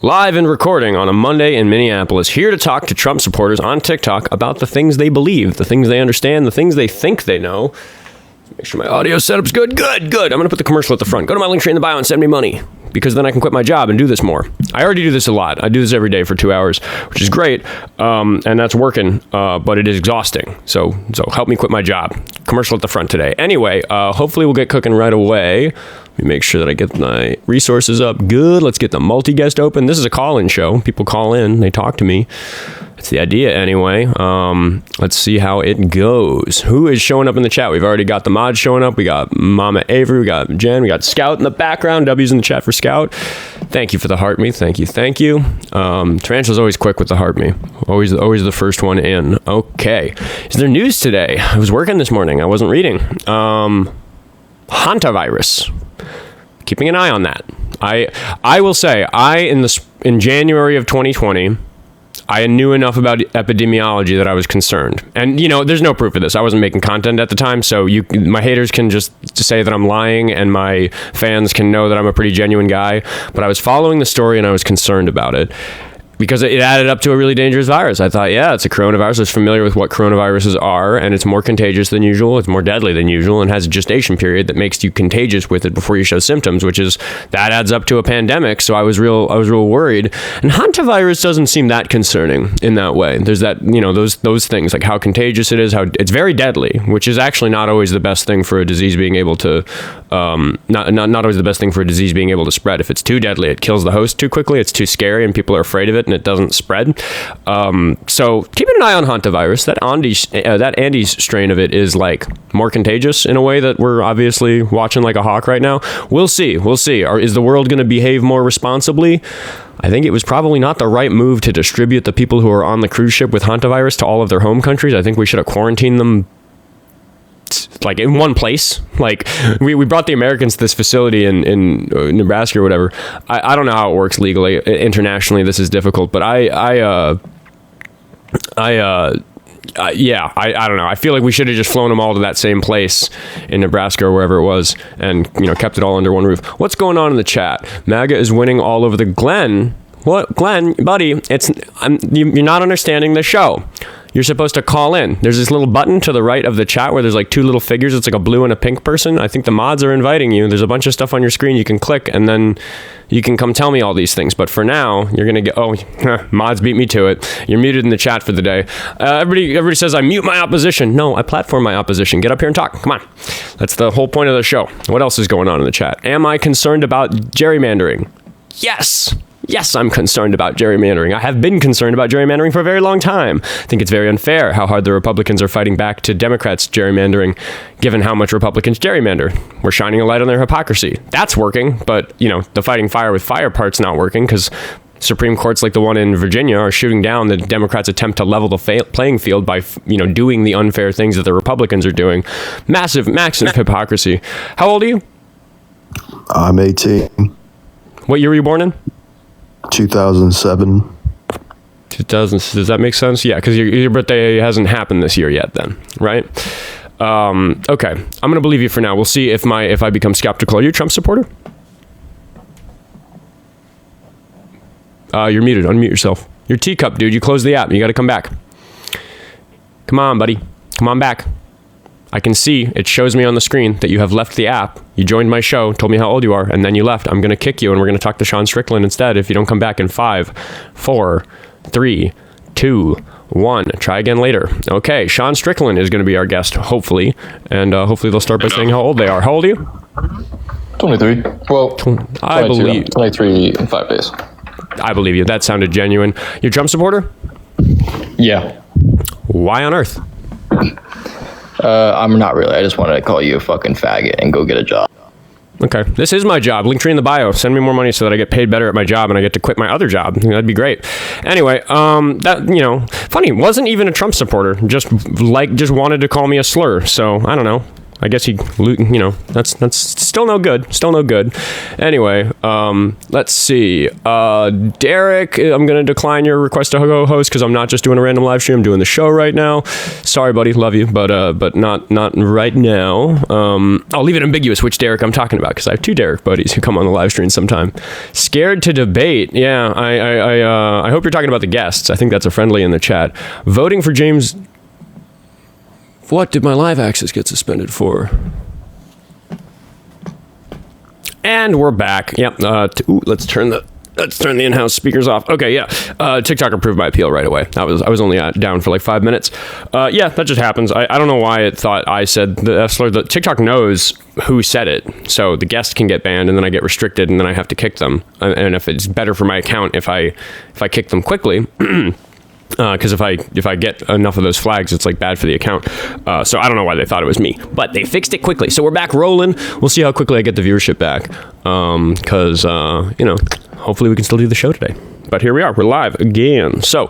Live and recording on a Monday in Minneapolis, here to talk to Trump supporters on TikTok about the things they believe, the things they understand, the things they think they know. Make sure my audio setup's good. I'm going to put the commercial at the front. Go to my link tree in the bio and send me money, because then I can quit my job and do this more. I already do this a lot. I do this every day for 2 hours, which is great, and that's working, but it is exhausting. So help me quit my job. Commercial at the front today. Anyway, hopefully we'll get cooking right away. Let me make sure that I get my resources up good. Let's get the multi-guest open. This is a call-in show. People call in. They talk to me. That's the idea anyway. Let's see how it goes. Who is showing up in the chat? We've already got the mods showing up. We got Mama Avery. We got Jen. We got Scout in the background. W's in the chat for Scout. Thank you for the heart me. Thank you. Tarantula's always quick with the heart me. Always the first one in. Okay. Is there news today? I was working this morning. I wasn't reading. Hantavirus. Keeping an eye on that. I will say, in January of 2020, I knew enough about epidemiology that I was concerned. And, there's no proof of this. I wasn't making content at the time, so my haters can just say that I'm lying, and my fans can know that I'm a pretty genuine guy. But I was following the story, and I was concerned about it, because it added up to a really dangerous virus. I thought, yeah, it's a coronavirus. I was familiar with what coronaviruses are, and it's more contagious than usual. It's more deadly than usual, and has a gestation period that makes you contagious with it before you show symptoms, that adds up to a pandemic. So I was real worried. And hantavirus doesn't seem that concerning in that way. There's that, those things, like how contagious it is, how it's very deadly, which is actually not always the best thing for a disease being able to, not always the best thing for a disease being able to spread. If it's too deadly, it kills the host too quickly. It's too scary, and people are afraid of it, and it doesn't spread. So keeping an eye on hantavirus. That Andes strain of it is like more contagious in a way that we're obviously watching like a hawk right now. We'll see. Is the world going to behave more responsibly? I think it was probably not the right move to distribute the people who are on the cruise ship with hantavirus to all of their home countries. I think we should have quarantined them like in one place. Like we brought the Americans to this facility in Nebraska or whatever. I don't know how it works legally. Internationally, this is difficult, but I don't know. I feel like we should have just flown them all to that same place in Nebraska or wherever it was, and kept it all under one roof. What's going on in the chat? MAGA is winning all over the Glenn. What, Glenn, buddy? You're not understanding the show. You're supposed to call in. There's this little button to the right of the chat where there's like two little figures. It's like a blue and a pink person. I think the mods are inviting you. There's a bunch of stuff on your screen you can click, and then you can come tell me all these things. But for now, you're going to get, mods beat me to it. You're muted in the chat for the day. Everybody says I mute my opposition. No, I platform my opposition. Get up here and talk. Come on. That's the whole point of the show. What else is going on in the chat? Am I concerned about gerrymandering? Yes, I'm concerned about gerrymandering. I have been concerned about gerrymandering for a very long time. I think it's very unfair how hard the Republicans are fighting back to Democrats' gerrymandering, given how much Republicans gerrymander. We're shining a light on their hypocrisy. That's working, but, the fighting fire with fire part's not working, because Supreme Courts like the one in Virginia are shooting down the Democrats' attempt to level the playing field by, doing the unfair things that the Republicans are doing. Massive hypocrisy. How old are you? I'm 18. What year were you born in? 2007. 2000. Does that make sense? Yeah, because your birthday hasn't happened this year yet then, right? Okay. I'm going to believe you for now. We'll see if I become skeptical. Are you a Trump supporter? You're muted. Unmute yourself. You're teacup, dude. You closed the app. You got to come back. Come on, buddy. Come on back. I can see, it shows me on the screen that you have left the app. You joined my show, told me how old you are, and then you left. I'm going to kick you, and we're going to talk to Sean Strickland instead if you don't come back in 5, 4, 3, 2, 1. Try again later. Okay, Sean Strickland is going to be our guest, hopefully, and hopefully they'll start by saying how old they are. How old are you? 23. Well, I believe 23 in 5 days. I believe you. That sounded genuine. You're a Trump supporter? Yeah. Why on earth? I'm not really. I just wanted to call you a fucking faggot and go get a job. Okay. This is my job. Link tree in the bio. Send me more money so that I get paid better at my job and I get to quit my other job. That'd be great. Anyway, funny. Wasn't even a Trump supporter. Just wanted to call me a slur. So I don't know. I guess that's still no good. Still no good. Anyway, let's see. Derek, I'm going to decline your request to co-host because I'm not just doing a random live stream. I'm doing the show right now. Sorry, buddy. Love you, but not right now. I'll leave it ambiguous which Derek I'm talking about because I have two Derek buddies who come on the live stream sometime. Scared to debate. Yeah, I hope you're talking about the guests. I think that's a friendly in the chat. Voting for James... What did my live access get suspended for? And we're back. Yep. Let's turn the in-house speakers off. Okay, yeah. TikTok approved my appeal right away. I was only down for like 5 minutes. Yeah, that just happens. I don't know why it thought I said the F slur. The TikTok knows who said it, so the guest can get banned, and then I get restricted, and then I have to kick them. And if it's better for my account if I kick them quickly. Because if I get enough of those flags, it's like bad for the account. So I don't know why they thought it was me, but they fixed it quickly. So we're back rolling. We'll see how quickly I get the viewership back. Because hopefully we can still do the show today. But here we are. We're live again. So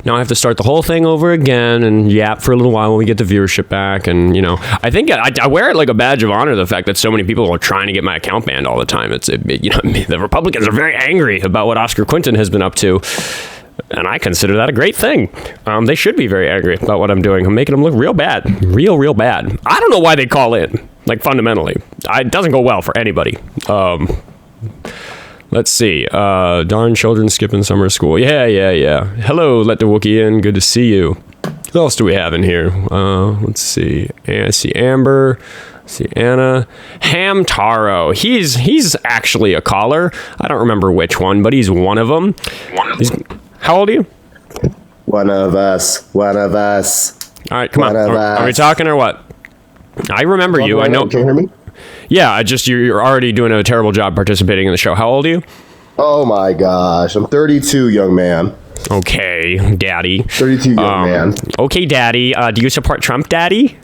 now I have to start the whole thing over again and yap for a little while when we get the viewership back. And I think I wear it like a badge of honor, the fact that so many people are trying to get my account banned all the time. The Republicans are very angry about what Oskar Quentin has been up to. And I consider that a great thing. They should be very angry about what I'm doing. I'm making them look real bad. Real bad. I don't know why they call in. Like, fundamentally. It doesn't go well for anybody. Let's see. Darn children skipping summer school. Yeah. Hello, Let the Wookiee in. Good to see you. Who else do we have in here? Let's see. I see Amber. See Anna. Hamtaro. He's actually a caller. I don't remember which one, but he's one of them. How old are you? One of us. All right, come on. Are we talking or what? I remember you. I know. Can you hear me? Yeah, you're already doing a terrible job participating in the show. How old are you? Oh my gosh, I'm 32, young man. Okay, daddy. 32, young man. Okay, daddy. Do you support Trump, daddy?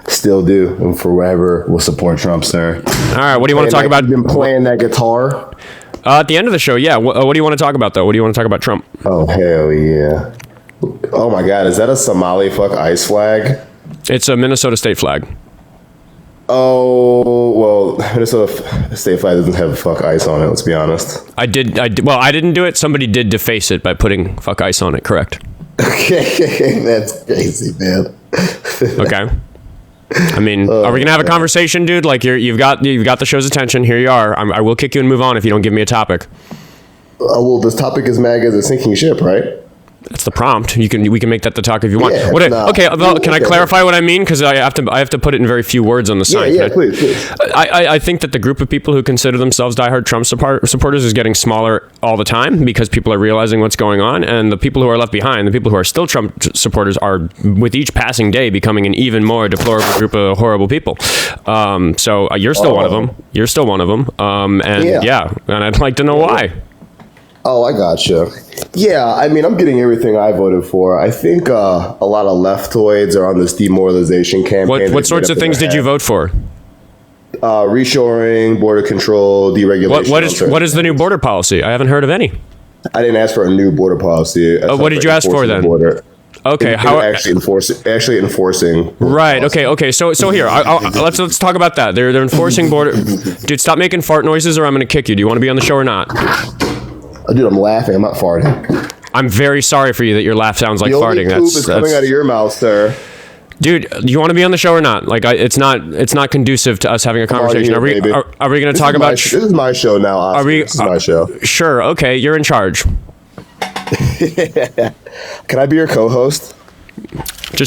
Still do, and forever will support Trump, sir. All right, what do you want to talk about? You've been playing that guitar? At the end of the show, yeah. What do you want to talk about, though? What do you want to talk about Trump? Oh, hell yeah. Oh, my God. Is that a Somali fuck ice flag? It's a Minnesota state flag. Oh, well, Minnesota state flag doesn't have fuck ice on it, let's be honest. I didn't do it. Somebody did deface it by putting fuck ice on it, correct? Okay, that's crazy, man. Okay. I mean, are we gonna have a conversation, dude? Like you've got the show's attention. Here you are. I will kick you and move on if you don't give me a topic. Well, this topic is MAGA as a sinking ship, right? That's the prompt. We can make that the talk if you want. Yeah, Can I clarify what I mean? Because I have to put it in very few words on the site. Yeah, please. I think that the group of people who consider themselves diehard Trump supporters is getting smaller all the time because people are realizing what's going on, and the people who are left behind, the people who are still Trump supporters, are with each passing day becoming an even more deplorable group of horrible people. So you're still one of them. You're still one of them. And I'd like to know why. Oh, I gotcha. Yeah, I mean, I'm getting everything I voted for. I think a lot of leftoids are on this demoralization campaign. What sorts of things did you vote for? Reshoring, border control, deregulation. What is the new border policy? I haven't heard of any. I didn't ask for a new border policy. What did you ask for then? Okay, how actually enforcing. Right. Okay. So here, let's talk about that. They're enforcing border. Dude, stop making fart noises, or I'm going to kick you. Do you want to be on the show or not? Dude, I'm laughing. I'm not farting. I'm very sorry for you that your laugh sounds like farting. That's coming out of your mouth, sir. Dude, do you want to be on the show or not? Like, it's not conducive to us having a conversation. Are we going to talk about? This is my show now, Oscar. This is my show. Sure. Okay, you're in charge. Can I be your co-host?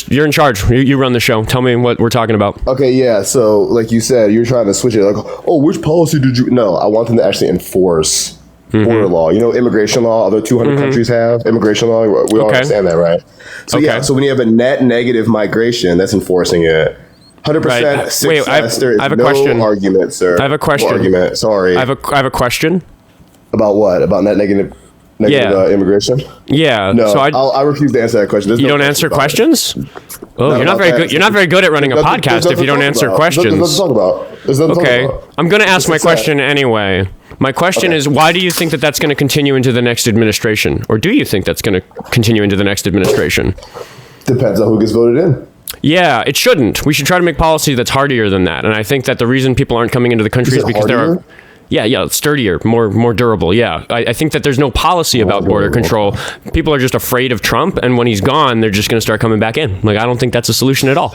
You're in charge. You run the show. Tell me what we're talking about. Okay, yeah. So, like you said, you're trying to switch it. Like, oh, which policy did you? No, I want them to actually enforce border law. You know, immigration law. Other 200 countries have immigration law. We all understand that, right? So yeah. So when you have a net negative migration, that's enforcing it. 100% success. Wait, I have a question. Argument, sir. I have a question. No argument. Sorry. I have a question. About what? About net negative immigration? Yeah. No, so I refuse to answer that question. You don't answer questions? Oh, you're not very good. You're not very good at running a podcast if you don't answer questions. There's nothing to talk about. Okay. I'm going to ask my question anyway. My question is, why do you think that that's going to continue into the next administration? Or do you think that's going to continue into the next administration? Depends on who gets voted in. Yeah, it shouldn't. We should try to make policy that's hardier than that. And I think that the reason people aren't coming into the country is because there are... Yeah, sturdier, more durable. Yeah, I think that there's no policy about border control. People are just afraid of Trump, and when he's gone, they're just going to start coming back in. Like, I don't think that's a solution at all.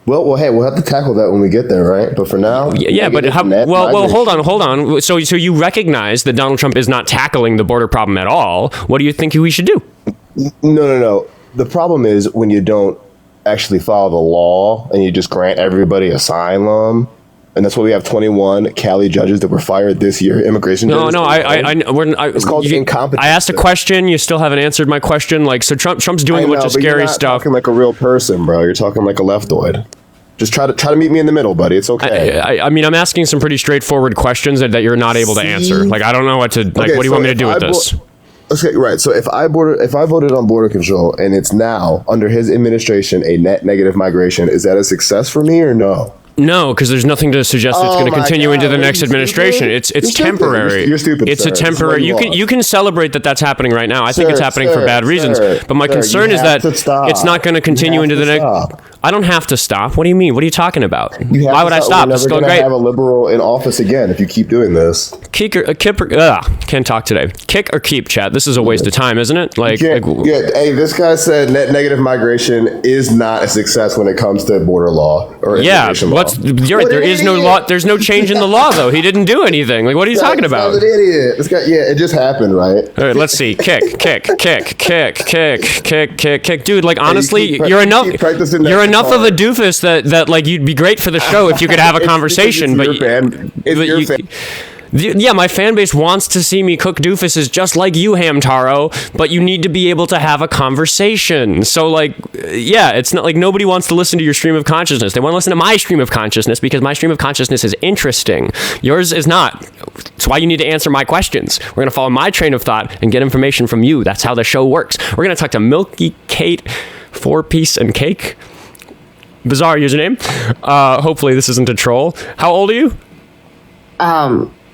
Well, hey, we'll have to tackle that when we get there, right? But for now, but hold on. So you recognize that Donald Trump is not tackling the border problem at all. What do you think we should do? No. The problem is when you don't actually follow the law and you just grant everybody asylum. And that's why we have 21 Cali judges that were fired this year. Immigration judges. It's called incompetence. I asked a question. You still haven't answered my question. Like, so Trump's doing a bunch of scary stuff. You're talking like a real person, bro. You're talking like a leftoid. Just try to meet me in the middle, buddy. It's okay. I mean, I'm asking some pretty straightforward questions that you're not able to answer. Like, I don't know what to. Like, what do you want me to do with this? Okay, right. So if I voted on border control and it's now under his administration a net negative migration, is that a success for me or no? No, because there's nothing to suggest it's going to continue into the next administration. It's temporary. You're stupid. It's a temporary. You can celebrate that that's happening right now. I think it's happening for bad reasons. But my concern is that it's not going to continue into the next. I don't have to stop. What do you mean? What are you talking about? Why would I stop? We're never going to have a liberal in office again if you keep doing this. Can't talk today. Kick or keep, chat. This is a waste of time, isn't it? Hey, this guy said net negative migration is not a success when it comes to border law or immigration law. You're right. There is no law. There's no change in the law, though. He didn't do anything. Like, what are you talking about? An idiot. This guy, it just happened, right? All right, let's see. Kick. Dude, like, honestly, you're enough of a doofus that like you'd be great for the show if you could have a conversation. My fan base wants to see me cook doofuses just like you, Hamtaro, but you need to be able to have a conversation. So, like, it's not like nobody wants to listen to your stream of consciousness. They want to listen to my stream of consciousness because my stream of consciousness is interesting. Yours is not. That's why you need to answer my questions. We're going to follow my train of thought and get information from you. That's how the show works. We're going to talk to Milky Kate, 4-piece and cake. Bizarre username. Hopefully this isn't a troll. How old are you?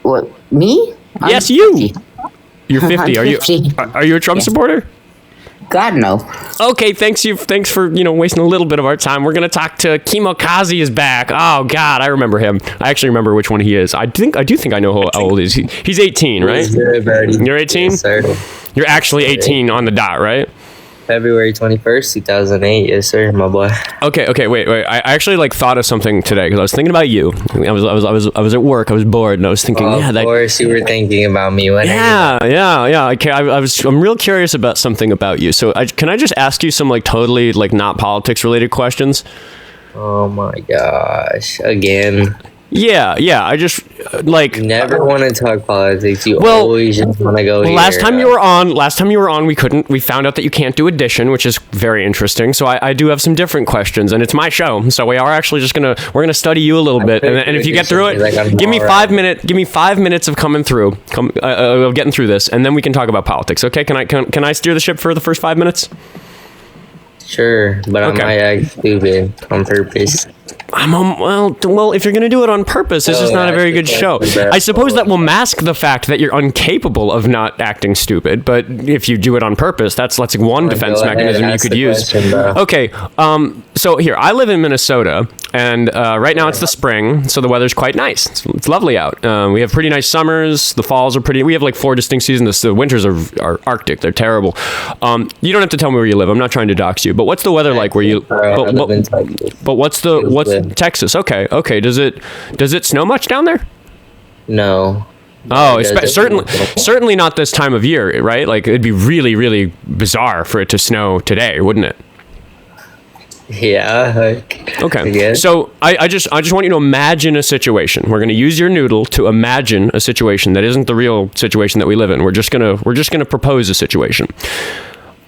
What, me? Yes, you. You're 50. Are you a Trump supporter? God, no. Okay, thanks for wasting a little bit of our time. We're gonna talk to Keemokazi is back. Oh God, I remember him. I actually remember which one he is. I do think I know how old he is. He's 18, right? You're 18? Yes, sir. You're actually 18 on the dot, right? February 21st, 2008. Yes, sir, my boy. Okay, wait. I actually thought of something today because I was thinking about you. I was at work. I was bored, and I was thinking, of course, you were thinking about me. Yeah. Okay, I'm real curious about something about you. So, can I just ask you some totally not politics related questions? Oh my gosh! Again. Yeah. I just You never want to talk politics. You always just want to go. Last time you were on, we found out that you can't do addition, which is very interesting. So I do have some different questions, and it's my show, so we are actually we're gonna study you a little bit, and if you get through it, give me 5 minutes of coming through, of getting through this, and then we can talk about politics. Okay? Can I steer the ship for the first 5 minutes? Sure, but I might act stupid on purpose. Well, if you're going to do it on purpose, it's just not a very good show. I suppose that will mask the fact that you're incapable of not acting stupid, but if you do it on purpose, that's like one defense mechanism you could use. Okay, so here, I live in Minnesota, and right now it's the spring, so the weather's quite nice. It's lovely out. We have pretty nice summers. The falls are pretty. We have 4 distinct seasons. The winters are Arctic. They're terrible. You don't have to tell me where you live. I'm not trying to dox you, but what's the weather like where you? I live in Texas. But what's Texas? Okay. Does it snow much down there? No. Oh, certainly not this time of year, right? It'd be really, really bizarre for it to snow today, wouldn't it? Yeah. Okay. So I just want you to imagine a situation. We're going to use your noodle to imagine a situation that isn't the real situation that we live in. We're just gonna propose a situation.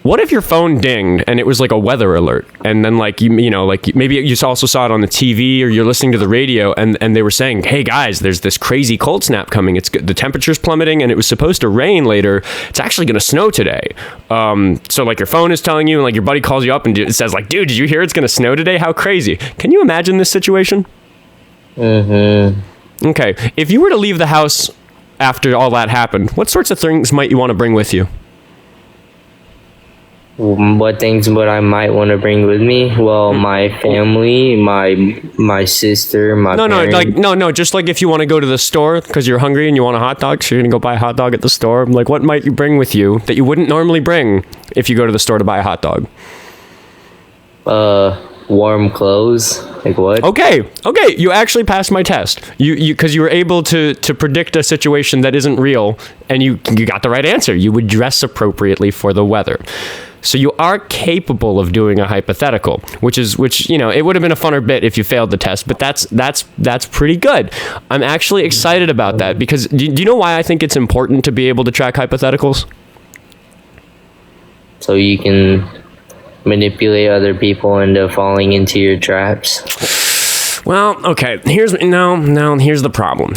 What if your phone dinged and it was a weather alert, and then maybe you also saw it on the TV or you're listening to the radio and they were saying, hey guys, there's this crazy cold snap coming. The temperature's plummeting and it was supposed to rain later. It's actually going to snow today. So your phone is telling you, and your buddy calls you up and it says dude, did you hear it's going to snow today? How crazy. Can you imagine this situation? Mm-hmm. Okay. If you were to leave the house after all that happened, what sorts of things might you want to bring with you? What things would I might want to bring with me? Well, my family, my sister, my parents. No, just like if you want to go to the store because you're hungry and you want a hot dog, so you're gonna go buy a hot dog at the store. Like, what might you bring with you that you wouldn't normally bring if you go to the store to buy a hot dog? Warm clothes. Like what? Okay, you actually passed my test. You because you were able to predict a situation that isn't real, and you got the right answer. You would dress appropriately for the weather. So you are capable of doing a hypothetical, which it would have been a funner bit if you failed the test, but that's pretty good. I'm actually excited about that because do you know why I think it's important to be able to track hypotheticals? So you can manipulate other people into falling into your traps. Well, okay. Here's the problem.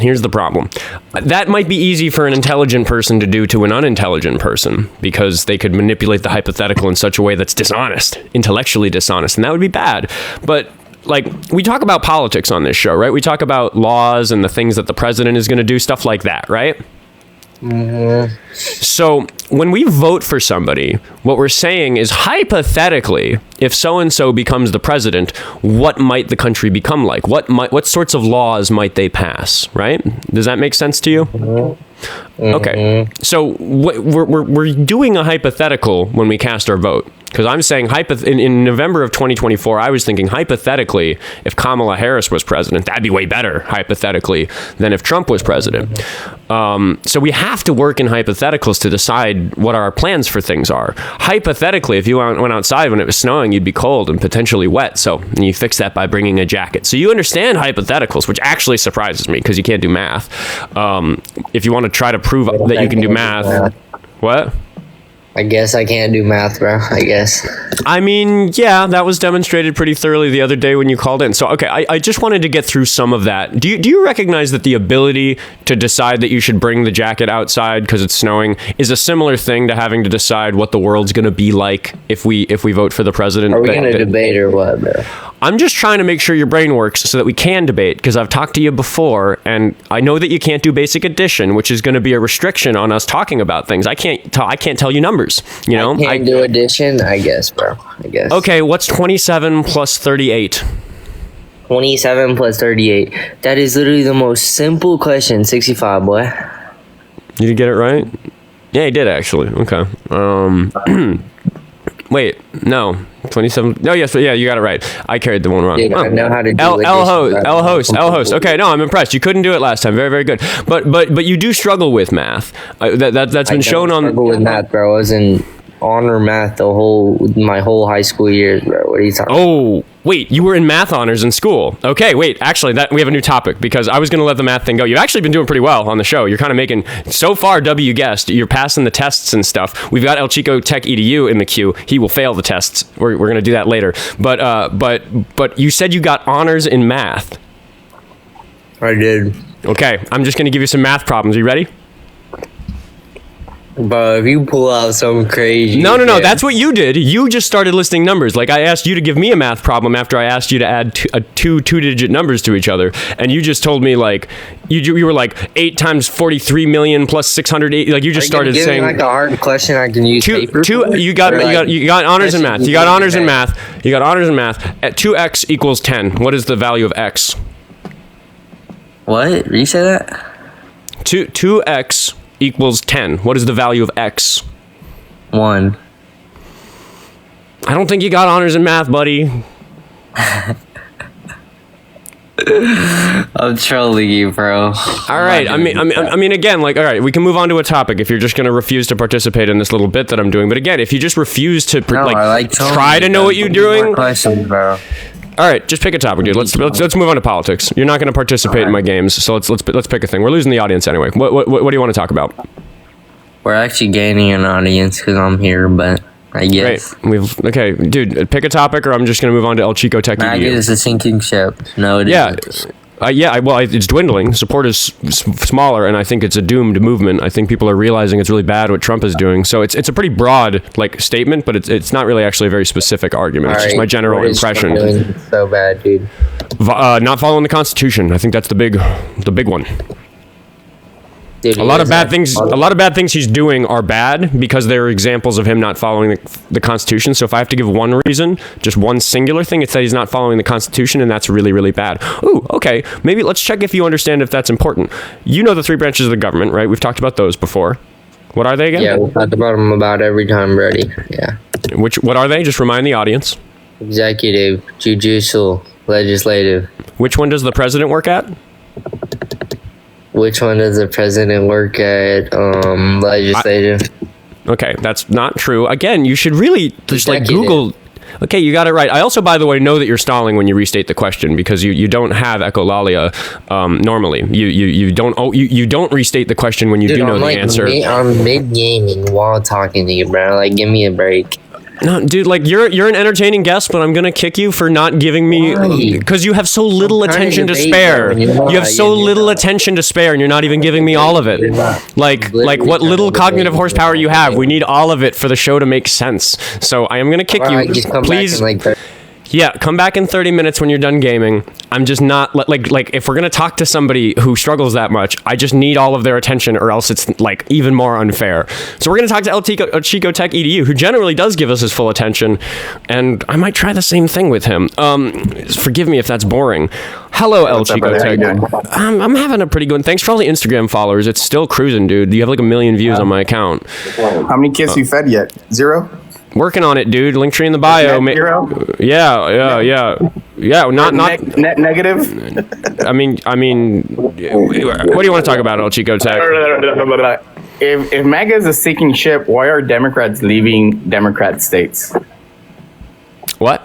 That might be easy for an intelligent person to do to an unintelligent person because they could manipulate the hypothetical in such a way that's dishonest, intellectually dishonest, and that would be bad. But like, we talk about politics on this show, right? We talk about laws and the things that the president is going to do, stuff like that, right? Mm-hmm. So when we vote for somebody, what we're saying is, hypothetically, if so-and-so becomes the president, what might the country become like? What sorts of laws might they pass, right? Does that make sense to you? Mm-hmm. Okay. So we're doing a hypothetical when we cast our vote. Because I'm saying in November of 2024, I was thinking hypothetically, if Kamala Harris was president, that'd be way better, hypothetically, than if Trump was president. So we have to work in hypotheticals to decide what our plans for things are. Hypothetically, if you went outside when it was snowing, you'd be cold and potentially wet. So you fix that by bringing a jacket. So you understand hypotheticals, which actually surprises me because you can't do math. If you want to try to prove that you can do math. What? I guess I can't do math, bro. I guess. I mean, yeah, that was demonstrated pretty thoroughly the other day when you called in. So, okay, I just wanted to get through some of that. Do you recognize that the ability to decide that you should bring the jacket outside because it's snowing is a similar thing to having to decide what the world's going to be like if we vote for the president? Are we going to debate or what, bro? I'm just trying to make sure your brain works so that we can debate, because I've talked to you before, and I know that you can't do basic addition, which is going to be a restriction on us talking about things. I can't tell you numbers, you know? I can't do addition, I guess, bro. I guess. Okay, what's 27 plus 38? 27 plus 38. That is literally the most simple question. 65, boy. You did get it right? Yeah, you did, actually. Okay. Wait, no. 27. No, yes, yeah, you got it right. I carried the one wrong. Dude, I know how to do L host. Okay, no, I'm impressed. You couldn't do it last time. Very, very good. But you do struggle with math. That's been shown on. I struggle with math, bro. I was in honor math my whole high school years, bro. What are you talking about? Oh, wait, you were in math honors in school. Okay, wait, actually, we have a new topic, because I was going to let the math thing go. You've actually been doing pretty well on the show. You're kind of making, so far, W guessed, you're passing the tests and stuff. We've got el.chico.tech.edu in the queue. He will fail the tests. We're going to do that later. But you said you got honors in math. I did. Okay, I'm just going to give you some math problems. Are you ready? Bro, if you pull out some crazy... No, that's what you did. You just started listing numbers. Like, I asked you to give me a math problem after I asked you to add two-digit numbers to each other. And you just told me, like, you were like, 8 times 43 million plus 608. Like, you just started saying... like a hard question I can use paper for? You got honors in math. You got honors in math. At 2x equals 10. What is the value of x? What? You say that? 2x... equals 10. What is the value of x? 1. I don't think you got honors in math, buddy. I'm trolling you, bro. All right. I mean, again, like, all right, we can move on to a topic if you're just going to refuse to participate in this little bit that I'm doing. But again, if you just refuse to try to know what you're doing, questions, bro. All right, just pick a topic, dude. Let's move on to politics. You're not going to participate in my games, so let's pick a thing. We're losing the audience anyway. What do you want to talk about? We're actually gaining an audience because I'm here, but I guess. Great. Okay, dude. Pick a topic, or I'm just going to move on to el.chico.tech.edu. I guess it's a sinking ship. No, it isn't. Well, it's dwindling. Support is smaller, and I think it's a doomed movement. I think people are realizing it's really bad what Trump is doing. So it's a pretty broad statement, but it's not really actually a very specific argument. It's just my general impression. Doing so bad, dude. Not following the Constitution. I think that's the big one. Dude, A lot of bad things he's doing are bad because they're examples of him not following the Constitution. So if I have to give one reason, just one singular thing, it's that he's not following the Constitution, and that's really, really bad. Ooh, okay. Maybe let's check if you understand if that's important. You know the three branches of the government, right? We've talked about those before. What are they again? Yeah, we'll talk about them about every time ready. Yeah. What are they? Just remind the audience. Executive, judicial, legislative. Which one does the president work at? Which one does the president work at? Legislative. Okay, that's not true. Again, you should really just like Executive. Google. Okay, you got it right. I also, by the way, know that you're stalling when you restate the question because you don't have echolalia normally. You don't restate the question when you Dude, do know I'm the like answer. I'm mid gaming while talking to you, bro. Like, give me a break. No, dude, like you're an entertaining guest, but I'm gonna kick you for not giving me because you have so little I'm trying to attention to debate, spare. bro, and you know You have I so give you little that. attention to spare, and you're not even giving me all of it. Like what little cognitive horsepower you have, we need all of it for the show to make sense. So I am gonna kick Alright, you. just come Please. back in like 30. Yeah, come back in 30 minutes when you're done gaming. I'm just not like if we're gonna talk to somebody who struggles that much, I just need all of their attention, or else it's like even more unfair. So we're gonna talk to el.chico.tech.edu, who generally does give us his full attention, and I might try the same thing with him. Forgive me if that's boring. Hello, el.chico.tech. I'm having a pretty good one. Thanks for all the Instagram followers. It's still cruising, dude. You have like 1 million views on my account. How many kids you fed yet? 0? Working on it, dude. Linktree in the bio. Net zero? Yeah. Not Net negative? I mean, what do you want to talk about, El.Chico Tech? If MAGA is a sinking ship, why are Democrats leaving Democrat states? What?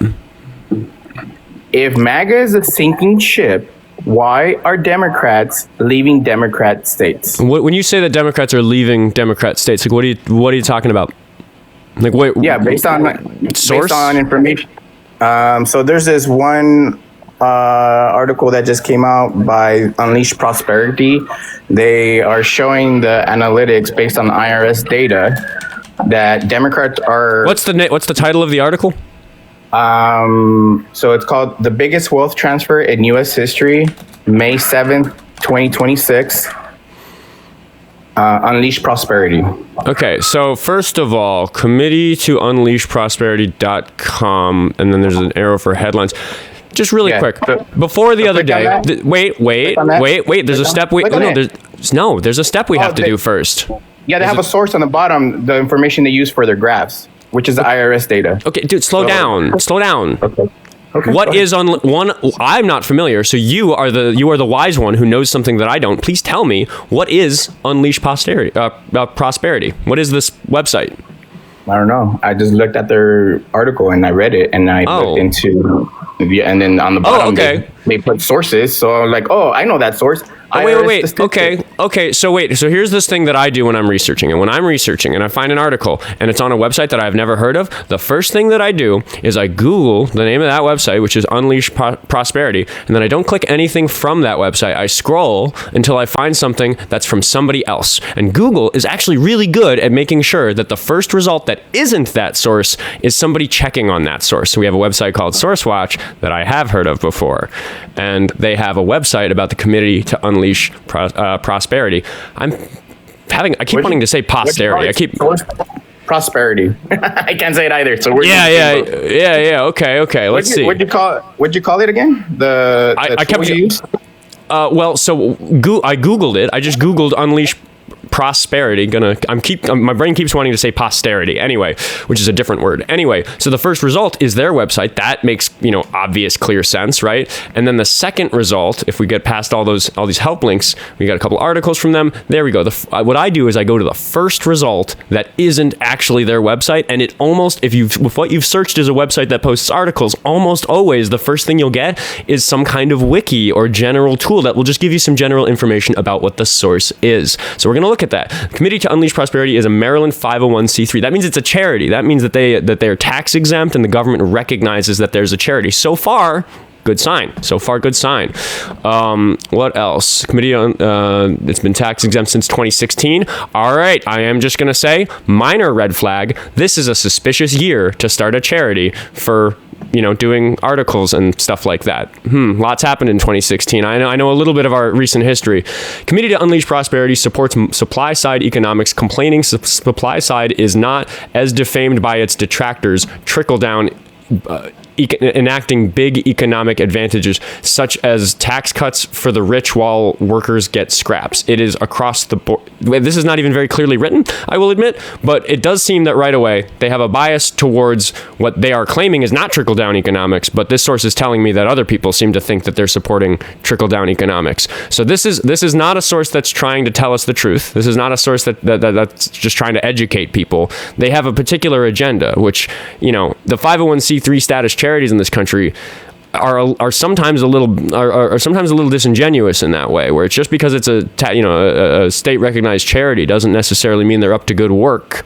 If MAGA is a sinking ship, why are Democrats leaving Democrat states? When you say that Democrats are leaving Democrat states, like what are you talking about? Like wait, Yeah, based on source? based on information. So there's this one article that just came out by Unleash Prosperity. They are showing the analytics based on IRS data that Democrats are. What's the title of the article? So it's called "The Biggest Wealth Transfer in U.S. History," May 7th, 2026. Unleash Prosperity. Okay, so first of all, committee to unleashprosperity.com, and then there's an arrow for headlines. Just really Yeah, quick, so- before the other click on day, that. wait, on that. there's a step we, Click on no, it. there's a step we have to do first. Yeah, they have a source on the bottom, the information they use for their graphs, which is the IRS data. Okay, dude, slow down. Okay, What go ahead. is on one? I'm not familiar, so you are the wise one who knows something that I don't. Please tell me what is Unleash Prosperity. What is this website? I don't know. I just looked at their article and I read it and I looked into, and then on the bottom okay. they put sources. So I'm like, oh, I know that source. Oh, wait. Okay. So here's this thing that I do when I'm researching. And when I'm researching and I find an article and it's on a website that I've never heard of, the first thing that I do is I Google the name of that website, which is Unleash Prosperity. And then I don't click anything from that website. I scroll until I find something that's from somebody else. And Google is actually really good at making sure that the first result that isn't that source is somebody checking on that source. So we have a website called SourceWatch that I have heard of before. And they have a website about the committee to Unleash Prosperity. I keep wanting to say posterity. I keep Prosperity. I can't say it either. So we're yeah. Okay. Let's see. What'd you call it again? I kept tool you used? well. So I Googled it. I just Googled Unleash Prosperity. My brain keeps wanting to say posterity anyway, which is a different word. Anyway, so the first result is their website. That makes, obvious, clear sense, right? And then the second result, if we get past all these help links, we got a couple articles from them. There we go. What I do is I go to the first result that isn't actually their website, and it almost, if what you've searched is a website that posts articles, almost always the first thing you'll get is some kind of wiki or general tool that will just give you some general information about what the source is. So we're going to look at that. The Committee to Unleash Prosperity is a Maryland 501c3. That means it's a charity. That means that they're tax exempt and the government recognizes that there's a charity. So far, good sign. What else? Committee it's been tax exempt since 2016. All right, I am just going to say minor red flag. This is a suspicious year to start a charity for doing articles and stuff like that. Lots happened in 2016. I know a little bit of our recent history. Committee to Unleash Prosperity supports supply side economics, complaining supply side is not as defamed by its detractors. Trickle down. Enacting big economic advantages such as tax cuts for the rich while workers get scraps. It is across the board. This is not even very clearly written, I will admit, but it does seem that right away they have a bias towards what they are claiming is not trickle-down economics, but this source is telling me that other people seem to think that they're supporting trickle-down economics. So this is not a source that's trying to tell us the truth. This is not a source that's just trying to educate people. They have a particular agenda, which, the 501c3 status charities in this country are sometimes a little disingenuous in that way, where it's just because it's a state recognized charity doesn't necessarily mean they're up to good work.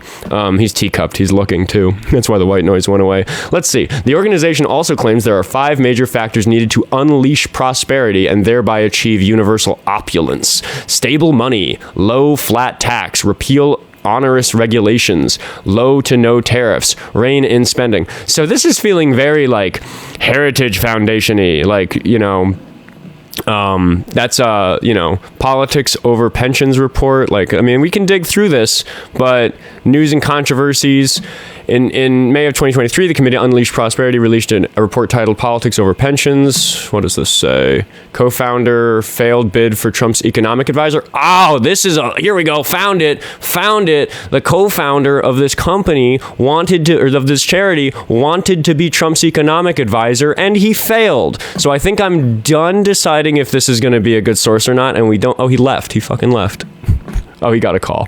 He's teacupped. He's looking too. That's why the white noise went away. Let's see. The organization also claims there are 5 major factors needed to unleash prosperity and thereby achieve universal opulence: stable money, low flat tax, repeal onerous regulations, low to no tariffs, rein in spending. So this is feeling very like Heritage Foundation-y, like, that's politics over pensions report. Like, I mean, we can dig through this, but news and controversies. In May of 2023, the Committee to Unleash Prosperity released a report titled Politics Over Pensions. What does this say? Co-founder failed bid for Trump's economic advisor. Oh, here we go. Found it. The co-founder of this company of this charity wanted to be Trump's economic advisor, and he failed. So I think I'm done deciding if this is going to be a good source or not, and we don't. Oh, he left. He fucking left. Oh, he got a call.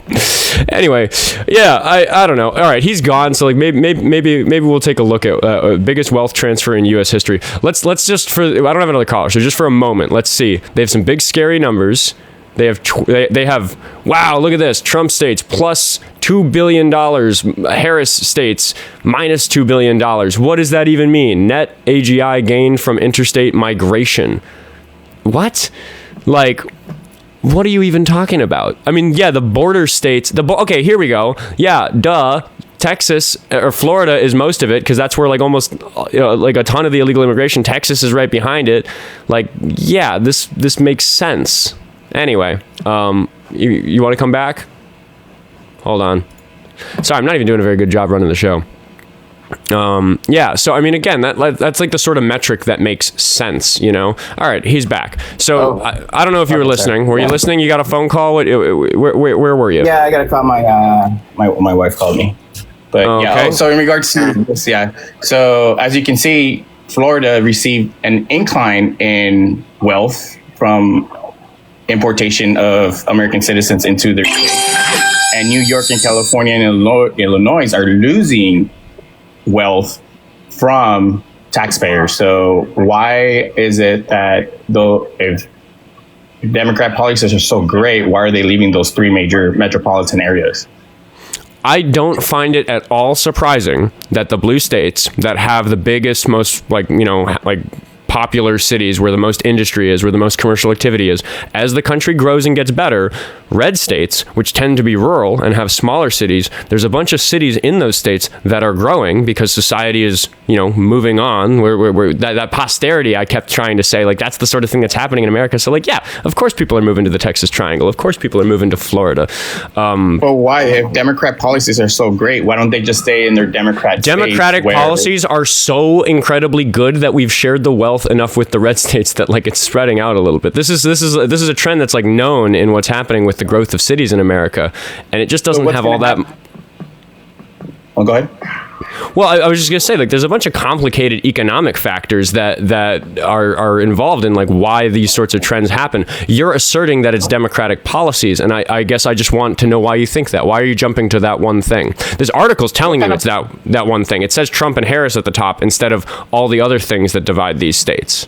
Anyway, yeah, I don't know. All right, he's gone. So like maybe we'll take a look at biggest wealth transfer in U.S. history. Let's just I don't have another caller, so just for a moment, let's see. They have some big scary numbers. They have wow, look at this. Trump states plus $2 billion. Harris states minus $2 billion. What does that even mean? Net AGI gain from interstate migration. What? Like, what are you even talking about? I mean, yeah, the border states. Okay, here we go. Yeah, duh. Texas or Florida is most of it, because that's where like almost like a ton of the illegal immigration. Texas is right behind it. Like, yeah, this makes sense. Anyway, you want to come back? Hold on. Sorry, I'm not even doing a very good job running the show. Yeah, so I mean, again, that's like the sort of metric that makes sense, All right, he's back. So I don't know if you were listening. Were you listening? You got a phone call? Where were you? Yeah, I got a call. My wife called me. But okay. So in regards to this, so as you can see, Florida received an incline in wealth from importation of American citizens into their state, and New York and California and Illinois are losing wealth from taxpayers. So why is it that if Democrat policies are so great, why are they leaving those 3 major metropolitan areas? I don't find it at all surprising that the blue states that have the biggest, most popular cities, where the most industry is, where the most commercial activity is, as the country grows and gets better, red states, which tend to be rural and have smaller cities, there's a bunch of cities in those states that are growing because society is, moving on, where that posterity I kept trying to say, like, that's the sort of thing that's happening in America. So like, yeah, of course people are moving to the Texas Triangle. Of course people are moving to Florida. Well, why? If Democrat policies are so great, why don't they just stay in their Democratic policies are so incredibly good that we've shared the wealth enough with the red states that like it's spreading out a little bit. This is a trend that's like known in what's happening with the growth of cities in America, and it just doesn't have all that. Oh, go ahead. Well, I was just gonna say, like, there's a bunch of complicated economic factors that are involved in like why these sorts of trends happen. You're asserting that it's Democratic policies, and I guess I just want to know why you think that. Why are you jumping to that one thing? There's articles telling you it's that one thing. It says Trump and Harris at the top instead of all the other things that divide these states.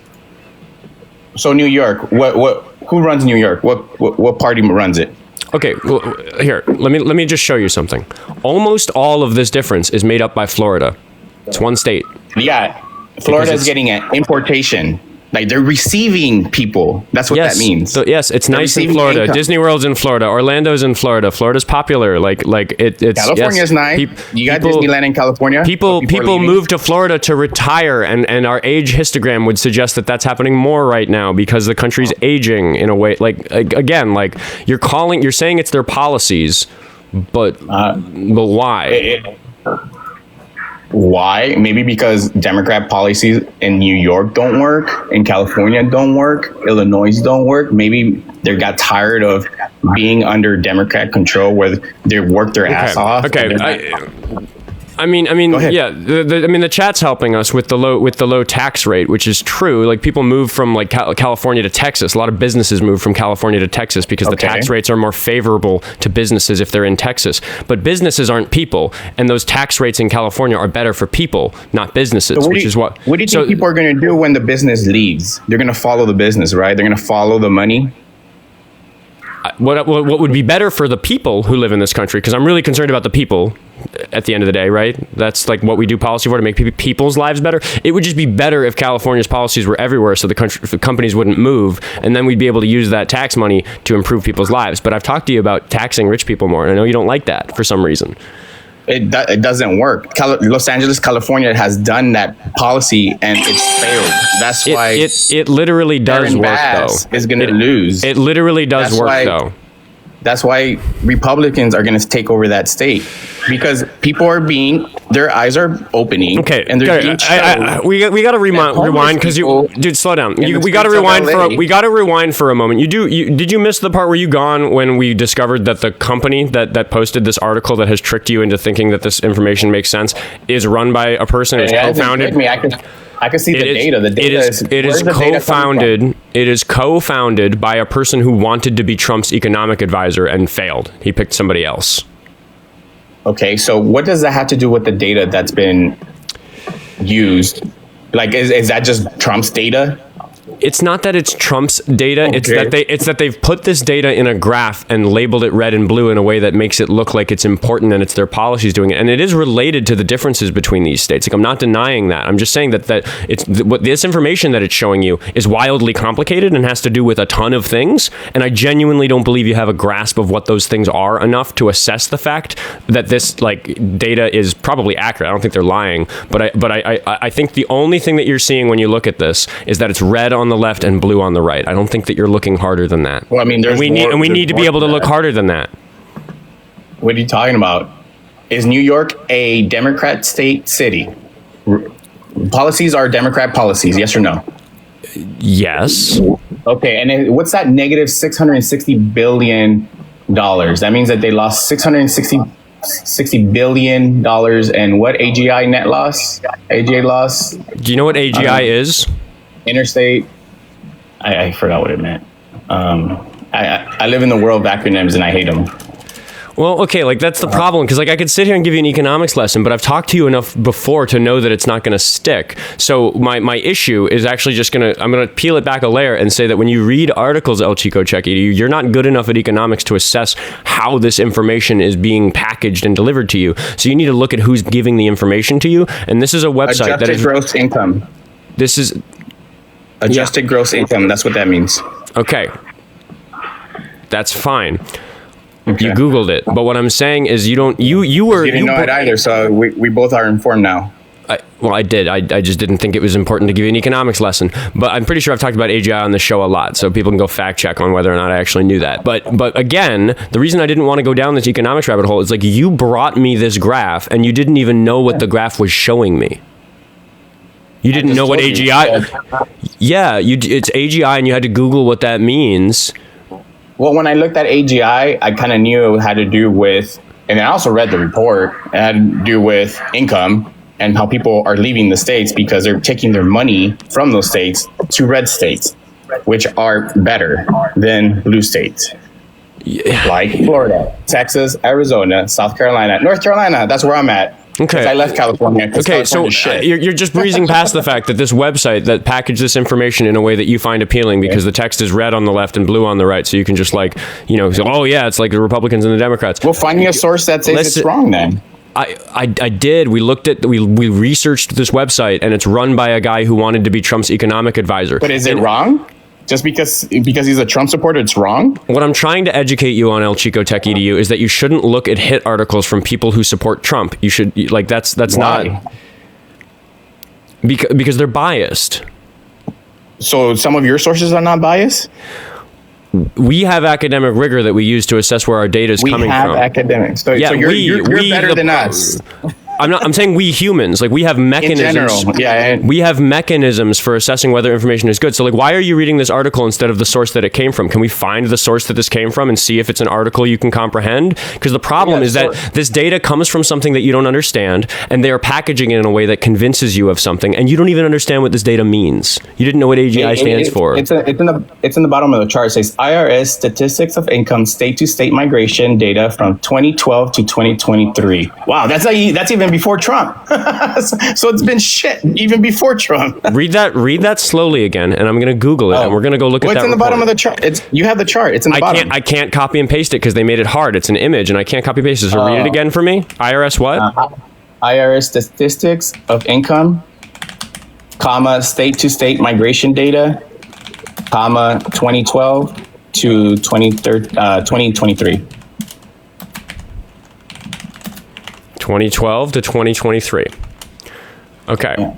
So New York, who runs New York? What party runs it? Okay, well, here, let me just show you something. Almost all of this difference is made up by Florida. It's one state. Yeah, Florida is getting an importation Like they're receiving people. That's what that means. So yes, it's They're nice in receiving Florida. income. Disney World's in Florida. Orlando's in Florida. Florida's popular. It's California's nice. You got Disneyland in California. People are leaving. move to Florida to retire, and our age histogram would suggest that that's happening more right now because the country's aging in a way. Again, you're saying it's their policies, but why? Why? Maybe because Democrat policies in New York don't work, in California don't work, Illinois don't work. Maybe they got tired of being under Democrat control where they work their ass off. Okay. I mean, Go ahead. yeah. The chat's helping us with the low tax rate, which is true. Like people move from California to Texas. A lot of businesses move from California to Texas because the tax rates are more favorable to businesses if they're in Texas. But businesses aren't people, and those tax rates in California are better for people, not businesses. What do you think people are going to do when the business leaves? They're going to follow the business, right? They're going to follow the money. What would be better for the people who live in this country? Because I'm really concerned about the people at the end of the day, right? That's like what we do policy for, to make people's lives better. It would just be better if California's policies were everywhere so the companies wouldn't move, and then we'd be able to use that tax money to improve people's lives. But I've talked to you about taxing rich people more, and I know you don't like that for some reason. It doesn't work. Los Angeles, California has done that policy and it's failed. That's why it literally does work, though. Is going to lose. It literally does work, though. That's why Republicans are going to take over that state, because people are their eyes are opening. Okay, and they're being we got to rewind because dude, slow down. We got to rewind for a moment. Did you miss the part where you gone when we discovered that the company that posted this article that has tricked you into thinking that this information makes sense is run by a person who's co-founded? I can see the data. The data it is co-founded. It is co-founded by a person who wanted to be Trump's economic advisor and failed. He picked somebody else. Okay, so what does that have to do with the data that's been used? Like, is that just Trump's data? It's not that it's Trump's data. Okay. It's that they've put this data in a graph and labeled it red and blue in a way that makes it look like it's important and it's their policies doing it. And it is related to the differences between these states. Like, I'm not denying that. I'm just saying that it's what this information that it's showing you is wildly complicated and has to do with a ton of things. And I genuinely don't believe you have a grasp of what those things are enough to assess the fact that this data is probably accurate. I don't think they're lying, but I think the only thing that you're seeing when you look at this is that it's red on the left and blue on the right. I don't think that you're looking harder than that. Well, I mean, we need to be able to look harder than that. What are you talking about? Is New York a Democrat city? Policies are Democrat policies, yes or no? Yes. Okay, and then what's that negative $660 billion? That means that they lost $660 billion and what AGI net loss? AGI loss? Do you know what AGI is? Interstate. I forgot what it meant. I live in the world of acronyms and I hate them. Well, okay, that's the problem, because I could sit here and give you an economics lesson, but I've talked to you enough before to know that it's not going to stick. So my issue is actually I'm going to peel it back a layer and say that when you read articles at el.chico.tech.edu, you're not good enough at economics to assess how this information is being packaged and delivered to you. So you need to look at who's giving the information to you, and this is a website that is gross income. This is adjusted gross income. That's what that means. Okay. That's fine. Okay. You Googled it, but what I'm saying is you didn't know it either, so we both are informed now. I did. I just didn't think it was important to give you an economics lesson. But I'm pretty sure I've talked about AGI on the show a lot, so people can go fact check on whether or not I actually knew that. But again, the reason I didn't want to go down this economics rabbit hole is you brought me this graph, and you didn't even know what the graph was showing me. You didn't know what AGI... Yeah, it's AGI, and you had to Google what that means. Well, when I looked at AGI, I kind of knew it had to do with... And I also read the report. It had to do with income and how people are leaving the states because they're taking their money from those states to red states, which are better than blue states. Yeah. Like Florida, Texas, Arizona, South Carolina, North Carolina. That's where I'm at. Okay. I left California. Okay, so you're just breezing past the fact that this website that packaged this information in a way that you find appealing because the text is red on the left and blue on the right, so you can just say, oh yeah, it's like the Republicans and the Democrats. Well, find me a source that says it's wrong then. I did. We researched this website, and it's run by a guy who wanted to be Trump's economic advisor. But is it wrong? Just because he's a Trump supporter, it's wrong? What I'm trying to educate you on el.chico.tech.edu is that you shouldn't look at hit articles from people who support Trump. You should, like, that's Why? not... Because they're biased. So some of your sources are not biased? We have academic rigor that we use to assess where our data is coming from. We have academics. So you're better than us. I'm saying we humans, like, we have mechanisms. In general, we have mechanisms for assessing whether information is good. So, like, why are you reading this article instead of the source that it came from? Can we find the source that this came from and see if it's an article you can comprehend? Because the problem is that this data comes from something that you don't understand, and they are packaging it in a way that convinces you of something, and you don't even understand what this data means. You didn't know what AGI stands for. It's in the bottom of the chart. It says IRS statistics of income state-to-state migration data from 2012 to 2023. Wow, that's even before Trump. So it's been shit even before Trump. Read that slowly again, and I'm going to Google it, and we're going to go look at that. What's in the bottom of the chart? You have the chart. It's in the bottom. I can't copy and paste it because they made it hard. It's an image, and I can't copy and paste it. So read it again for me. IRS what? IRS statistics of income, comma, state-to-state migration data, comma, 2012 to 2023. 2012 to 2023. Okay. Yeah.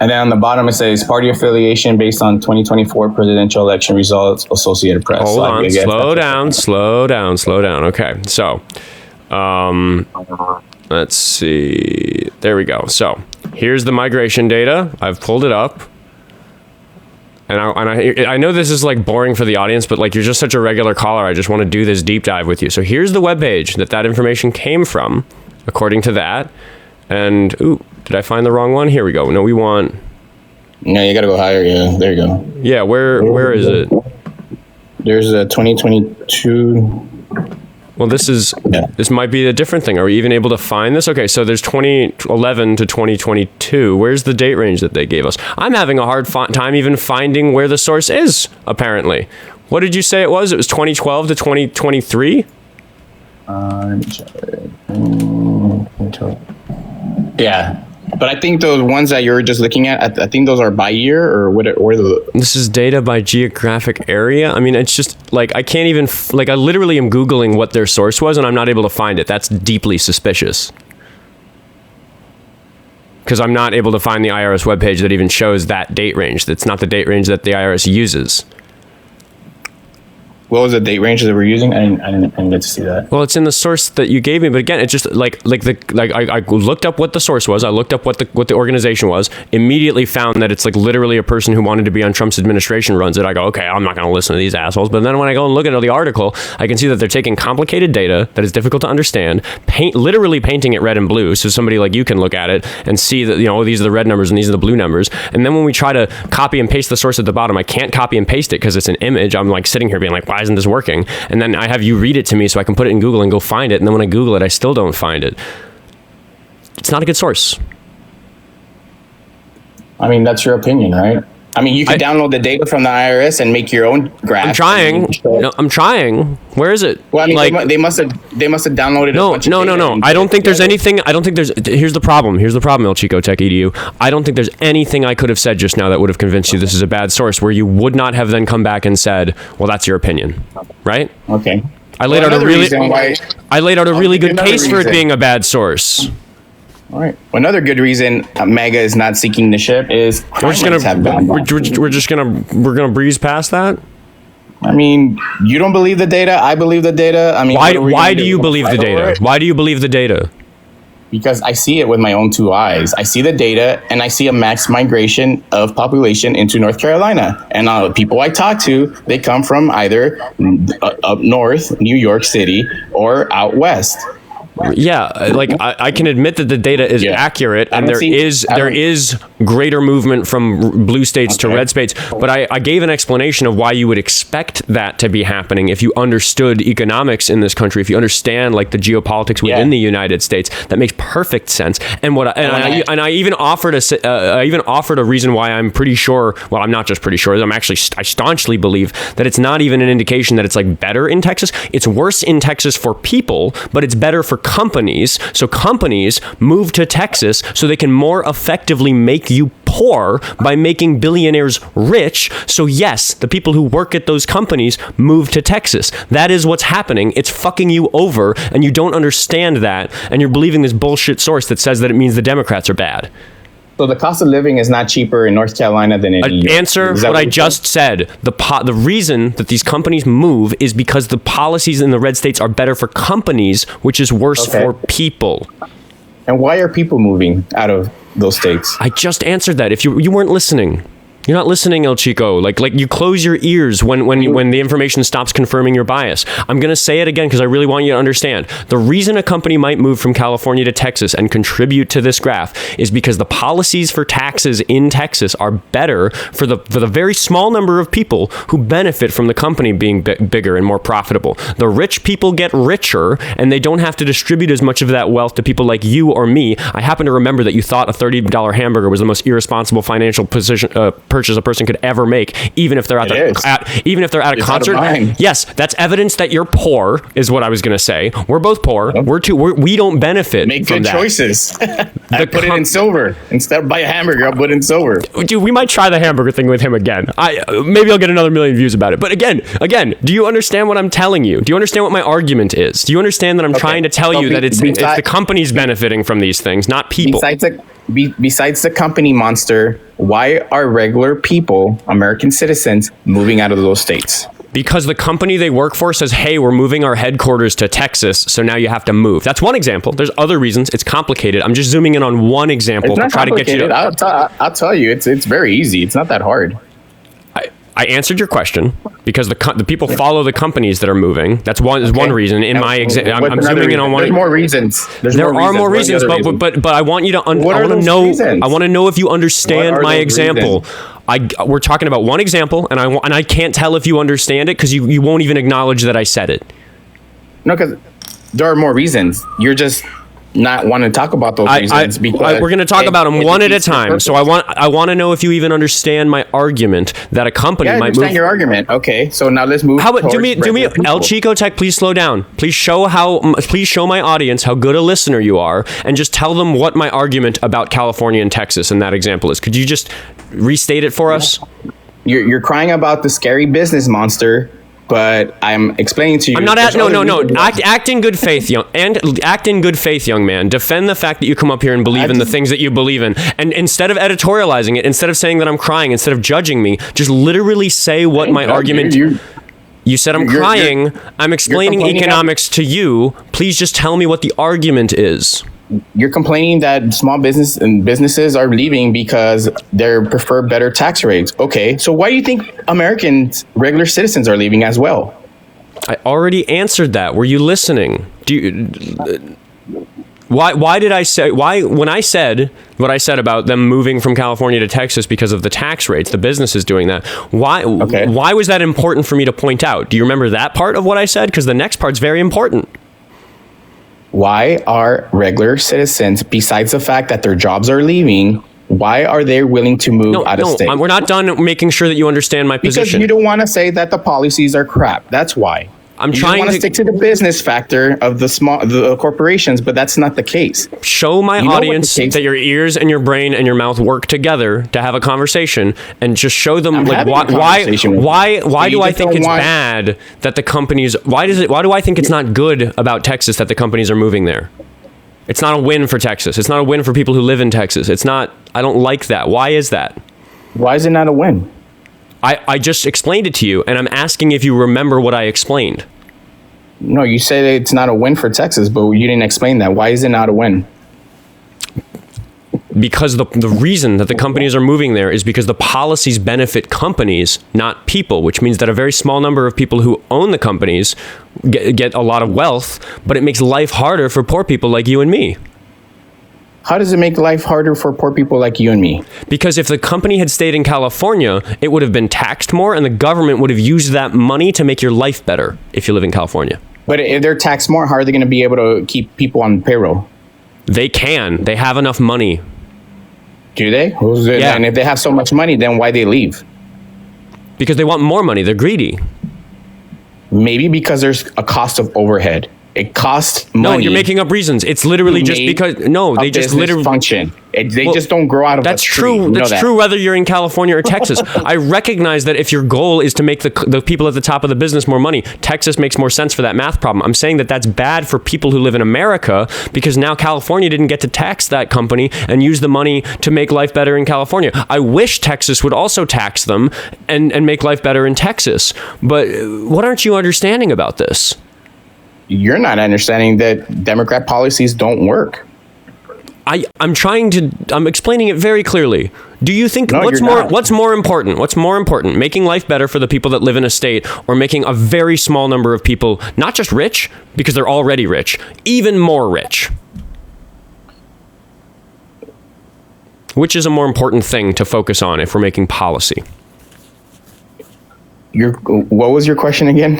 And then on the bottom it says party affiliation based on 2024 presidential election results, Associated Press. Hold on, slow down. Okay, so let's see. There we go. So here's the migration data. I've pulled it up. And I know this is like boring for the audience, but like you're just such a regular caller. I just want to do this deep dive with you. So here's the webpage that information came from, according to that. And, ooh, did I find the wrong one? Here we go. No, we want... No, you got to go higher. Yeah, there you go. Yeah, where is it? There's a 2022... Well, this might be a different thing. Are we even able to find this? Okay, so there's 2011 to 2022. Where's the date range that they gave us? I'm having a hard time even finding where the source is, apparently. What did you say it was? It was 2012 to 2023? Yeah. But I think those ones that you're just looking at, I think those are by year or what? This is data by geographic area. I mean, it's just like I can't even I literally am Googling what their source was, and I'm not able to find it. That's deeply suspicious because I'm not able to find the IRS webpage that even shows that date range. That's not the date range that the IRS uses. What was the date range that we're using? I didn't get to see that. Well, it's in the source that you gave me, but again, it's just I looked up what the source was. I looked up what the organization was. Immediately found that it's like literally a person who wanted to be on Trump's administration runs it. I go, okay, I'm not going to listen to these assholes. But then when I go and look at the article, I can see that they're taking complicated data that is difficult to understand, literally painting it red and blue, so somebody like you can look at it and see that these are the red numbers and these are the blue numbers. And then when we try to copy and paste the source at the bottom, I can't copy and paste it because it's an image. I'm like sitting here being like, why isn't this working? And then I have you read it to me so I can put it in Google and go find it. And then when I Google it, I still don't find it. It's not a good source. I mean, that's your opinion, right? I mean, you can download the data from the IRS and make your own graph. I'm trying. Where is it? Well, I mean, they must have downloaded. No. I don't think there's anything. I don't think there's. Here's the problem, el.chico.tech.edu. I don't think there's anything I could have said just now that would have convinced you this is a bad source, where you would not have then come back and said, well, that's your opinion, right? Okay. I laid out a really good case for it being a bad source. All right. Well, another good reason MAGA is not seeking the ship is we're just gonna breeze past that. I mean, you don't believe the data. I believe the data. I mean, why do you believe the data? Why do you believe the data? Because I see it with my own two eyes. I see the data, and I see a mass migration of population into North Carolina. And people I talk to, they come from either up north, New York City, or out west. Yeah, like I can admit that the data is accurate, and there is greater movement from blue states to red states. But I gave an explanation of why you would expect that to be happening if you understood economics in this country, if you understand like the geopolitics within the United States. That makes perfect sense. And I even offered a reason why I'm pretty sure. Well, I'm not just pretty sure. I staunchly believe that it's not even an indication that it's like better in Texas. It's worse in Texas for people, but it's better for companies. So companies move to Texas so they can more effectively make you poor by making billionaires rich. So yes, the people who work at those companies move to Texas. That is what's happening. It's fucking you over, and you don't understand that, and you're believing this bullshit source that says that it means the Democrats are bad. So the cost of living is not cheaper in North Carolina than in New York. Answer what I just said. The reason that these companies move is because the policies in the red states are better for companies, which is worse for people. And why are people moving out of those states? I just answered that. If you weren't listening. You're not listening, El Chico. Like you close your ears when the information stops confirming your bias. I'm going to say it again because I really want you to understand. The reason a company might move from California to Texas and contribute to this graph is because the policies for taxes in Texas are better for the very small number of people who benefit from the company being bigger and more profitable. The rich people get richer, and they don't have to distribute as much of that wealth to people like you or me. I happen to remember that you thought a $30 hamburger was the most irresponsible financial purchase a person could ever make, even if they're at a concert. Yes, that's evidence that you're poor, is what I was going to say. We're both poor. We don't benefit. Make from good that. choices. I put it in silver instead of buy a hamburger. I'll put it in silver. Dude, we might try the hamburger thing with him again. Maybe I'll get another million views about it. But again, do you understand what I'm telling you? Do you understand what my argument is? Do you understand that I'm trying to tell you that it's the companies benefiting from these things, not people? Besides the company monster, why are regular people, American citizens, moving out of those states? Because the company they work for says, hey, we're moving our headquarters to Texas, so now you have to move. That's one example. There's other reasons. It's complicated. I'm just zooming in on one example to try to get you to... I'll tell you, it's very easy. It's not that hard. I answered your question because the people follow the companies that are moving. That's one reason. In my example, I'm zooming in on one. There's more reasons. There are more reasons, but I want you to. I want to know if you understand my example. We're talking about one example, and I can't tell if you understand it because you won't even acknowledge that I said it. No, because there are more reasons. You're just not want to talk about those reasons because we're going to talk about them one at a time. So I want to know if you even understand my argument that a company might move. I understand your argument. Okay, so now let's move. How about do me el.chico.tech, please slow down. Please show my audience how good a listener you are, and just tell them what my argument about California and Texas in that example is. Could you just restate it for us? You're crying about the scary business monster. But I'm explaining to you. I'm not no. Act in good faith, act in good faith, young man. Defend the fact that you come up here and believe in the things that you believe in, and instead of editorializing it, instead of saying that I'm crying, instead of judging me, just literally say what my argument. You said I'm crying. I'm explaining economics to you. Please just tell me what the argument is. You're complaining that small businesses are leaving because they prefer better tax rates. Okay, so why do you think Americans, regular citizens, are leaving as well? I already answered that. Were you listening? Why did I say when I said what I said about them moving from California to Texas because of the tax rates, the businesses doing that? Why was that important for me to point out? Do you remember that part of what I said? Because the next part's very important. Why are regular citizens, besides the fact that their jobs are leaving, why are they willing to move out of state? We're not done making sure that you understand my position. Because you don't want to say that the policies are crap. That's why. I'm trying to stick to the business factor of the corporations, but that's not the case. Show my audience that your ears and your brain and your mouth work together to have a conversation, and just show them why do I think it's bad that the companies? Why do I think it's not good about Texas that the companies are moving there? It's not a win for Texas. It's not a win for people who live in Texas. It's not. I don't like that. Why is that? Why is it not a win? I just explained it to you, and I'm asking if you remember what I explained. No, you said it's not a win for Texas, but you didn't explain that. Why is it not a win? Because the reason that the companies are moving there is because the policies benefit companies, not people, which means that a very small number of people who own the companies get a lot of wealth, but it makes life harder for poor people like you and me. How does it make life harder for poor people like you and me? Because if the company had stayed in California, it would have been taxed more, and the government would have used that money to make your life better if you live in California. But if they're taxed more, how are they going to be able to keep people on payroll? They can. They have enough money. Do they? Yeah. And if they have so much money, then why they leave? Because they want more money. They're greedy. Maybe because there's a cost of overhead. It costs money. No, you're making up reasons. It's literally just because they just literally function. They just don't grow out of. That's true. That's true. Whether you're in California or Texas, I recognize that if your goal is to make the people at the top of the business more money, Texas makes more sense for that math problem. I'm saying that that's bad for people who live in America because now California didn't get to tax that company and use the money to make life better in California. I wish Texas would also tax them and make life better in Texas. But what aren't you understanding about this? You're not understanding that Democrat policies don't work. I'm explaining it very clearly. Do you think what's more important? What's more important? Making life better for the people that live in a state or making a very small number of people, not just rich, because they're already rich, even more rich? Which is a more important thing to focus on if we're making policy? What was your question again?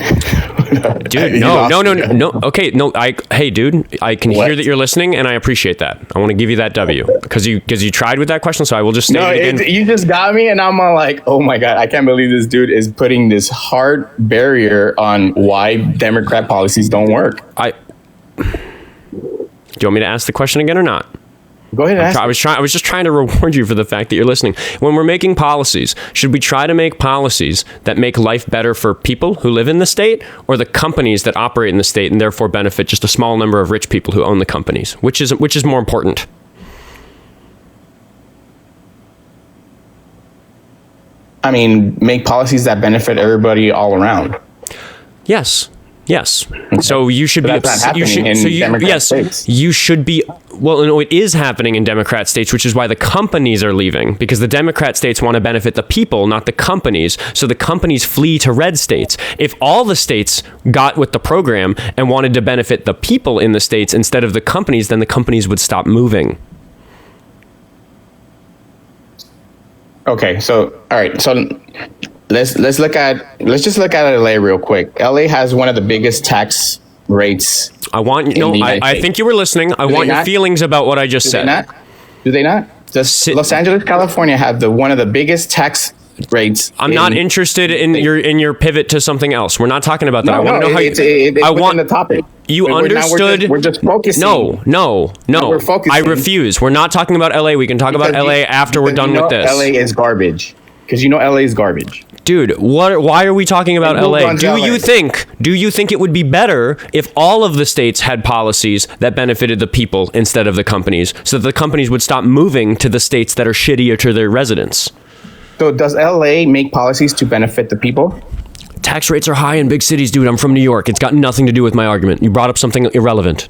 Dude, no. Okay, no. Hey, dude, I can hear that you're listening, and I appreciate that. I want to give you that W because you tried with that question, so I will just say it again. You just got me, and I'm all like, oh my god, I can't believe this dude is putting this hard barrier on why Democrat policies don't work. Do you want me to ask the question again or not? Go ahead. I was just trying to reward you for the fact that you're listening. When we're making policies, should we try to make policies that make life better for people who live in the state, or the companies that operate in the state and therefore benefit just a small number of rich people who own the companies? Which is more important? I mean, make policies that benefit everybody all around. Yes. So you should be. States. You should be. Well, no, it is happening in Democrat states, which is why the companies are leaving, because the Democrat states want to benefit the people, not the companies. So the companies flee to red states. If all the states got with the program and wanted to benefit the people in the states instead of the companies, then the companies would stop moving. Okay, so all right, so let's just look at LA real quick. LA has one of the biggest tax rates. I think you were listening. I want your feelings about what I just said. Do they not? Does Los Angeles, California have one of the biggest tax rates? I'm not interested in your pivot to something else. We're not talking about that. I want to know how I want the topic. You understood. We're just focusing. No. We're focusing. I refuse. We're not talking about LA. We can talk about LA after we're done with this. LA is garbage. Because LA is garbage. Dude, why are we talking about LA? Do you think it would be better if all of the states had policies that benefited the people instead of the companies, so that the companies would stop moving to the states that are shittier to their residents? So does LA make policies to benefit the people? Tax rates are high in big cities, dude. I'm from New York. It's got nothing to do with my argument. You brought up something irrelevant.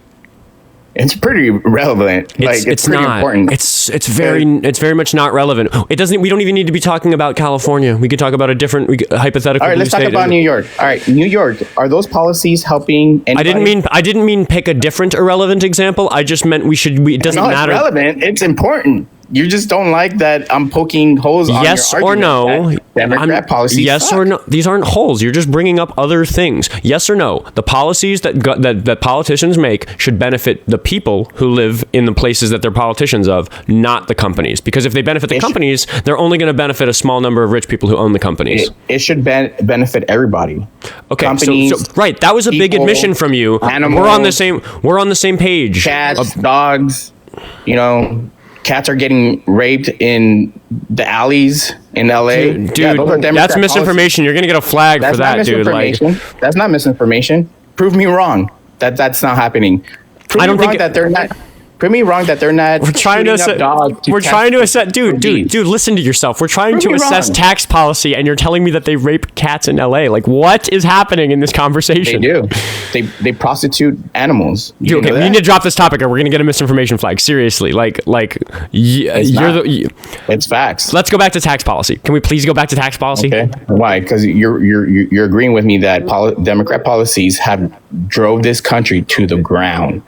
It's pretty relevant. It's pretty not important. It's very much not relevant. It doesn't. We don't even need to be talking about California. We could talk about a different hypothetical. All right, let's talk about New York. All right, New York. Are those policies helping anybody? I didn't mean pick a different irrelevant example. I just meant it doesn't matter. It's relevant. It's important. You just don't like that I'm poking holes on your argument. Yes or no? Democrat policies. Yes or no? These aren't holes. You're just bringing up other things. Yes or no? The policies that politicians make should benefit the people who live in the places that they're politicians of, not the companies. Because if they benefit the companies, they're only going to benefit a small number of rich people who own the companies. It should benefit everybody. Okay, companies, so right. That was a big admission from you. Animals, we're on the same page. Cats, dogs. Cats are getting raped in the alleys in LA. Dude, that's misinformation. You're gonna get a flag for that, dude. That's not misinformation. Prove me wrong that that's not happening. Prove me wrong that they're not. We're trying to assess. Dude, listen to yourself. We're trying to assess tax policy, and you're telling me that they rape cats in LA. Like, what is happening in this conversation? They do. They prostitute animals. Dude, okay, we need to drop this topic, or we're gonna get a misinformation flag. Seriously, it's facts. Let's go back to tax policy. Can we please go back to tax policy? Okay. Why? Because you're agreeing with me that Democrat policies have drove this country to the ground.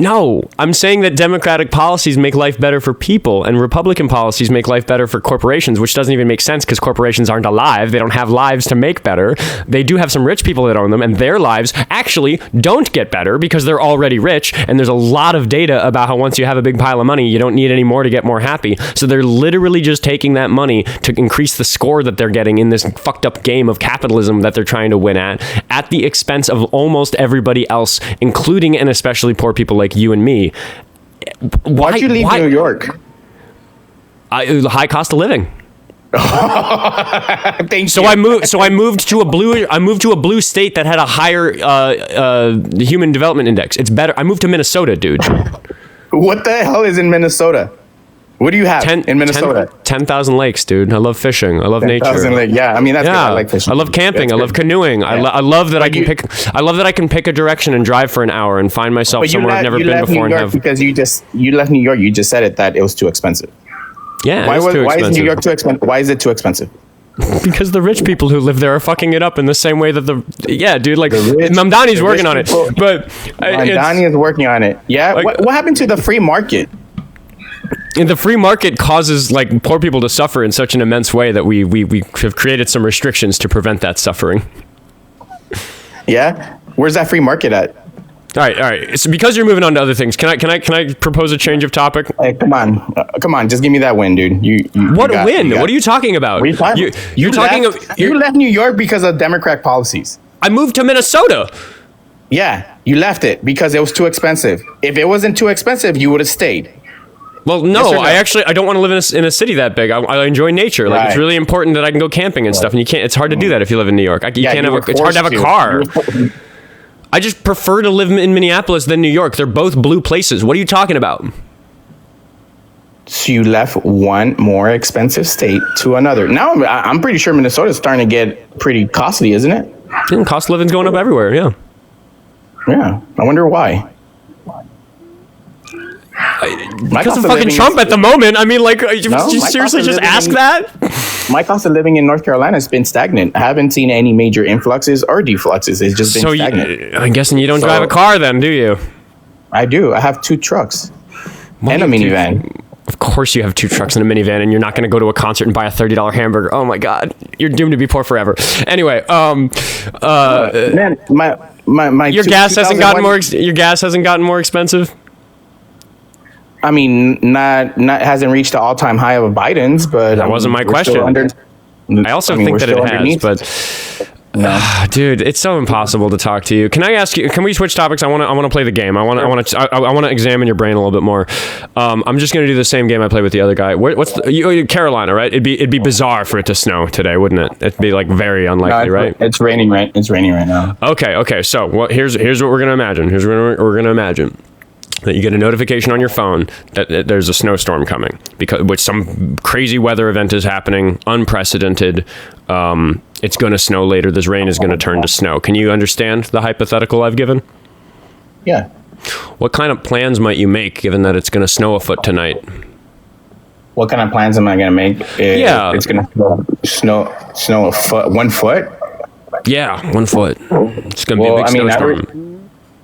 No, I'm saying that Democratic policies make life better for people and Republican policies make life better for corporations, which doesn't even make sense because corporations aren't alive. They don't have lives to make better. They do have some rich people that own them, and their lives actually don't get better because they're already rich. And there's a lot of data about how once you have a big pile of money, you don't need any more to get more happy. So they're literally just taking that money to increase the score that they're getting in this fucked up game of capitalism that they're trying to win at the expense of almost everybody else, including and especially poor people like you and me. Why'd you leave New York? High cost of living. Thank So you. I moved to a blue state that had a higher human development index. It's better. I moved to Minnesota, dude. What the hell is in Minnesota? What do you have in Minnesota? 10,000 lakes, dude. I love fishing. I love nature. Yeah, I mean that's good. I like fishing. I love camping. That's I love good. canoeing. Yeah. I love that I can pick a direction and drive for an hour and find myself somewhere I've never been before and have. Because you left New York. You just said that it was too expensive. Yeah, Why it's too is expensive. New York too expensive? Why is it too expensive? Because the rich people who live there are fucking it up in the same way that dude, like Mamdani's working on it, but Mamdani is working on it. Yeah, like, what happened to the free market? And the free market causes like poor people to suffer in such an immense way that we have created some restrictions to prevent that suffering. Yeah, where's that free market at? All right. So because you're moving on to other things, can I propose a change of topic? Hey, come on, just give me that win, dude. What a win? What are you talking about? You left New York because of Democrat policies. I moved to Minnesota. Yeah, you left it because it was too expensive. If it wasn't too expensive, you would have stayed. Well, no, I don't want to live in a city that big. I enjoy nature. Like it's really important that I can go camping and stuff. And it's hard to do that if you live in New York. It's hard to have a car. I just prefer to live in Minneapolis than New York. They're both blue places. What are you talking about? So you left one more expensive state to another. Now I'm pretty sure Minnesota's starting to get pretty costly, isn't it? Yeah, cost of living's going up everywhere. Yeah. Yeah. I wonder why. Because of fucking Trump at the moment. I mean, like, you seriously just ask that? My cost of living in North Carolina has been stagnant. I haven't seen any major influxes or defluxes. It's just been stagnant. I'm guessing you don't drive a car then, do you? I do. I have 2 trucks and a minivan. Of course you have 2 trucks and a minivan, and you're not going to go to a concert and buy a $30 hamburger. Oh my God, you're doomed to be poor forever. Anyway, man, my your gas hasn't gotten more. Your gas hasn't gotten more expensive. I mean, not hasn't reached the all-time high of Biden's, but that wasn't my question. I also think that it has, but dude, it's so impossible to talk to you. Can I ask you? Can we switch topics? I want to play the game. I want to examine your brain a little bit more. I'm just going to do the same game I played with the other guy. What's Carolina, right? It'd be bizarre for it to snow today, wouldn't it? It'd be like very unlikely, right? It's raining, right? It's raining right now. Okay. So here's what we're going to imagine. Here's what we're going to imagine. That you get a notification on your phone that there's a snowstorm coming which some crazy weather event is happening, unprecedented. It's going to snow later. This rain is going to turn to snow. Can you understand the hypothetical I've given? Yeah. What kind of plans might you make given that it's going to snow a foot tonight? What kind of plans am I going to make? It's going to snow a foot, 1 foot? Yeah, 1 foot. It's going to be a big snowstorm.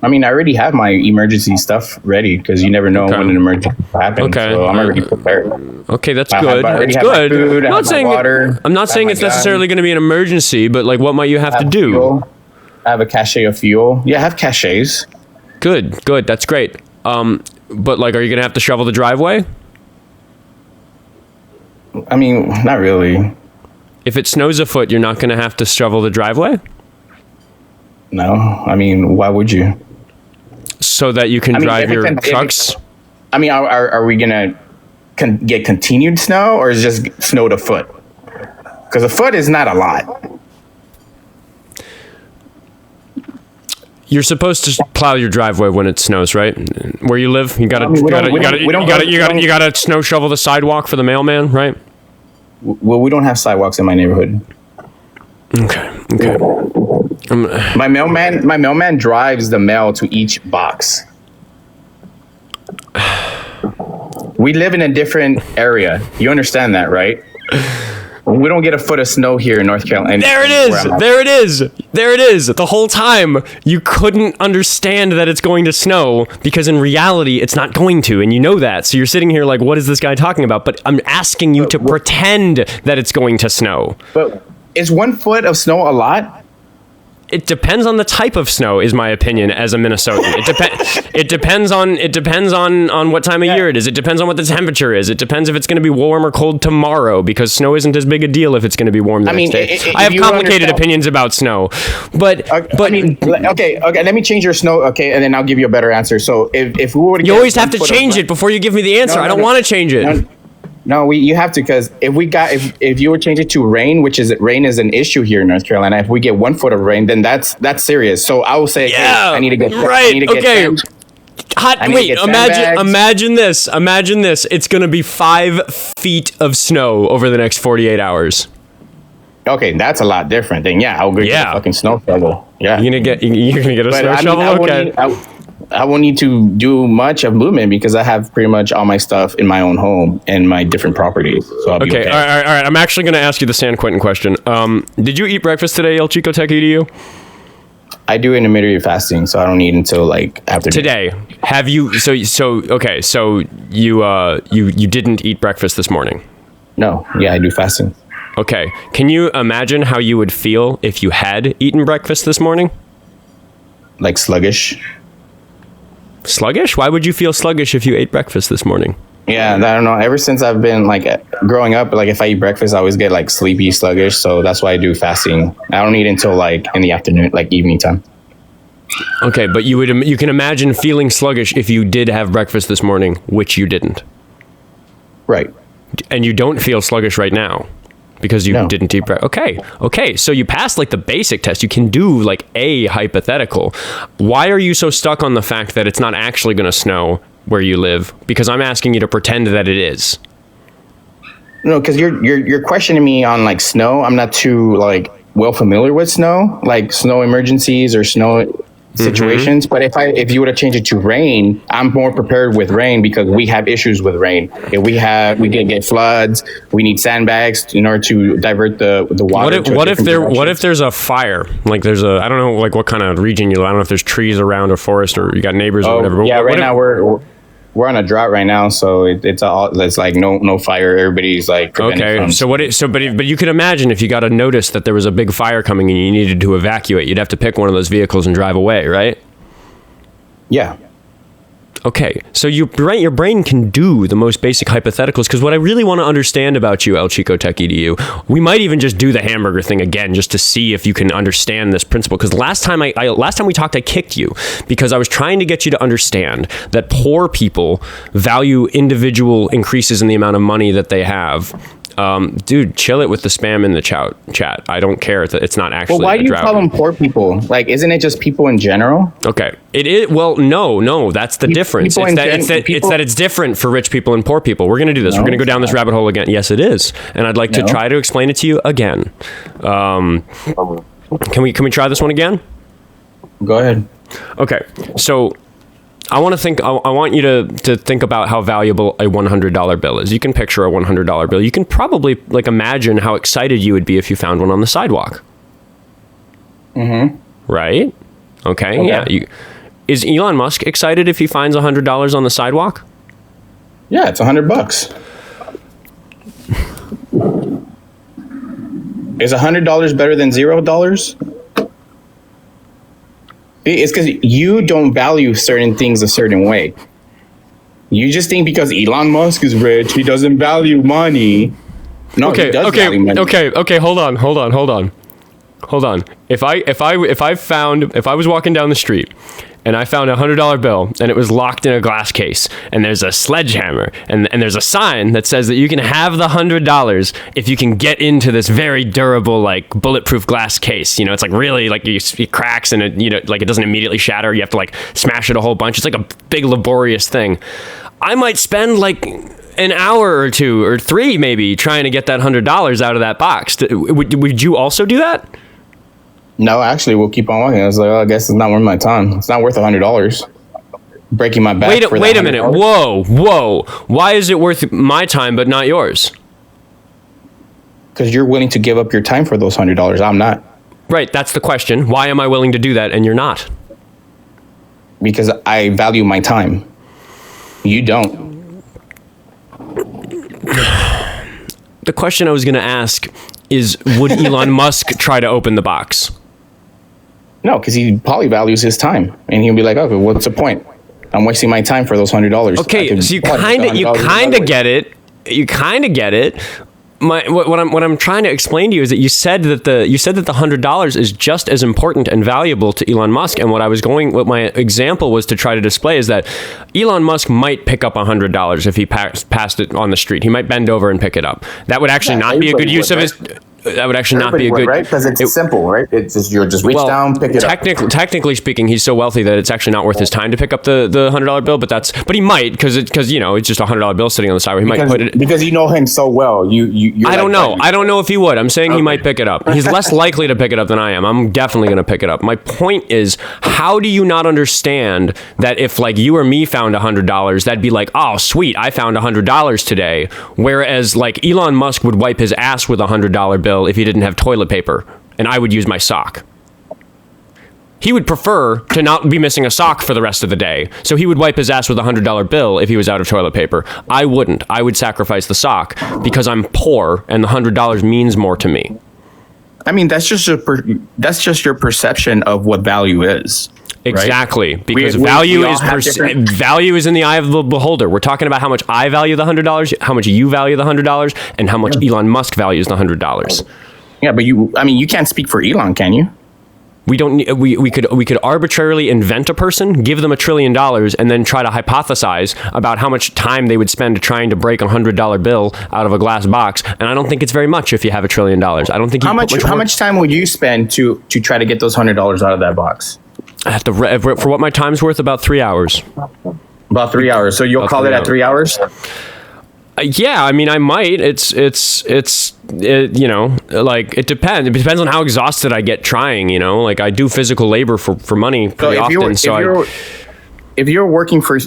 I already have my emergency stuff ready because you never know when an emergency happens. Okay. So I'm already prepared. Okay, that's good. It's good. I'm not saying it's necessarily going to be an emergency, but like, what might you have to do? Fuel. I have a cache of fuel. Yeah, I have caches. Good. That's great. But like, are you going to have to shovel the driveway? I mean, not really. If it snows a foot, you're not going to have to shovel the driveway? No. I mean, why would you? So that you can drive your trucks? Are we going to get continued snow or is it just snowed a foot? Because a foot is not a lot. You're supposed to plow your driveway when it snows, right? Where you live, you gotta snow shovel the sidewalk for the mailman, right? Well, we don't have sidewalks in my neighborhood. Okay. My mailman drives the mail to each box. We live in a different area. You understand that, right? We don't get a foot of snow here in North Carolina. There it is. There it is. There it is. The whole time you couldn't understand that it's going to snow because in reality it's not going to, and you know that. So you're sitting here like, what is this guy talking about? But I'm asking you to pretend that it's going to snow. But is 1 foot of snow a lot? It depends on the type of snow, is my opinion as a Minnesotan. It depends on what time of year it is. It depends on what the temperature is. It depends if it's going to be warm or cold tomorrow, because snow isn't as big a deal if it's going to be warm the next day. I have complicated opinions about snow, but okay. Let me change your snow, okay, and then I'll give you a better answer. So if we were to, you always have to change it before you give me the answer. I don't want to change it. No, you have to, because if you would change it to rain, rain is an issue here in North Carolina. If we get 1 foot of rain, then that's serious. So I will say, hey, I need to get right. Okay. Imagine this. Imagine this. It's going to be 5 feet of snow over the next 48 hours. Okay, that's a lot different. Then I'll go get a fucking snow shovel. Yeah, you're gonna get a snow shovel. Okay. I won't need to do much of movement because I have pretty much all my stuff in my own home and my different properties. So I'll be okay. All right. I'm actually going to ask you the San Quentin question. Did you eat breakfast today, el.chico.tech.edu? I do intermittent fasting, so I don't eat until like after today. Have you? So you didn't eat breakfast this morning? No. Yeah, I do fasting. Okay. Can you imagine how you would feel if you had eaten breakfast this morning? Like sluggish. Sluggish? Why would you feel sluggish if you ate breakfast this morning? Yeah, I don't know. Ever since I've been like growing up, like if I eat breakfast, I always get like sleepy, sluggish. So that's why I do fasting. I don't eat until like in the afternoon, like evening time. Okay, but you can imagine feeling sluggish if you did have breakfast this morning, which you didn't. Right. And you don't feel sluggish right now. Because you didn't eat breakfast. Okay. So you passed like the basic test. You can do like a hypothetical. Why are you so stuck on the fact that it's not actually going to snow where you live? Because I'm asking you to pretend that it is. No, because you're questioning me on like snow. I'm not too like well familiar with snow, like snow emergencies or snow situations. But if you were to change it to rain, I'm more prepared with rain because we have issues with rain. If we can get floods, we need sandbags in order to divert the water. What if there's a fire? Like there's I don't know like what kind of region you live. I don't know if there's trees around a forest or you got neighbors or whatever. Yeah, right now we're on a drought right now, so it's like no fire. Everybody's like okay. But you could imagine if you got a notice that there was a big fire coming and you needed to evacuate, you'd have to pick one of those vehicles and drive away, right? Yeah. Okay, so your brain can do the most basic hypotheticals, because what I really want to understand about you, el.chico.tech.edu, we might even just do the hamburger thing again just to see if you can understand this principle. Because last time we talked, I kicked you because I was trying to get you to understand that poor people value individual increases in the amount of money that they have. Dude, chill it with the spam in the chat. I don't care that it's not actually. Well, why do you call them poor people? Like, isn't it just people in general? Okay, it is. Well, no, that's the difference. It's that it's different for rich people and poor people. We're gonna do this. We're gonna go down this rabbit hole again. Yes, it is, and I'd like to try to explain it to you again. Can we try this one again? Go ahead. Okay, so. I want you to think about how valuable a $100 bill is. You can picture a $100 bill. You can probably like imagine how excited you would be if you found one on the sidewalk. Mm-hmm. Right? Okay. Yeah. Is Elon Musk excited if he finds $100 on the sidewalk? Yeah, it's $100. Is $100 better than $0? It's because you don't value certain things a certain way. You just think because Elon Musk is rich, he doesn't value money. No, he does value money. Okay. Hold on. If I was walking down the street and I found a $100 bill and it was locked in a glass case and there's a sledgehammer and there's a sign that says that you can have the $100 if you can get into this very durable, like bulletproof glass case. You know, it's like really like it cracks and it, like it doesn't immediately shatter. You have to like smash it a whole bunch. It's like a big laborious thing. I might spend like an hour or 2 or 3 maybe trying to get that $100 out of that box. Would you also do that? No, actually, we'll keep on walking. I was like, I guess it's not worth my time. It's not worth $100. Breaking my back. Wait a minute. Whoa. Why is it worth my time but not yours? Because you're willing to give up your time for those $100. I'm not. Right. That's the question. Why am I willing to do that and you're not? Because I value my time. You don't. The question I was going to ask is, would Elon Musk try to open the box? No, because he probably values his time. And he'll be like, okay, what's the point? I'm wasting my time for those $100. Okay, so you kind of get it. You kind of get it. What I'm trying to explain to you is that you said that the $100 is just as important and valuable to Elon Musk. And what my example was to try to display is that Elon Musk might pick up $100 if he passed it on the street. He might bend over and pick it up. That would actually not be a good use of his. That would actually not be a good, right? Because it's simple, right? It's just you just reach down, pick it up. Technically speaking, he's so wealthy that it's actually not worth his time to pick up the $100 bill. But he might because it's just a $100 bill sitting on the side. Where he might put it because you know him so well. I don't know. I don't know if he would. I'm saying he might pick it up. He's less likely to pick it up than I am. I'm definitely going to pick it up. My point is, how do you not understand that if like you or me found $100, that'd be like, oh sweet, I found $100 today. Whereas like Elon Musk would wipe his ass with a $100 bill if he didn't have toilet paper, and I would use my sock. He would prefer to not be missing a sock for the rest of the day, so he would wipe his ass with a $100 bill if he was out of toilet paper. I wouldn't. I would sacrifice the sock because I'm poor, and the $100 means more to me. I mean, that's just your perception of what value is. Exactly, right? because value is in the eye of the beholder. We're talking about how much I value the $100, how much you value the $100, and how much Elon Musk values the $100. Yeah, but you can't speak for Elon, can you? We don't. We could arbitrarily invent a person, give them $1 trillion, and then try to hypothesize about how much time they would spend trying to break a $100 bill out of a glass box. And I don't think it's very much if you have $1 trillion. I don't think. How much time would you spend to try to get those $100 out of that box? I have to for what my time's worth, about 3 hours. About 3 hours. So you'll call it at 3 hours? Yeah, I mean, I might. It like it depends. It depends on how exhausted I get trying. Like I do physical labor for money pretty often. If you're working for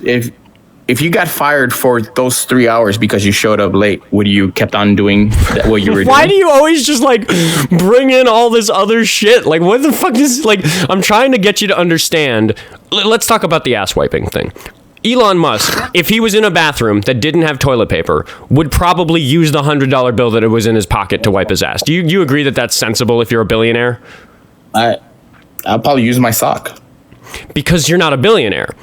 if you got fired for those 3 hours because you showed up late, would you kept on doing what you were doing? Why do you always just like bring in all this other shit? Like what the fuck is like? I'm trying to get you to understand. Let's talk about the ass wiping thing. Elon Musk, if he was in a bathroom that didn't have toilet paper, would probably use the $100 bill that it was in his pocket to wipe his ass. Do you agree that that's sensible if you're a billionaire? I'll probably use my sock. Because you're not a billionaire.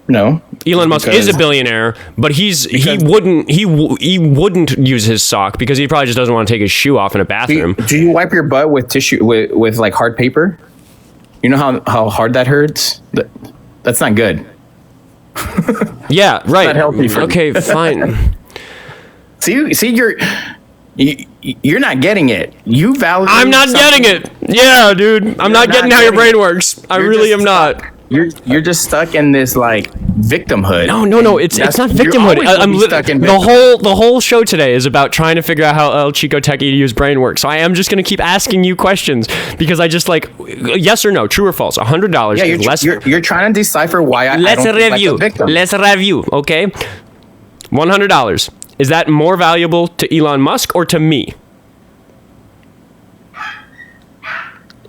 No. Elon Musk is a billionaire, but he wouldn't use his sock because he probably just doesn't want to take his shoe off in a bathroom. Do you wipe your butt with tissue with like hard paper? You know how hard that hurts? That's not good. Yeah, right. Not healthy for okay, fine. See, you're not getting it. You value. I'm not getting it. Yeah, dude. I'm not getting how your brain works. I really am not. You're just stuck in this like victimhood. No. It's not victimhood. The whole show today is about trying to figure out how el.chico.tech.edu's brain works. So I am just going to keep asking you questions because I just like yes or no, true or false. $100 is less. You're trying to decipher why I don't review. Like a victim. Let's review. Okay, $100. Is that more valuable to Elon Musk or to me?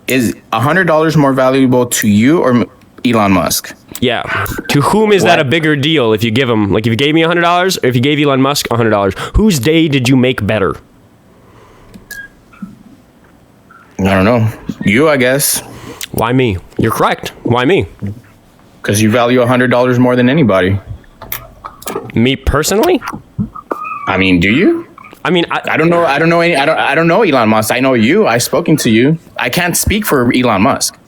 Is $100 more valuable to you or Elon Musk? Yeah. To whom is that a bigger deal if you give him, like if you gave me $100 or if you gave Elon Musk $100, whose day did you make better? I don't know. You, I guess. Why me? You're correct. Why me? Because you value $100 more than anybody. Me personally? I mean, do you? I mean, I don't know. I don't know Elon Musk. I know you. I've spoken to you. I can't speak for Elon Musk.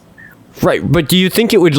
Right, but do you think it would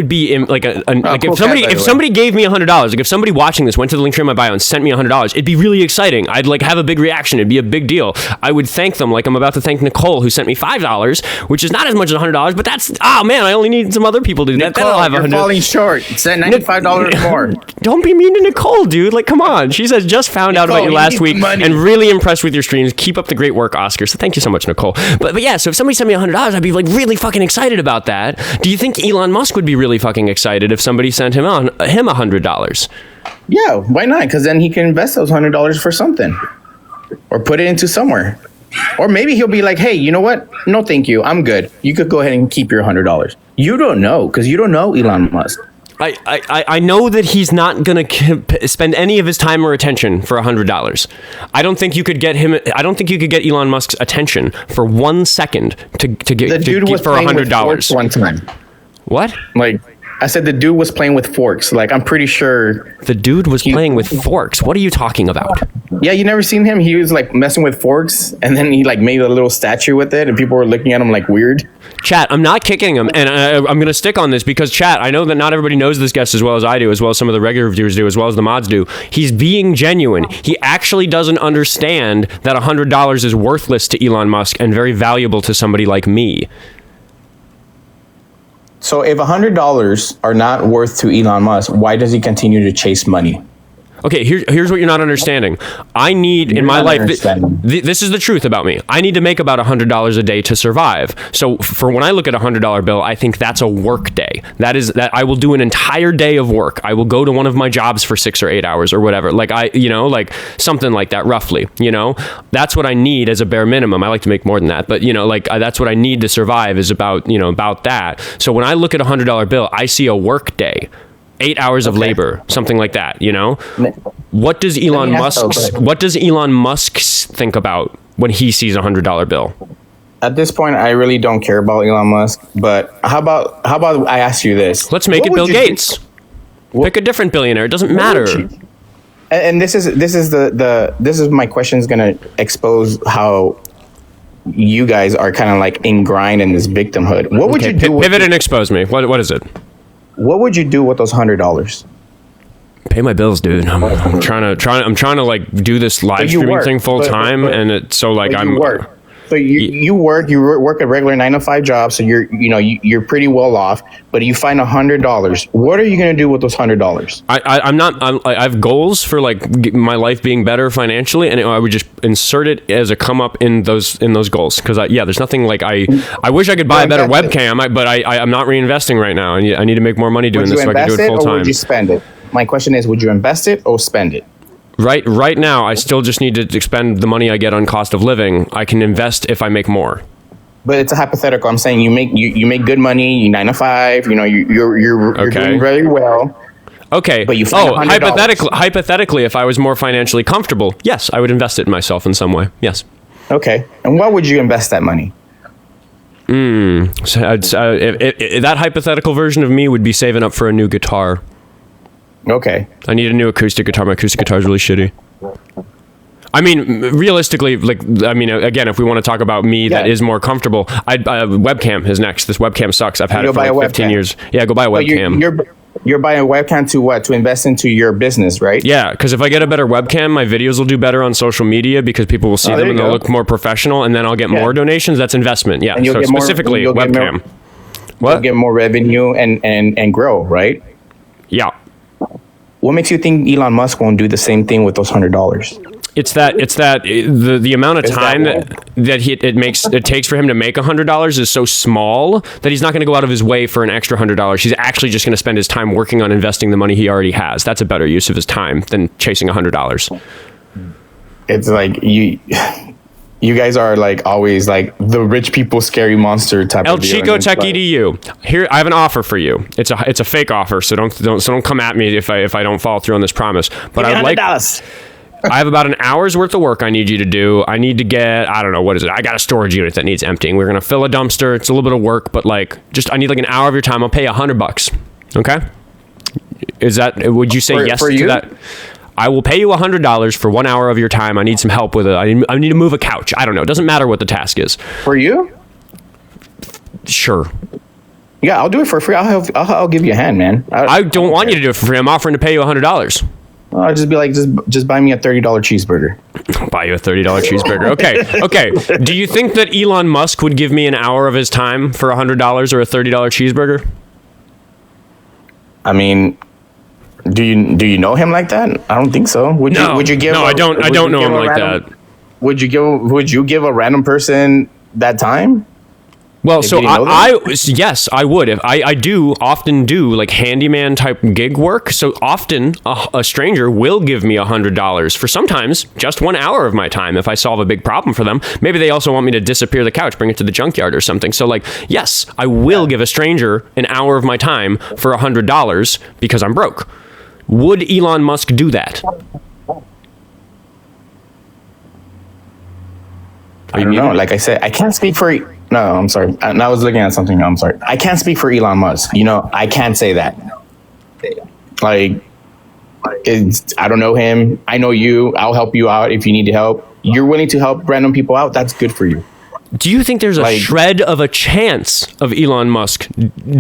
be in like if somebody gave me $100, like if somebody watching this went to the link tree in my bio and sent me $100, it'd be really exciting. I'd like have a big reaction. It'd be a big deal. I would thank them like I'm about to thank Nicole who sent me $5, which is not as much as $100, but that's man, I only need some other people to do that. Nicole, I'll have you're falling short. Send $95 more. Don't be mean to Nicole, dude. Like, come on. She says just found out about you last week and really impressed with your streams. Keep up the great work, Oscar. So thank you so much, Nicole. But yeah, so if somebody sent me $100, I'd be like really fucking excited about that. Do you think Elon Musk would be really fucking excited if somebody sent him $100? Yeah, why not? Because then he can invest those $100 for something. or put it into somewhere. Or maybe he'll be like, hey, you know what? No, thank you. I'm good. You could go ahead and keep your $100. You don't know, because you don't know Elon Musk. I know that he's not going to spend any of his time or attention for $100. I don't think you could get Elon Musk's attention for 1 second to get The dude was for playing with $100. forks one time. What? Like, I said the dude was playing with forks. Like, I'm pretty sure. The dude was playing with forks. What are you talking about? Yeah, you never seen him? He was like messing with forks, and then he like made a little statue with it, and people were looking at him like weird. Chat, I'm not kicking him, and I'm going to stick on this because, chat, I know that not everybody knows this guest as well as I do, as well as some of the regular viewers do, as well as the mods do. He's being genuine. He actually doesn't understand that $100 is worthless to Elon Musk and very valuable to somebody like me. So if $100 are not worth to Elon Musk, why does he continue to chase money? Okay, here's what you're not understanding. I need in my life. This is the truth about me. I need to make about $100 a day to survive. So for when I look at $100 bill, I think that's a work day. That I will do an entire day of work. I will go to one of my jobs for 6 or 8 hours or whatever. Like like something like that roughly. That's what I need as a bare minimum. I like to make more than that, but that's what I need to survive is about that. So when I look at $100 bill, I see a work day. 8 hours of labor, something like that, What does Elon Musk think about when he sees $100 bill? At this point, I really don't care about Elon Musk, but how about I ask you this? Let's make it Bill Gates. Pick a different billionaire. It doesn't matter. And this is my question is going to expose how you guys are kind of like ingrained in this victimhood. What would you do? Pivot and expose me. What is it? What would you do with those $100? Pay my bills, dude. I'm trying to like do this live streaming thing full time, and it's so like I'm. Work. So you work a regular 9-to-5 job, so you're pretty well off. But you find $100. What are you gonna do with those $100? I have goals for like my life being better financially, and I would just insert it as a come up in those goals because there's nothing like I wish I could buy a better webcam, but I'm not reinvesting right now, and I need to make more money doing this so I can do it full time. Would you spend it? My question is, would you invest it or spend it? Right now, I still just need to expend the money I get on cost of living. I can invest if I make more. But it's a hypothetical. I'm saying you make good money. You 9-to-5. You're doing very well. Okay. But you find hypothetically, if I was more financially comfortable, yes, I would invest it in myself in some way. Yes. Okay. And what would you invest that money? So that hypothetical version of me would be saving up for a new guitar. Okay. I need a new acoustic guitar. My acoustic guitar is really shitty. I mean, realistically, again, if we want to talk about me that is more comfortable, webcam is next. This webcam sucks. I've had it for like 15 years. Yeah, go buy a webcam. You're buying a webcam to what? To invest into your business, right? Yeah, because if I get a better webcam, my videos will do better on social media because people will see them and they'll look more professional, and then I'll get more donations. That's investment. Yeah, so specifically webcam. You'll get more revenue and grow, right? Yeah. What makes you think Elon Musk won't do the same thing with those $100? It's that the amount of time that it takes for him to make $100 is so small that he's not going to go out of his way for an extra $100. He's actually just going to spend his time working on investing the money he already has. That's a better use of his time than chasing $100. It's like you guys are like always like the rich people scary monster type of el.chico.tech.edu. Here, I have an offer for you. It's a fake offer, so don't come at me if I don't follow through on this promise. But I'd like. I have about an hour's worth of work I need you to do. I need to get, I don't know, what is it? I got a storage unit that needs emptying. We're going to fill a dumpster. It's a little bit of work, but I need like an hour of your time. I'll pay you $100. Okay? Would you say yes to that? I will pay you $100 for 1 hour of your time. I need some help with it. I need to move a couch. I don't know. It doesn't matter what the task is. For you? Sure. Yeah, I'll do it for free. I'll give you a hand, man. I don't want you to do it for free. I'm offering to pay you $100. I'll just be like, just buy me a $30 cheeseburger. I'll buy you a $30 cheeseburger. Okay. Do you think that Elon Musk would give me an hour of his time for $100 or a $30 cheeseburger? I mean, do you know him like that? I don't think so. Would you give? No, I don't know him like that. Would you give a random person that time? Well, If so you didn't know that? yes, I would. If I do often do like handyman type gig work. So often a stranger will give me $100 for sometimes just 1 hour of my time if I solve a big problem for them. Maybe they also want me to disappear the couch, bring it to the junkyard or something. So like, yes, I will give a stranger an hour of my time for $100 because I'm broke. Would Elon Musk do that? I don't know. Like I said, I can't speak for. No, I'm sorry. I was looking at something. I'm sorry. I can't speak for Elon Musk. I can't say that. Like, I don't know him. I know you. I'll help you out if you need help. You're willing to help random people out. That's good for you. Do you think there's a shred of a chance of Elon Musk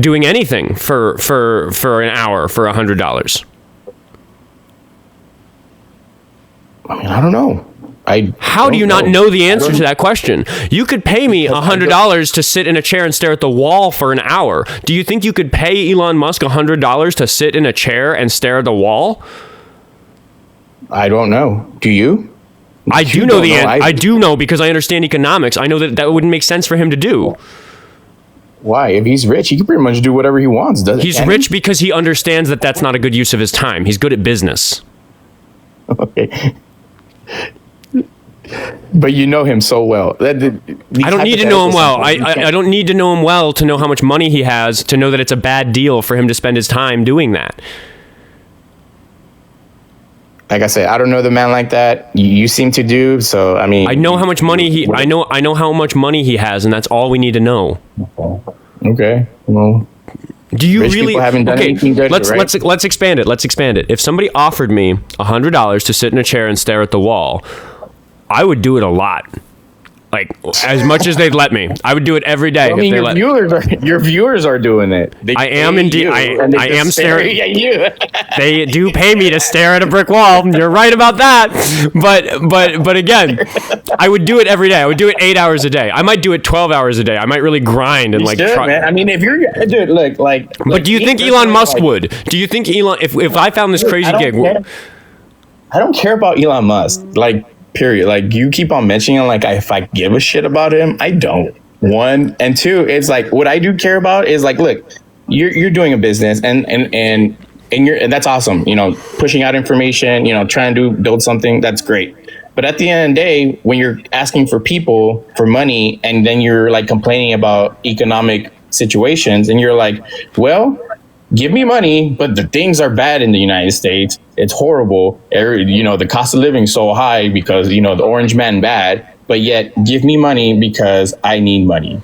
doing anything for an hour for $100? I mean, I don't know. How do you not know the answer to that question? You could pay me $100 to sit in a chair and stare at the wall for an hour. Do you think you could pay Elon Musk $100 to sit in a chair and stare at the wall? I don't know. Do you? I do know the answer. I do know because I understand economics. I know that wouldn't make sense for him to do. Why? If he's rich, he can pretty much do whatever he wants, doesn't he? He's rich because he understands that that's not a good use of his time. He's good at business. Okay. But you know him so well. I don't need to know him well. I don't need to know him well to know how much money he has, to know that it's a bad deal for him to spend his time doing that. Like I said, I don't know the man like that. You seem to do. So I mean, I know how much money I know how much money he has, and that's all we need to know. Okay. Well, do you really? Haven't done anything good, let's right? let's expand it. Let's expand it. If somebody offered me $100 to sit in a chair and stare at the wall, I would do it a lot. Like, as much as they'd let me. I would do it every day. I mean, your viewers are doing it. I am indeed. I am staring at you. They do pay me to stare at a brick wall. You're right about that. But again, I would do it every day. I would do it 8 hours a day. I might do it 12 hours a day. I might really grind and you like try. Man. I mean, if you're dude, look like. But do you think Elon Musk would? Do you think Elon? If I found this crazy gig, I don't care about Elon Musk. Like. Period. Like, you keep on mentioning like if I give a shit about him, I don't. One and two, it's like what I do care about is like, look, you're doing a business and that's awesome. Pushing out information, trying to build something, that's great. But at the end of the day, when you're asking for people for money and then you're like complaining about economic situations and you're like, well, give me money, but the things are bad in the United States. It's horrible. The cost of living is so high because, the orange man bad, but yet give me money because I need money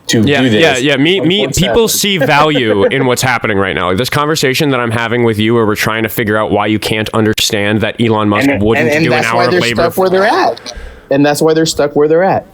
to do this. Yeah. People see value in what's happening right now. Like this conversation that I'm having with you where we're trying to figure out why you can't understand that Elon Musk wouldn't do an hour of labor. Where they're at. And that's why they're stuck where they're at.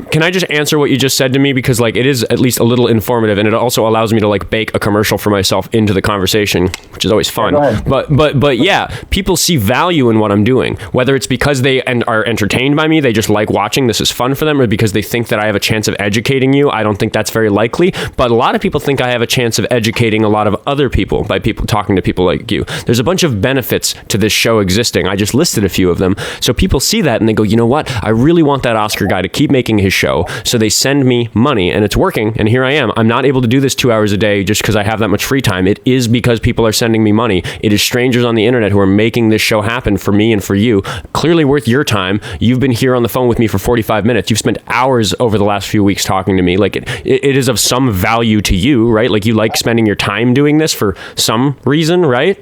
Can I just answer what you just said to me? Because like it is at least a little informative, and it also allows me to like bake a commercial for myself into the conversation, which is always fun. But yeah, people see value in what I'm doing, whether it's because they are entertained by me, they just like watching, this is fun for them, or because they think that I have a chance of educating you. I don't think that's very likely, but a lot of people think I have a chance of educating a lot of other people by people talking to people like you. There's a bunch of benefits to this show existing. I just listed a few of them. So people see that and they go, you know what? I really want that Oscar guy to keep making his show. So they send me money and it's working. And here I am. I'm not able to do this 2 hours a day just because I have that much free time. It is because people are sending me money. It is strangers on the internet who are making this show happen for me and for you. Clearly worth your time. You've been here on the phone with me for 45 minutes. You've spent hours over the last few weeks talking to me. Like it is of some value to you, right? Like you like spending your time doing this for some reason, right?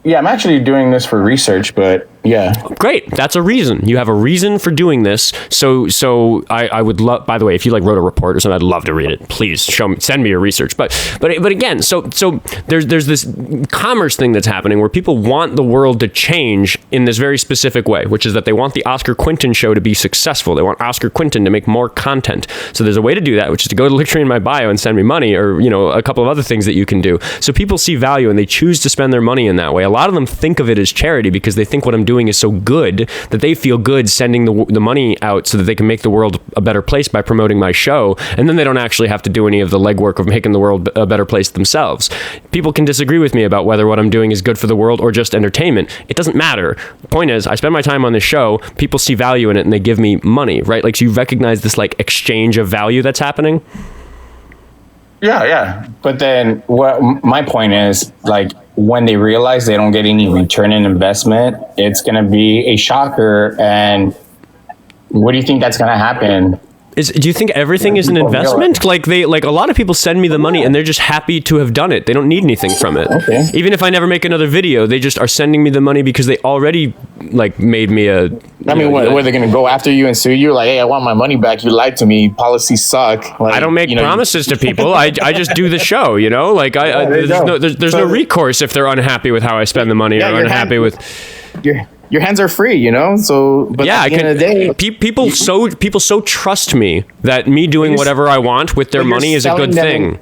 Yeah, I'm actually doing this for research, but yeah. Great. That's a reason. You have a reason for doing this. So I would love, by the way, if you like wrote a report or something, I'd love to read it. Please send me your research. But again, so there's this commerce thing that's happening where people want the world to change in this very specific way, which is that they want the Oskar Quentin show to be successful. They want Oskar Quentin to make more content. So there's a way to do that, which is to go to the link tree in my bio and send me money, or a couple of other things that you can do. So people see value and they choose to spend their money in that way. A lot of them think of it as charity because they think what I'm doing doing is so good that they feel good sending the money out so that they can make the world a better place by promoting my show, and then they don't actually have to do any of the legwork of making the world a better place themselves. People can disagree with me about whether what I'm doing is good for the world or just entertainment. It doesn't matter. The point is, I spend my time on this show, people see value in it, and they give me money, right? Like, so you recognize this like exchange of value that's happening? Yeah. But then what my point is, like, when they realize they don't get any return in investment, it's going to be a shocker. And what do you think that's going to happen? Do you think everything is an investment? Like a lot of people send me the money and they're just happy to have done it. They don't need anything from it. Okay. Even if I never make another video, they just are sending me the money because they already like made me a. I mean, what, are they going to go after you and sue you? Like, hey, I want my money back. You lied to me. Policies suck. Like, I don't make promises to people. I just do the show, you know? Like there's no recourse if they're unhappy with how I spend the money or unhappy with. Your hands are free, you know. So, but yeah, at the end of the day, people so trust me that me doing whatever I want with their money is a good thing.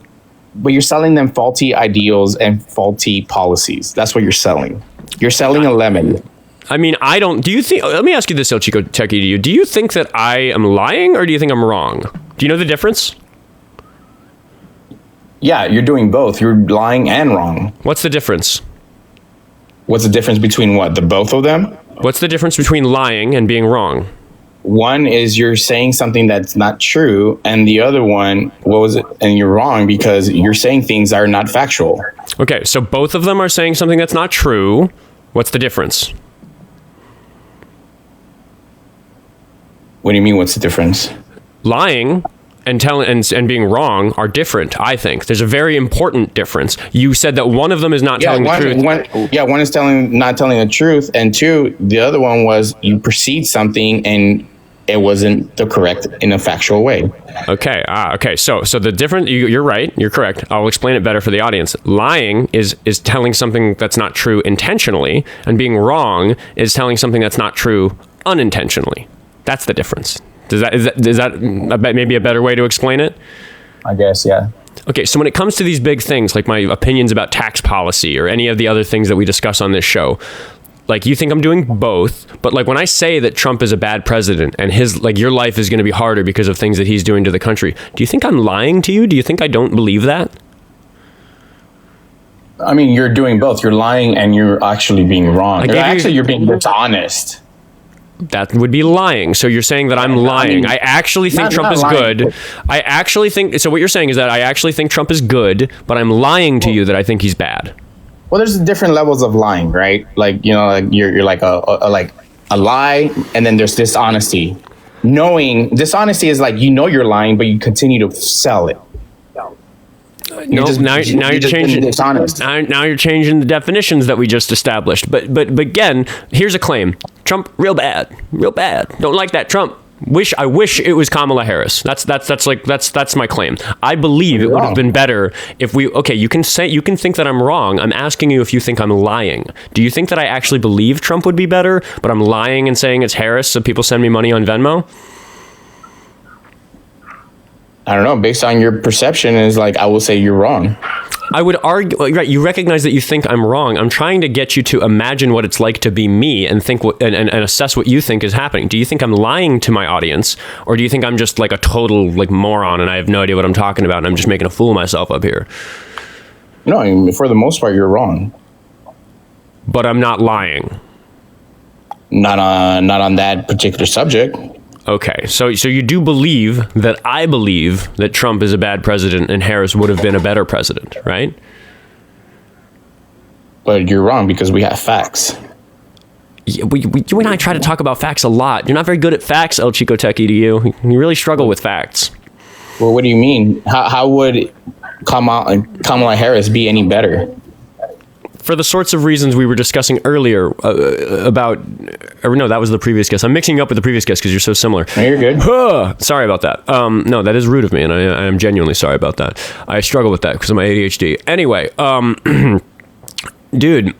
But you're selling them faulty ideals and faulty policies. That's what you're selling. You're selling a lemon. I mean, do you think, let me ask you this, el.chico.tech.edu. Do you think that I am lying or do you think I'm wrong? Do you know the difference? Yeah, you're doing both. You're lying and wrong. What's the difference? What's the difference between what? The both of them? What's the difference between lying and being wrong? One is you're saying something that's not true, and the other one, what was it? And you're wrong because you're saying things that are not factual. Okay, so both of them are saying something that's not true. What's the difference? What do you mean, what's the difference? Lying and being wrong are different, I think. There's a very important difference. You said that one of them is not telling the truth. One is not telling the truth, and two, the other one was you perceived something and it wasn't the correct in a factual way. Okay. Okay. So the difference. You're right. You're correct. I'll explain it better for the audience. Lying is telling something that's not true intentionally, and being wrong is telling something that's not true unintentionally. That's the difference. Is that maybe a better way to explain it? I guess, yeah. Okay, so when it comes to these big things, like my opinions about tax policy or any of the other things that we discuss on this show, like you think I'm doing both, but like when I say that Trump is a bad president and your life is going to be harder because of things that he's doing to the country, do you think I'm lying to you? Do you think I don't believe that? I mean, you're doing both. You're lying and you're actually being wrong. You're being dishonest. That would be lying. So you're saying that I'm lying. I actually think Trump is good. I actually think, so what you're saying is that I actually think Trump is good, but I'm lying to you that I think he's bad. Well, there's different levels of lying, right? Like, you know, like you're like a lie, and then there's dishonesty. Dishonesty is like, you know, you're lying, but you continue to sell it. Now you're changing the definitions that we just established. But again, here's a claim: Trump, real bad. Don't like that Trump. I wish it was Kamala Harris. That's my claim. I believe it would have been better if we. Okay, you can think that I'm wrong. I'm asking you if you think I'm lying. Do you think that I actually believe Trump would be better, but I'm lying and saying it's Harris so people send me money on Venmo? I don't know. Based on your perception, is like I will say you're wrong. I would argue, right? You recognize that you think I'm wrong. I'm trying to get you to imagine what it's like to be me and think and assess what you think is happening. Do you think I'm lying to my audience, or do you think I'm just like a total like moron and I have no idea what I'm talking about and I'm just making a fool of myself up here? No, I mean, for the most part, you're wrong. But I'm not lying. Not on that particular subject. Okay, so you do believe that I believe that Trump is a bad president and Harris would have been a better president, right? But you're wrong because we have facts. Yeah, you and I try to talk about facts a lot. You're not very good at facts, el.chico.tech.edu. You really struggle with facts. Well, what do you mean? How would Kamala Harris be any better? For the sorts of reasons we were discussing earlier that was the previous guest. I'm mixing you up with the previous guest because you're so similar. No, you're good. Sorry about that. No, that is rude of me, and I am genuinely sorry about that. I struggle with that because of my ADHD. Anyway, dude,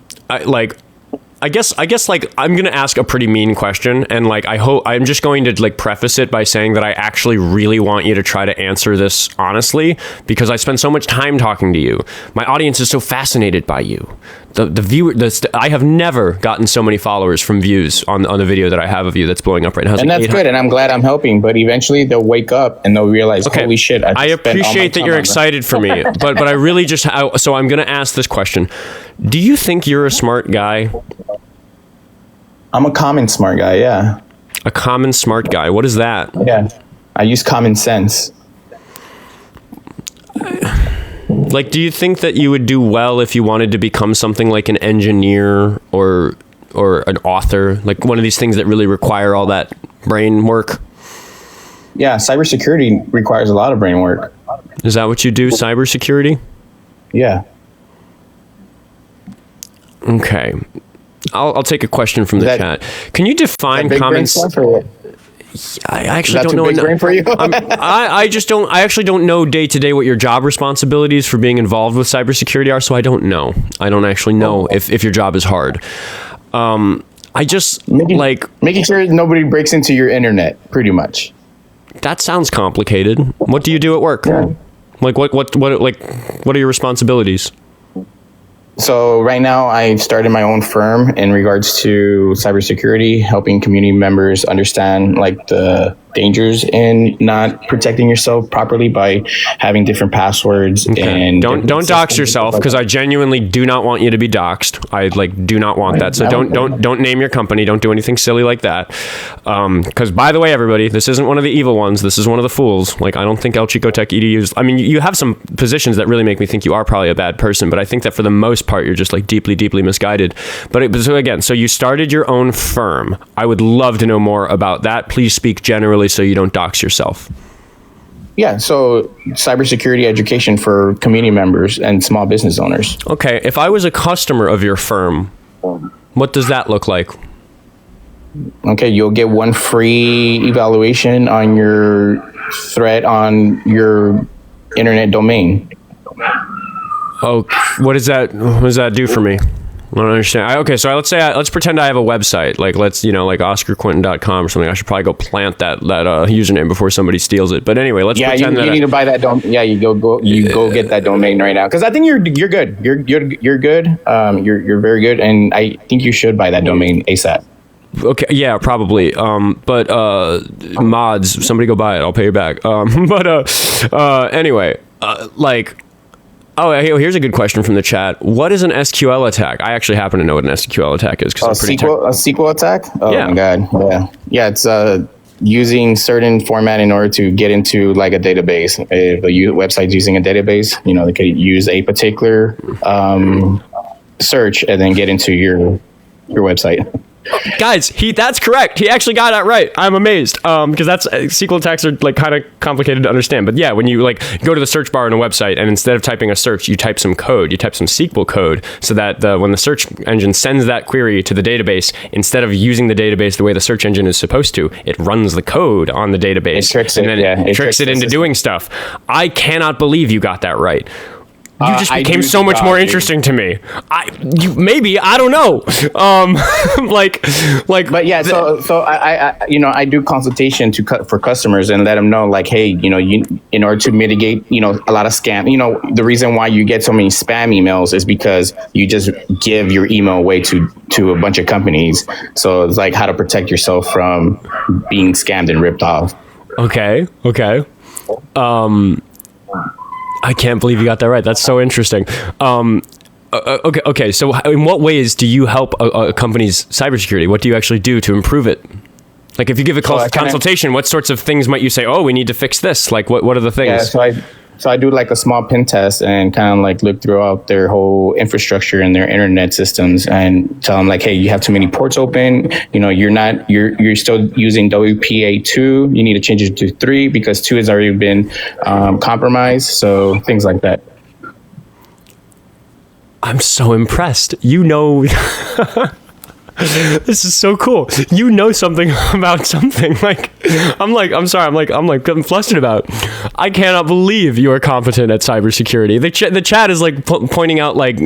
I guess like I'm gonna ask a pretty mean question, and like I'm just going to like preface it by saying that I actually really want you to try to answer this honestly because I spend so much time talking to you. My audience is so fascinated by you. the viewer, I have never gotten so many followers from views on the video that I have of you that's blowing up right now. And that's good, and I'm glad I'm helping. But eventually they'll wake up and they'll realize, holy shit! I appreciate that you're excited for me, but I really just so I'm going to ask this question: do you think you're a smart guy? I'm a common smart guy. Yeah. A common smart guy. What is that? Yeah. I use common sense. Like, do you think that you would do well if you wanted to become something like an engineer or an author, like one of these things that really require all that brain work? Yeah, cybersecurity requires a lot of brain work. Is that what you do, cybersecurity? Yeah. Okay. I'll take a question from the chat. Can you define common sense? I actually don't know. Big brain for you? I actually don't know day to day what your job responsibilities for being involved with cybersecurity are. So I don't know. I don't actually know if your job is hard. I just making sure nobody breaks into your internet. Pretty much. That sounds complicated. What do you do at work? Yeah. Like what are your responsibilities? So right now I've started my own firm in regards to cybersecurity, helping community members understand like the dangers in not protecting yourself properly by having different passwords. Okay. And don't dox yourself, because I genuinely do not want you to be doxed. I do not want that. So don't name your company. Don't do anything silly like that. Because by the way, everybody, this isn't one of the evil ones. This is one of the fools. Like, I don't think el.chico.tech.edu. I mean, you have some positions that really make me think you are probably a bad person, but I think that for the most part, you're just like deeply, deeply misguided. But so you started your own firm. I would love to know more about that. Please speak generally so you don't dox yourself. Yeah, so cybersecurity education for community members and small business owners. Okay, if I was a customer of your firm, what does that look like? Okay, you'll get one free evaluation on your threat on your internet domain. Oh, what does that do for me? I don't understand. Okay, so let's pretend I have a website. Like, like oskarquentin.com or something. I should probably go plant that username before somebody steals it. But anyway, let's pretend that you need to buy that domain. Yeah, you go get that domain right now, because I think you're good. You're good. You're very good, and I think you should buy that domain ASAP. Okay, yeah, probably. But mods, somebody go buy it. I'll pay you back. Anyway, Oh, here's a good question from the chat. What is an SQL attack? I actually happen to know what an SQL attack is, because I'm pretty a SQL attack? Oh yeah. My god. Yeah. It's using certain format in order to get into like a database. If a website's using a database, they could use a particular search and then get into your website. Guys, that's correct. He actually got that right. I'm amazed. Because that's SQL attacks are like kind of complicated to understand. But yeah, when you like go to the search bar on a website and instead of typing a search, you type some code. You type some SQL code so that when the search engine sends that query to the database, instead of using the database the way the search engine is supposed to, it runs the code on the database. It tricks it into doing stuff. I cannot believe you got that right. You just became so much more interesting to me. Maybe I don't know. But yeah. So I do consultation for customers and let them know, like, hey, in order to mitigate, a lot of scam. The reason why you get so many spam emails is because you just give your email away to a bunch of companies. So it's like how to protect yourself from being scammed and ripped off. Okay. I can't believe you got that right. That's so interesting. Okay. So in what ways do you help a company's cybersecurity? What do you actually do to improve it? Like, if you give a consultation, what sorts of things might you say, oh, we need to fix this? Like, what are the things? Yeah, so I do like a small pen test and kind of like look throughout their whole infrastructure and their internet systems and tell them like, hey, you have too many ports open. You're still using WPA2. You need to change it to 3 because 2 has already been compromised. So things like that. I'm so impressed. This is so cool. You know something about something. I'm getting flustered about it. I cannot believe you are competent at cybersecurity. The chat is like pointing out like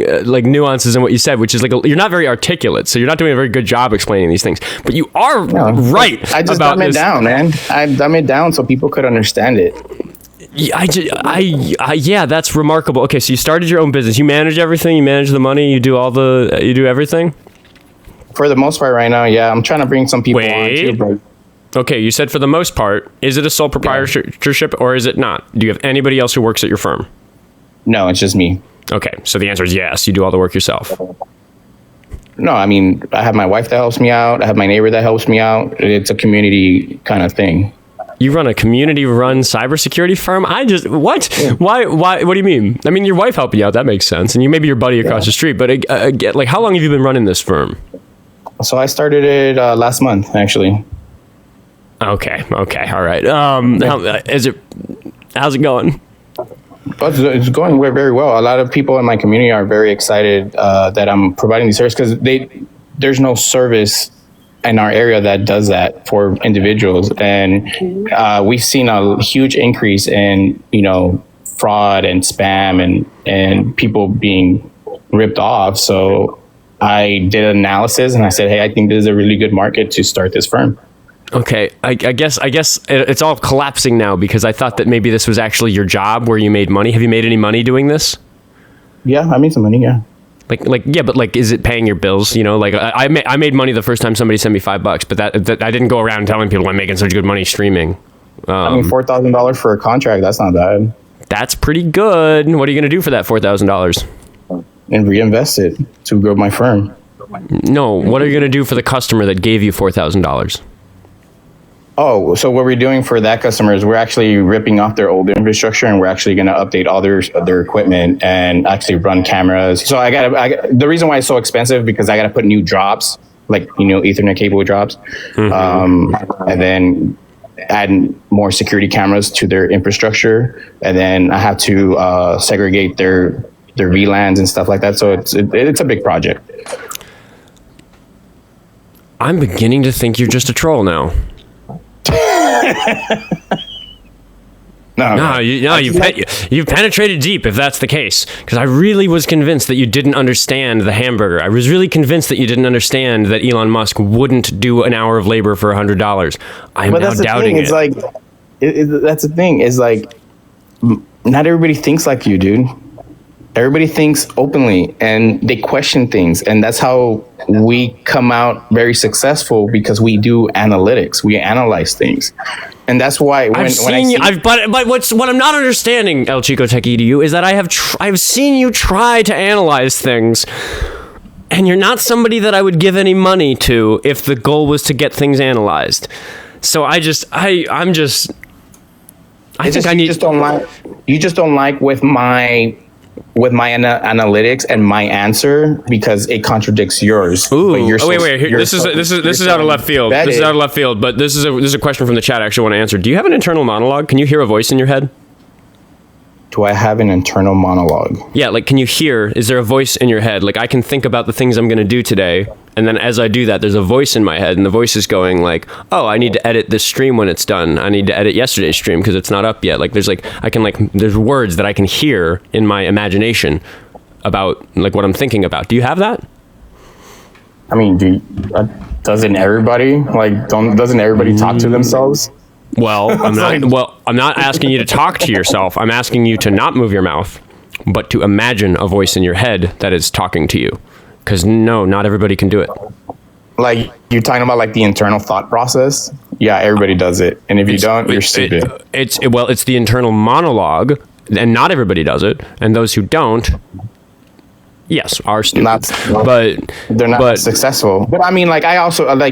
nuances in what you said, which is like you're not very articulate, so you're not doing a very good job explaining these things. But you are right. I just dumb it down, man. I dumb it down so people could understand it. Yeah, that's remarkable. Okay, so you started your own business. You manage everything. You manage the money. You do you do everything. For the most part, right now, yeah, I'm trying to bring some people on too. But okay, you said for the most part. Is it a sole proprietorship or is it not? Do you have anybody else who works at your firm? no, it's just me. Okay, so the answer is yes. You do all the work yourself. No, I mean, I have my wife that helps me out. I have my neighbor that helps me out. It's a community kind of thing. You run a community-run cybersecurity firm? What? Why? What do you mean? I mean, your wife helping you out, that makes sense. And maybe your buddy across the street. But like, how long have you been running this firm? So I started it last month, actually. Okay, all right. How's it going? It's going very well. A lot of people in my community are very excited that I'm providing these services because there's no service in our area that does that for individuals, and we've seen a huge increase in fraud and spam and people being ripped off. So I did an analysis and I said, hey, I think this is a really good market to start this firm. Okay, I guess it's all collapsing now because I thought that maybe this was actually your job where you made money. Have you made any money doing this? Yeah, I made some money. Yeah. Yeah, but is it paying your bills? I made money the first time somebody sent me $5, but that I didn't go around telling people I'm making such good money streaming. I mean, $4,000 for a contract, that's not bad. That's pretty good. What are you going to do for that $4,000? And reinvest it to grow my firm. No, what are you going to do for the customer that gave you $4,000? Oh, so what we're doing for that customer is we're actually ripping off their old infrastructure and we're actually going to update all their equipment and actually run cameras. So the reason why it's so expensive because I got to put new drops, like, Ethernet cable drops, and then add more security cameras to their infrastructure. And then I have to segregate their VLANs and stuff like that. So it's a big project. I'm beginning to think you're just a troll now. You've penetrated deep if that's the case, because I really was convinced that you didn't understand the hamburger. I was really convinced that you didn't understand that Elon Musk wouldn't do an hour of labor for $100. I'm now doubting it. That's the thing. Is like, not everybody thinks like you, dude. Everybody thinks openly and they question things. And that's how we come out very successful, because we do analytics. We analyze things. And that's why but what I'm not understanding, el.chico.tech.edu, is that I've seen you try to analyze things, and you're not somebody that I would give any money to if the goal was to get things analyzed. So you just don't like with my analytics and my answer because it contradicts yours. Ooh. Wait. This is out of left field. This is out of left field, but this is a question from the chat I actually want to answer. Do you have an internal monologue? Can you hear a voice in your head? Do I have an internal monologue? Yeah, like, can you hear, is there a voice in your head? Like, I can think about the things I'm going to do today, and then as I do that, there's a voice in my head, and the voice is going like, oh, I need to edit this stream when it's done. I need to edit yesterday's stream because it's not up yet. Like, there's words that I can hear in my imagination about, like, what I'm thinking about. Do you have that? I mean, doesn't everybody talk to themselves? Well, I'm not asking you to talk to yourself. I'm asking you to not move your mouth, but to imagine a voice in your head that is talking to you. Because no, not everybody can do it. Like, you're talking about like the internal thought process? Yeah, everybody does it. And if you don't, you're stupid. It's the internal monologue, and not everybody does it. And those who don't, yes, are stupid. But they're not successful. But I mean, like, I also I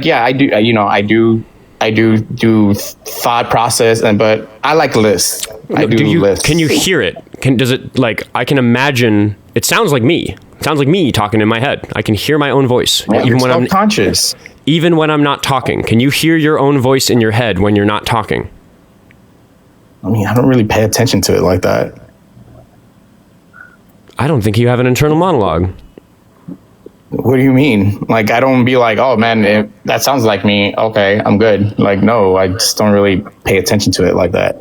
do thought process, but I like lists. Lists. Can you hear it? Does it, like, I can imagine, it sounds like me. It sounds like me talking in my head. I can hear my own voice. Yeah, even when I'm conscious. Even when I'm not talking. Can you hear your own voice in your head when you're not talking? I mean, I don't really pay attention to it like that. I don't think you have an internal monologue. What do you mean? Like, I don't be like, oh man, that sounds like me. Okay, I'm good. Like, no, I just don't really pay attention to it like that.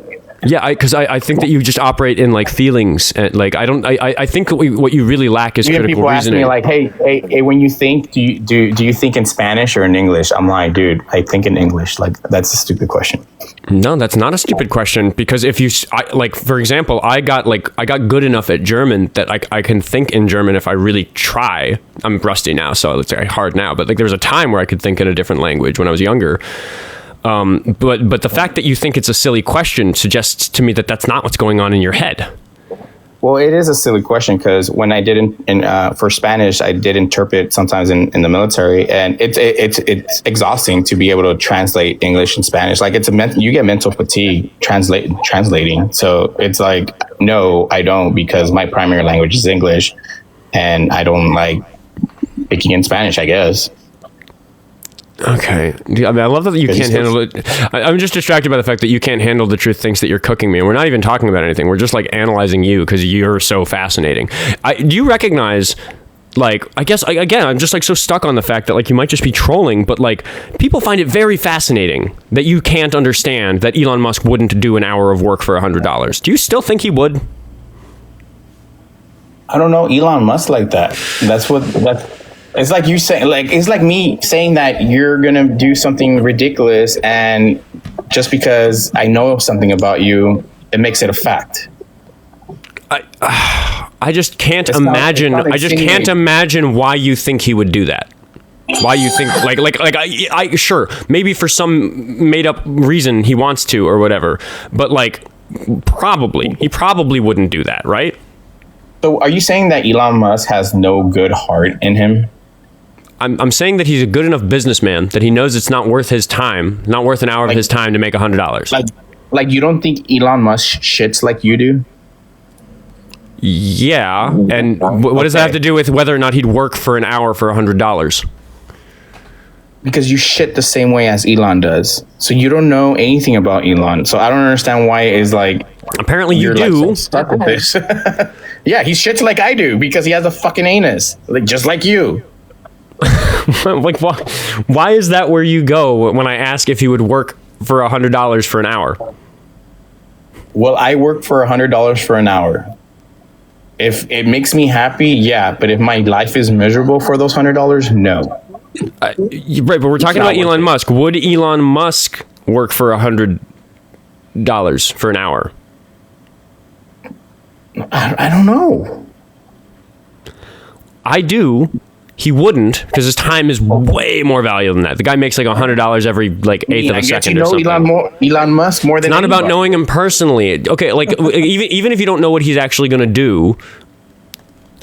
Yeah, because I think that you just operate in like feelings, and like I think what you really lack is critical people reasoning. People ask me like, hey, when you think, do you think in Spanish or in English? I'm like, dude, I think in English. Like, that's a stupid question. No, that's not a stupid question, because if you like, for example, I got good enough at German that I can think in German if I really try. I'm rusty now, so it's very hard now. But like, there was a time where I could think in a different language when I was younger. But the fact that you think it's a silly question suggests to me that that's not what's going on in your head. Well, it is a silly question, because when I did for Spanish, I did interpret sometimes in the military, and it's exhausting to be able to translate English and Spanish. Like, you get mental fatigue translating. So it's like, no, I don't, because my primary language is English, and I don't like speaking in Spanish, I guess. Okay. I mean, I love that you can't handle it. I'm just distracted by the fact that you can't handle the truth thinks that you're cooking me. And we're not even talking about anything. We're just like analyzing you because you're so fascinating. Do you recognize, like, I guess, again, I'm just like so stuck on the fact that like you might just be trolling, but like people find it very fascinating that you can't understand that Elon Musk wouldn't do an hour of work for $100. Do you still think he would? I don't know Elon Musk like that. It's like you say, like, it's like me saying that you're gonna do something ridiculous, and just because I know something about you, it makes it a fact. I just can't imagine. I just can't imagine why you think he would do that. Why you think I sure, maybe for some made up reason he wants to or whatever, but like he probably wouldn't do that, right? So are you saying that Elon Musk has no good heart in him? I'm saying that he's a good enough businessman that he knows it's not worth his time, not worth an hour of his time to make $100. Like you don't think Elon Musk shits like you do? Yeah, and what does that have to do with whether or not he'd work for an hour for $100? Because you shit the same way as Elon does. So you don't know anything about Elon. So I don't understand why it's like... Apparently you do. Like, so stuck with this. Yeah, he shits like I do because he has a fucking anus. Like, just like you. Like, why is that where you go when I ask if he would work for $100 for an hour? Well, I work for $100 for an hour. If it makes me happy, yeah. But if my life is miserable for those $100, no. Right, but we're talking about Elon Musk. Would Elon Musk work for $100 for an hour? I don't know. I do. He wouldn't, because his time is way more valuable than that. The guy makes like $100 every like eighth of a second or something. Elon Musk more than it's not anybody. about knowing him personally. Okay, like even if you don't know what he's actually going to do.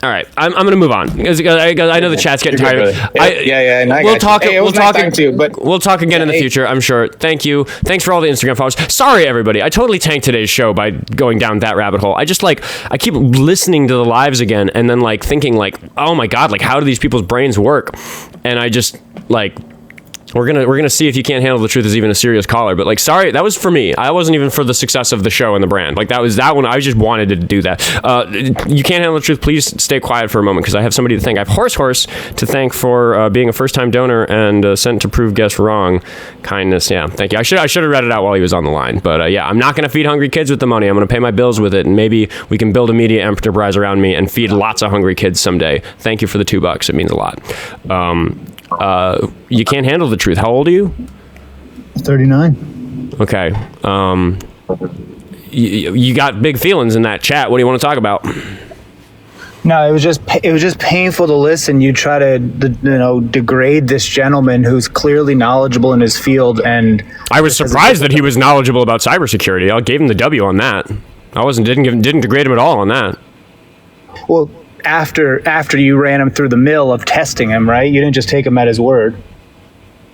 All right, I'm going to move on because I know the chat's getting tired. Yeah. We'll talk. We'll talk again in the hey. future, I'm sure. Thank you. Thanks for all the Instagram followers. Sorry, everybody. I totally tanked today's show by going down that rabbit hole. I keep listening to the lives again and then like thinking like, oh my god, like how do these people's brains work? And I just like. We're gonna see if You Can't Handle the Truth is even a serious caller, but like, sorry, that was for me. I wasn't even for the success of the show and the brand. Like that one. I just wanted to do that. You Can't Handle the Truth. Please stay quiet for a moment because I have somebody to thank. I have Horse to thank for being a first-time donor and sent to prove guests wrong. Kindness, yeah, thank you. I should have read it out while he was on the line, but yeah, I'm not gonna feed hungry kids with the money. I'm gonna pay my bills with it, and maybe we can build a media enterprise around me and feed lots of hungry kids someday. Thank you for the $2. It means a lot. You Can't Handle the Truth. How old are you? 39. Okay. You got big feelings in that chat. What do you want to talk about? No, it was just painful to listen. You try to degrade this gentleman who's clearly knowledgeable in his field, and I was surprised that he was knowledgeable about cybersecurity. I gave him the W on that. I didn't degrade him at all on that. Well, after you ran him through the mill of testing him, right? You didn't just take him at his word.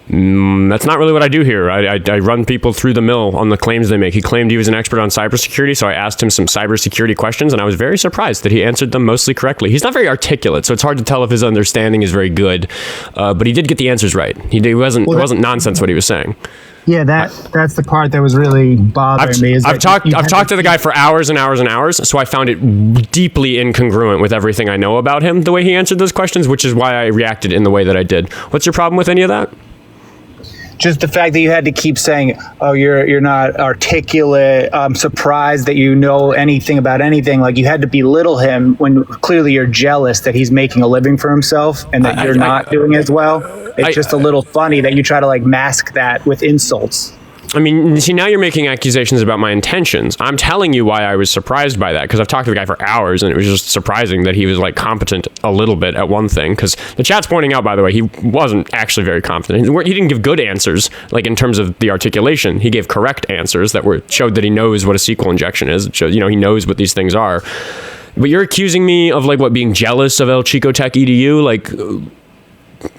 That's not really what I do here. I run people through the mill on the claims they make. He claimed he was an expert on cybersecurity, so I asked him some cybersecurity questions, and I was very surprised that he answered them mostly correctly. He's not very articulate, so it's hard to tell if his understanding is very good. But he did get the answers right. It wasn't nonsense what he was saying. Yeah, that's the part that was really bothering me. I've talked to the guy for hours and hours and hours, so I found it deeply incongruent with everything I know about him, the way he answered those questions, which is why I reacted in the way that I did. What's your problem with any of that? just the fact that you had to keep saying, "Oh, you're not articulate. I'm surprised that you know anything about anything." Like, you had to belittle him when clearly you're jealous that he's making a living for himself and that you're not doing as well. It's just a little funny that you try to like mask that with insults. I mean, see, now you're making accusations about my intentions. I'm telling you why I was surprised by that, because I've talked to the guy for hours, and it was just surprising that he was, like, competent a little bit at one thing. Because the chat's pointing out, by the way, he wasn't actually very competent. He didn't give good answers, like, in terms of the articulation. He gave correct answers that showed that he knows what a SQL injection is. It showed, he knows what these things are. But you're accusing me of, like, being jealous of el.chico.tech.edu? Like...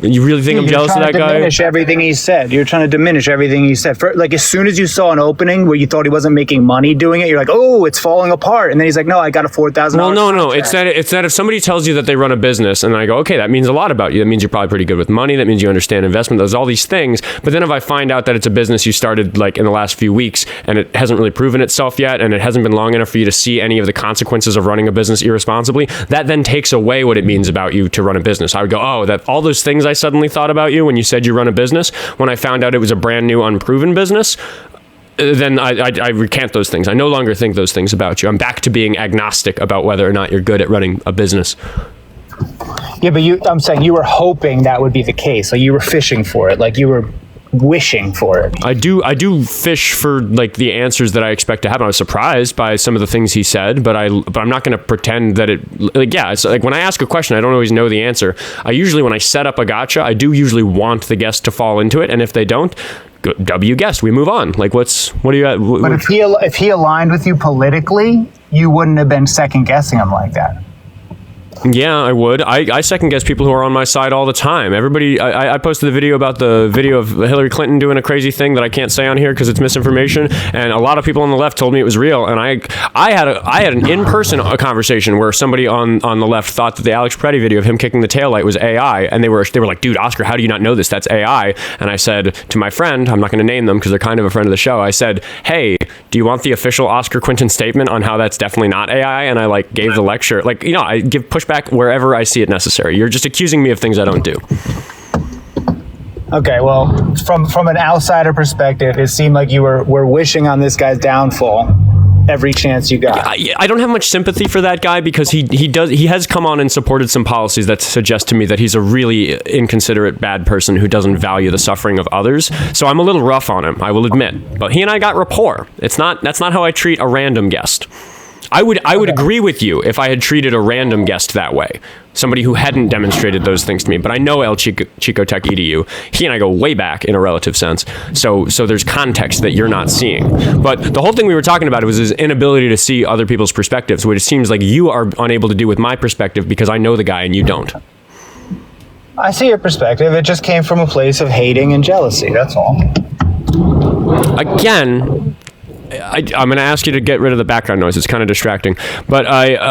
You really think I'm jealous of that guy? Diminish everything he said. You're trying to diminish everything he said. Like, as soon as you saw an opening where you thought he wasn't making money doing it, you're like, "Oh, it's falling apart." And then he's like, "No, I got a $4,000." Well, no. It's that if somebody tells you that they run a business, and I go, "Okay, that means a lot about you. That means you're probably pretty good with money. That means you understand investment. There's all these things." But then if I find out that it's a business you started like in the last few weeks, and it hasn't really proven itself yet, and it hasn't been long enough for you to see any of the consequences of running a business irresponsibly, that then takes away what it means about you to run a business. I would go, "Oh, that all those things I suddenly thought about you when you said you run a business, when I found out it was a brand new unproven business, then I recant those things. I no longer think those things about you. I'm back to being agnostic about whether or not you're good at running a business." Yeah, but I'm saying you were hoping that would be the case. Like, you were fishing for it. Like, you were wishing for it. I do fish for like the answers that I expect to happen. I was surprised by some of the things he said, but I'm not going to pretend that it's like when I ask a question, I don't always know the answer. I usually, when I set up a gotcha, I do usually want the guest to fall into it, and if they don't, W guest, we move on. Like, what are you at? But if he aligned with you politically, you wouldn't have been second guessing him like that. Yeah, I would. I second guess people who are on my side all the time. Everybody, I posted the video about the video of Hillary Clinton doing a crazy thing that I can't say on here because it's misinformation, and a lot of people on the left told me it was real. And I had an in-person conversation where somebody on the left thought that the Alex Preddy video of him kicking the taillight was AI, and they were like, "Dude, Oscar, how do you not know this? That's AI." And I said to my friend, I'm not going to name them because they're kind of a friend of the show, I said, "Hey, do you want the official Oskar Quentin statement on how that's definitely not AI?" And I gave the lecture. I give pushback wherever I see it necessary. You're just accusing me of things I don't do. Okay, well, from an outsider perspective, it seemed like you were wishing on this guy's downfall every chance you got. I don't have much sympathy for that guy because he has come on and supported some policies that suggest to me that he's a really inconsiderate, bad person who doesn't value the suffering of others. So I'm a little rough on him, I will admit. But he and I got rapport. That's not how I treat a random guest. I would agree with you if I had treated a random guest that way, somebody who hadn't demonstrated those things to me. But I know el.chico.tech.edu. He and I go way back in a relative sense. So there's context that you're not seeing. But the whole thing we were talking about was his inability to see other people's perspectives, which it seems like you are unable to do with my perspective because I know the guy and you don't. I see your perspective. It just came from a place of hating and jealousy. That's all. Again, I'm going to ask you to get rid of the background noise. It's kind of distracting, but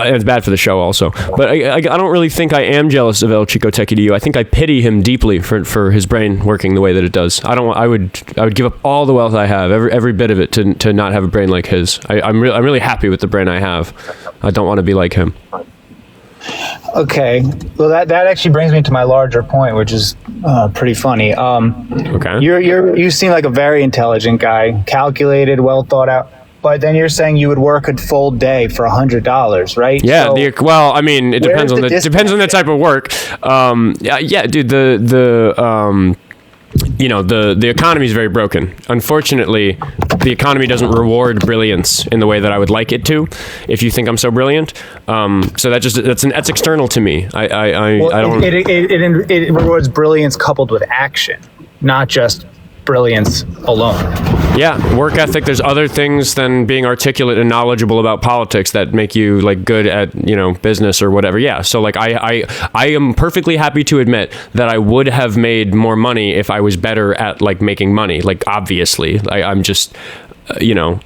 it's bad for the show also. But I don't really think I am jealous of el.chico.tech.edu. I think I pity him deeply for his brain working the way that it does. I would give up all the wealth I have, every bit of it, to not have a brain like his. I'm really happy with the brain I have. I don't want to be like him. Okay, well that actually brings me to my larger point, which is pretty funny. Okay, you seem like a very intelligent guy, calculated, well thought out. But then you're saying you would work a full day for $100, right? Yeah. So, it depends on the type of work. Yeah, dude. The economy is very broken. Unfortunately, the economy doesn't reward brilliance in the way that I would like it to. If you think I'm so brilliant, so that's external to me. I don't. It rewards brilliance coupled with action, not just brilliance alone. Yeah, work ethic. There's other things than being articulate and knowledgeable about politics that make you good at business or whatever. Yeah, so I am perfectly happy to admit that I would have made more money if I was better at making money. Obviously, I'm just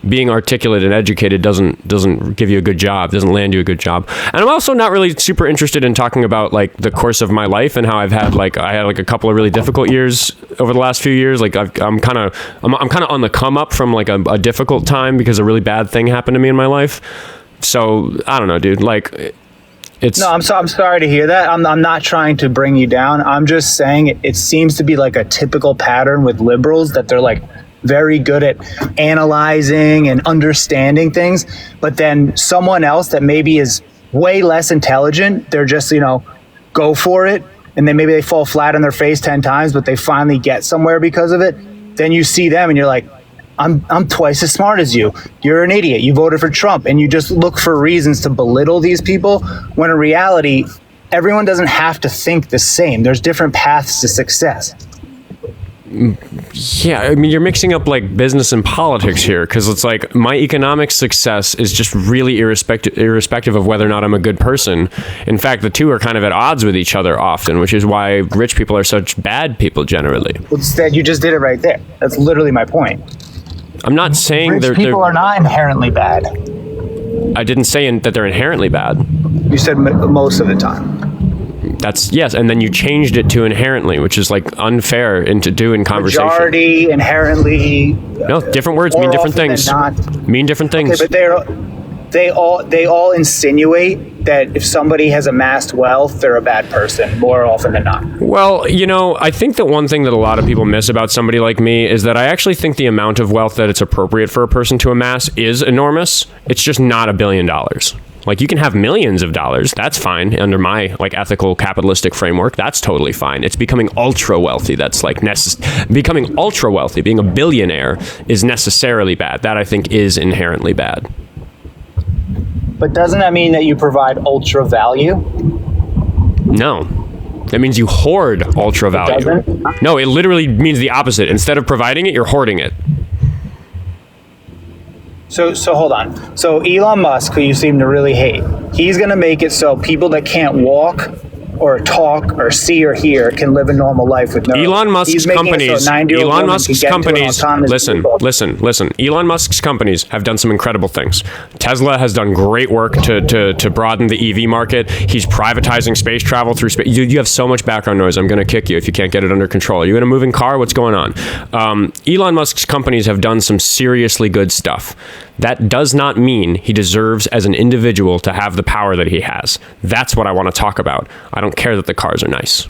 being articulate and educated doesn't give you a good job, doesn't land you a good job. And I'm also not really super interested in talking about the course of my life and how I've had I had a couple of really difficult years over the last few years. I'm kind of on the come up from a difficult time because a really bad thing happened to me in my life. So I don't know, dude. I'm sorry to hear that. I'm not trying to bring you down. I'm just saying it seems to be like a typical pattern with liberals that they're like very good at analyzing and understanding things, but then someone else that maybe is way less intelligent, they're just, go for it, and then maybe they fall flat on their face 10 times, but they finally get somewhere because of it. Then you see them and you're like, I'm twice as smart as you. You're an idiot. You voted for Trump. And you just look for reasons to belittle these people, when in reality, everyone doesn't have to think the same. There's different paths to success. Yeah, I mean, you're mixing up like business and politics here, because it's like my economic success is just really irrespective of whether or not I'm a good person. In fact, the two are kind of at odds with each other often, which is why rich people are such bad people generally. Instead, you just did it right there. That's literally my point. I'm not saying rich people are not inherently bad. I didn't say that they're inherently bad. You said most of the time. That's yes, and then you changed it to inherently, which is like unfair to do in conversation. Majority, inherently. No, different words mean different things. Mean different things. Okay, but they all insinuate that if somebody has amassed wealth, they're a bad person more often than not. Well, I think that one thing that a lot of people miss about somebody like me is that I actually think the amount of wealth that it's appropriate for a person to amass is enormous. It's just not $1 billion. Like, you can have millions of dollars. That's fine under my ethical capitalistic framework. That's totally fine. It's becoming ultra wealthy. That's becoming ultra wealthy. Being a billionaire is necessarily bad. That I think is inherently bad. But doesn't that mean that you provide ultra value? No. That means you hoard ultra value. It doesn't? No, it literally means the opposite. Instead of providing it, you're hoarding it. So hold on. So Elon Musk, who you seem to really hate, he's going to make it so people that can't walk or talk or see or hear can live a normal life with no. Elon Musk's companies. Elon Musk's companies. Listen. Elon Musk's companies have done some incredible things. Tesla has done great work to broaden the EV market. He's privatizing space travel through space. You have so much background noise. I'm going to kick you if you can't get it under control. Are you in a moving car? What's going on? Elon Musk's companies have done some seriously good stuff. That does not mean he deserves as an individual to have the power that he has. That's what I want to talk about. I don't care that the cars are nice.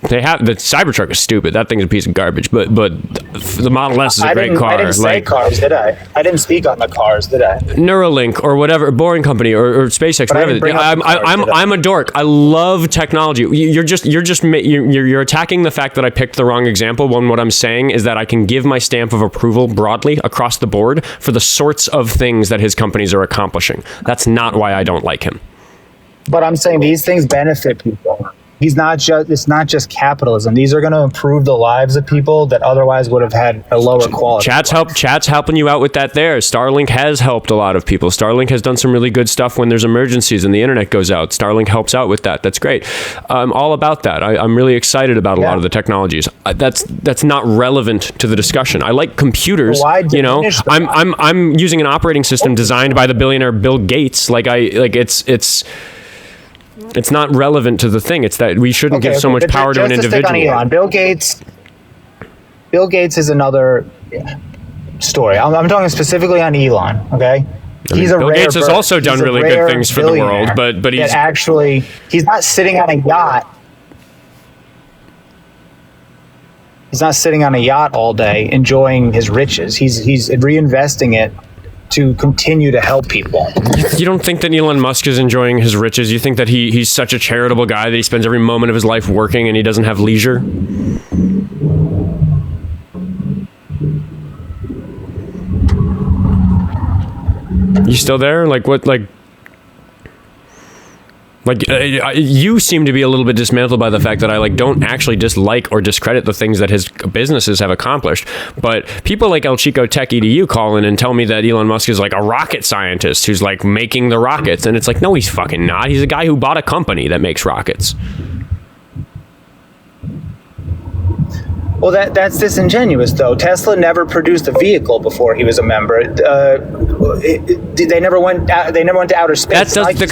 The Cybertruck is stupid. That thing is a piece of garbage. But the Model S is a great car. I didn't say cars, did I? I didn't speak on the cars, did I? Neuralink or whatever, Boring Company or SpaceX, but whatever. I'm a dork. I love technology. You're attacking the fact that I picked the wrong example when what I'm saying is that I can give my stamp of approval broadly across the board for the sorts of things that his companies are accomplishing. That's not why I don't like him. But I'm saying these things benefit people. It's not just capitalism. These are going to improve the lives of people that otherwise would have had a lower quality. Chat's helping you out with that there. Starlink has helped a lot of people. Starlink has done some really good stuff when there's emergencies and the internet goes out. Starlink helps out with that. That's great. I'm all about that. I'm really excited about a lot of the technologies. That's not relevant to the discussion. I like computers. I'm using an operating system designed by the billionaire Bill Gates. It's not relevant to the thing. It's that we shouldn't give so much power to an individual. Bill Gates is another story. I'm talking specifically on Elon. Okay, Bill Gates has also done really good things for the world, but he's not sitting on a yacht. He's not sitting on a yacht all day enjoying his riches. He's reinvesting it to continue to help people. You don't think that Elon Musk is enjoying his riches? You think that he's such a charitable guy that he spends every moment of his life working and he doesn't have leisure? You still there? You seem to be a little bit dismantled by the fact that I don't actually dislike or discredit the things that his businesses have accomplished. But people like el.chico.tech.edu call in and tell me that Elon Musk is like a rocket scientist who's making the rockets. And it's no, he's fucking not. He's a guy who bought a company that makes rockets. Well, that's disingenuous, though. Tesla never produced a vehicle before he was a member. They never went to outer space. The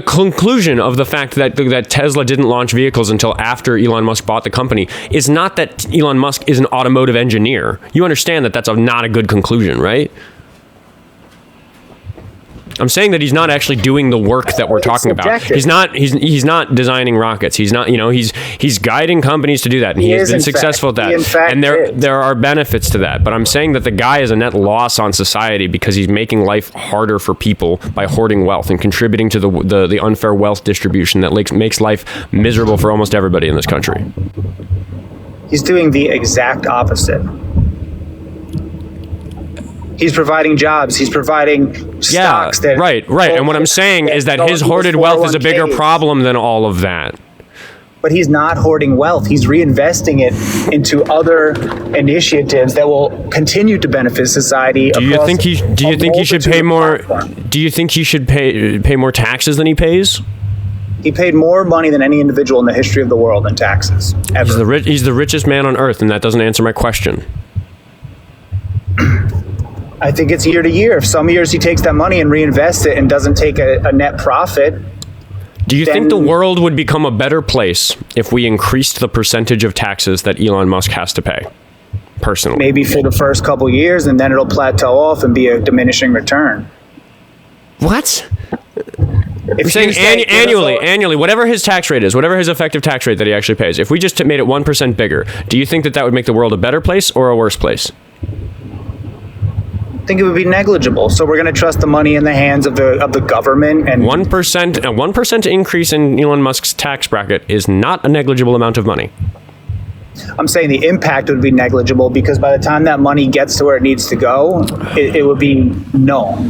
conclusion of the fact that Tesla didn't launch vehicles until after Elon Musk bought the company is not that Elon Musk is an automotive engineer. You understand that that's not a good conclusion, right? I'm saying that he's not actually doing the work that we're talking about. He's not designing rockets. He's not, he's guiding companies to do that, and he has been successful at that. And there are benefits to that. But I'm saying that the guy is a net loss on society because he's making life harder for people by hoarding wealth and contributing to the unfair wealth distribution that makes life miserable for almost everybody in this country. He's doing the exact opposite. He's providing jobs. He's providing stocks. Right. And what I'm saying is that his hoarded wealth is a bigger problem than all of that. But he's not hoarding wealth. He's reinvesting it into other initiatives that will continue to benefit society. Do you think he should pay more? Do you think he should pay more taxes than he pays? He paid more money than any individual in the history of the world in taxes ever. He's the richest man on earth, and that doesn't answer my question. I think it's year to year. If some years he takes that money and reinvests it and doesn't take a net profit. Do you think the world would become a better place if we increased the percentage of taxes that Elon Musk has to pay? Personally. Maybe for the first couple years, and then it'll plateau off and be a diminishing return. What? You're saying annually, whatever his tax rate is, whatever his effective tax rate that he actually pays, if we just made it 1% bigger, do you think that would make the world a better place or a worse place? I think it would be negligible. So we're going to trust the money in the hands of the government, and 1% increase in Elon Musk's tax bracket is not a negligible amount of money. I'm saying the impact would be negligible because by the time that money gets to where it needs to go, it would be null.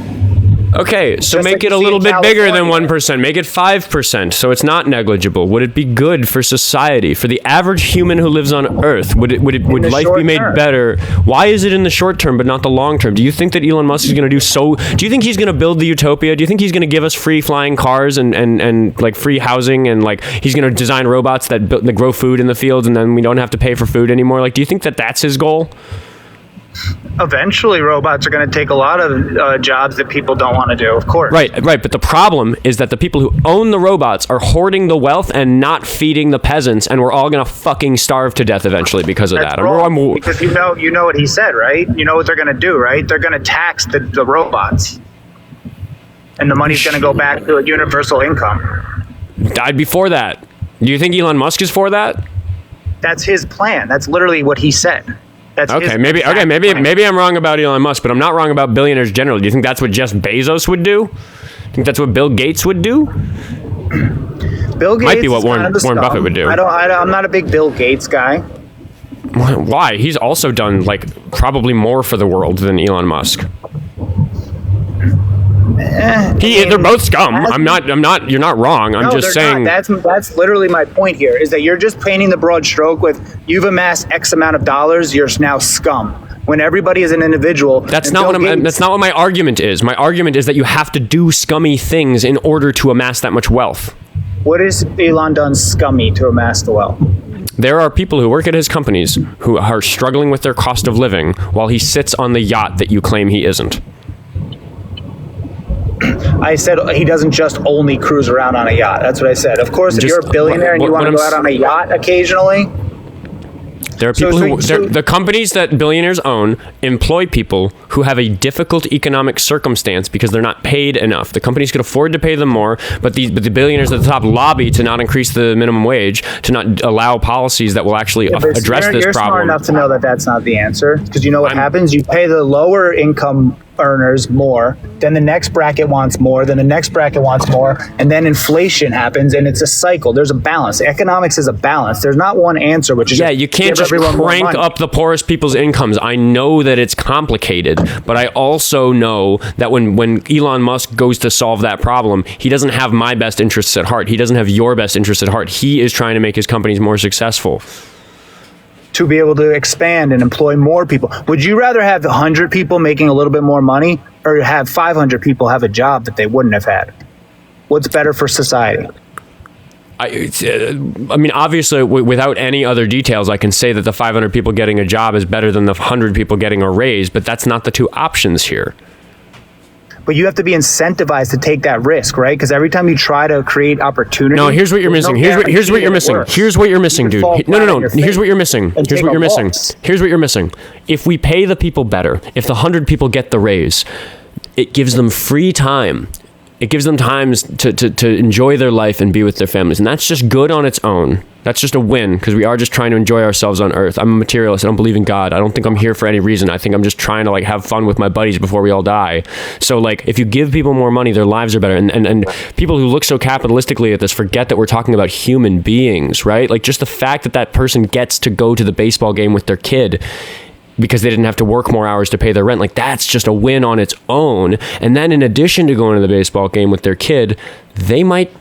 Okay, so make it a little bit bigger than 1%. Make it 5%, so it's not negligible. Would it be good for society, for the average human who lives on Earth? Would life be made better? Why is it in the short term but not the long term? Do you think that Elon Musk is going to do you think he's going to build the utopia? Do you think he's going to give us free flying cars and like free housing, and like he's going to design robots that grow food in the fields and then we don't have to pay for food anymore? Like, do you think that that's his goal? Eventually, robots are going to take a lot of jobs that people don't want to do, of course. Right. But the problem is that the people who own the robots are hoarding the wealth and not feeding the peasants, and we're all going to fucking starve to death eventually because of that. Wrong, because you know what he said, right? You know what they're going to do, right? They're going to tax the robots, and the money's going to go back to a universal income. I'd be for that. Do you think Elon Musk is for that? That's his plan. That's literally what he said. Maybe I'm wrong about Elon Musk, but I'm not wrong about billionaires generally. Do you think that's what Jeff Bezos would do? Think that's what Bill Gates would do? Bill Gates might be what Warren Buffett would do. I'm not a big Bill Gates guy. Why? He's also done probably more for the world than Elon Musk. They're both scum. I'm not. You're not wrong. I'm just saying. That's literally my point here. Is that you're just painting the broad stroke with you've amassed X amount of dollars. You're now scum. When everybody is an individual. That's not what my argument is. My argument is that you have to do scummy things in order to amass that much wealth. What has Elon done scummy to amass the wealth? There are people who work at his companies who are struggling with their cost of living while he sits on the yacht that you claim he isn't. I said he doesn't just only cruise around on a yacht. That's what I said. Of course, if you're a billionaire and you want to go out on a yacht occasionally. There are people the companies that billionaires own employ people who have a difficult economic circumstance because they're not paid enough. The companies could afford to pay them more, but the billionaires at the top lobby to not increase the minimum wage, to not allow policies that will actually address this problem. You're smart enough to know that that's not the answer, because you know what happens? You pay the lower income earners more, then the next bracket wants more, then the next bracket wants more, and then inflation happens, and it's a cycle. There's a balance. Economics is a balance. There's not one answer, which is you can't just crank up the poorest people's incomes. I know that it's complicated, but I also know that when Elon Musk goes to solve that problem, he doesn't have my best interests at heart. He doesn't have your best interests at heart. He is trying to make his companies more successful. To be able to expand and employ more people. Would you rather have 100 people making a little bit more money, or have 500 people have a job that they wouldn't have had? What's better for society? I mean, obviously, without any other details, I can say that the 500 people getting a job is better than the 100 people getting a raise, but that's not the two options here. But you have to be incentivized to take that risk, right? Because every time you try to create opportunity... No, here's what you're missing. Here's what you're missing. Here's what you're missing, dude. No. Here's what you're missing. Here's what you're missing. Here's what you're missing. If we pay the people better, if the 100 people get the raise, it gives them free time It gives them times to enjoy their life and be with their families. And that's just good on its own. That's just a win, because we are just trying to enjoy ourselves on Earth. I'm a materialist. I don't believe in God. I don't think I'm here for any reason. I think I'm just trying to like have fun with my buddies before we all die. So like, if you give people more money, their lives are better. And people who look so capitalistically at this forget that we're talking about human beings, right? Like, just the fact that that person gets to go to the baseball game with their kid because they didn't have to work more hours to pay their rent. Like, that's just a win on its own. And then in addition to going to the baseball game with their kid, they might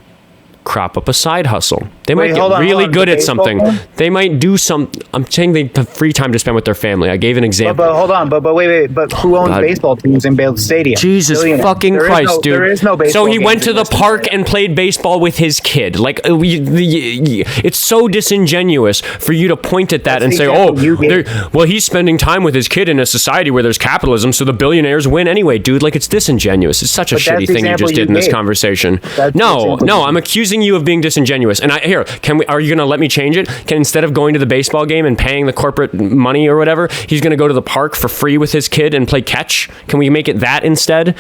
crop up a side hustle. They might get really good at something. They might do some. I'm saying they have free time to spend with their family. I gave an example. But hold on. But wait. But who owns baseball teams in Bale Stadium? Jesus fucking Christ, dude. There is no baseball. So he went to the park and played baseball with his kid. Like, it's so disingenuous for you to point at that and say, well, he's spending time with his kid in a society where there's capitalism, so the billionaires win anyway, dude. Like, it's disingenuous. It's such a shitty thing you just did in this conversation. No, I'm accusing you of being disingenuous. And are you going to let me change it? Instead of going to the baseball game and paying the corporate money or whatever, he's going to go to the park for free with his kid and play catch? Can we make it that instead?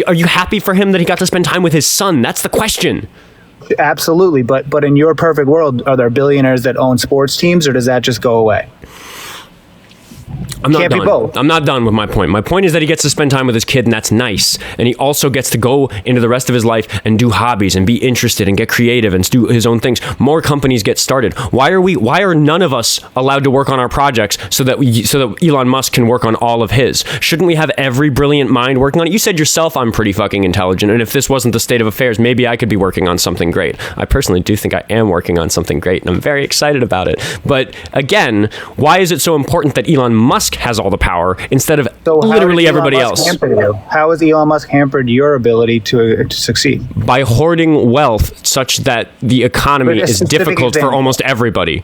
Are you happy for him that he got to spend time with his son? That's the question. Absolutely. But in your perfect world, are there billionaires that own sports teams, or does that just go away? I'm not done with my point. My point is that he gets to spend time with his kid, and that's nice. And he also gets to go into the rest of his life and do hobbies and be interested and get creative and do his own things. More companies get started. Why are none of us allowed to work on our projects so that Elon Musk can work on all of his? Shouldn't we have every brilliant mind working on it? You said yourself I'm pretty fucking intelligent, and if this wasn't the state of affairs, maybe I could be working on something great. I personally do think I am working on something great, and I'm very excited about it. But again, why is it so important that Elon Musk has all the power instead of literally everybody else? How has Elon Musk hampered your ability to succeed? By hoarding wealth such that the economy is difficult for almost everybody.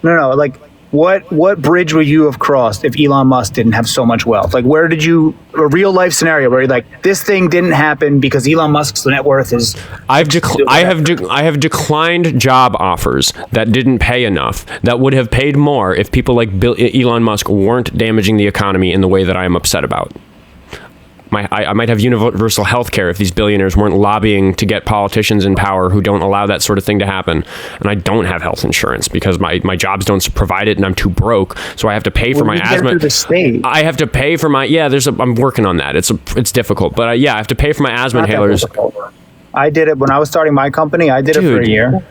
No, like what bridge would you have crossed if Elon Musk didn't have so much wealth? Like, where did you, a real life scenario where you're like, this thing didn't happen because Elon Musk's net worth is... I have declined job offers that didn't pay enough, that would have paid more if people like Elon Musk weren't damaging the economy in the way that I am upset about. I might have universal health care if these billionaires weren't lobbying to get politicians in power who don't allow that sort of thing to happen. And I don't have health insurance because my jobs don't provide it, and I'm too broke. So I have to pay for my asthma. I have to pay for my, I'm working on that. It's difficult, but I have to pay for my asthma inhalers. I did it when I was starting my company. I did it for a year.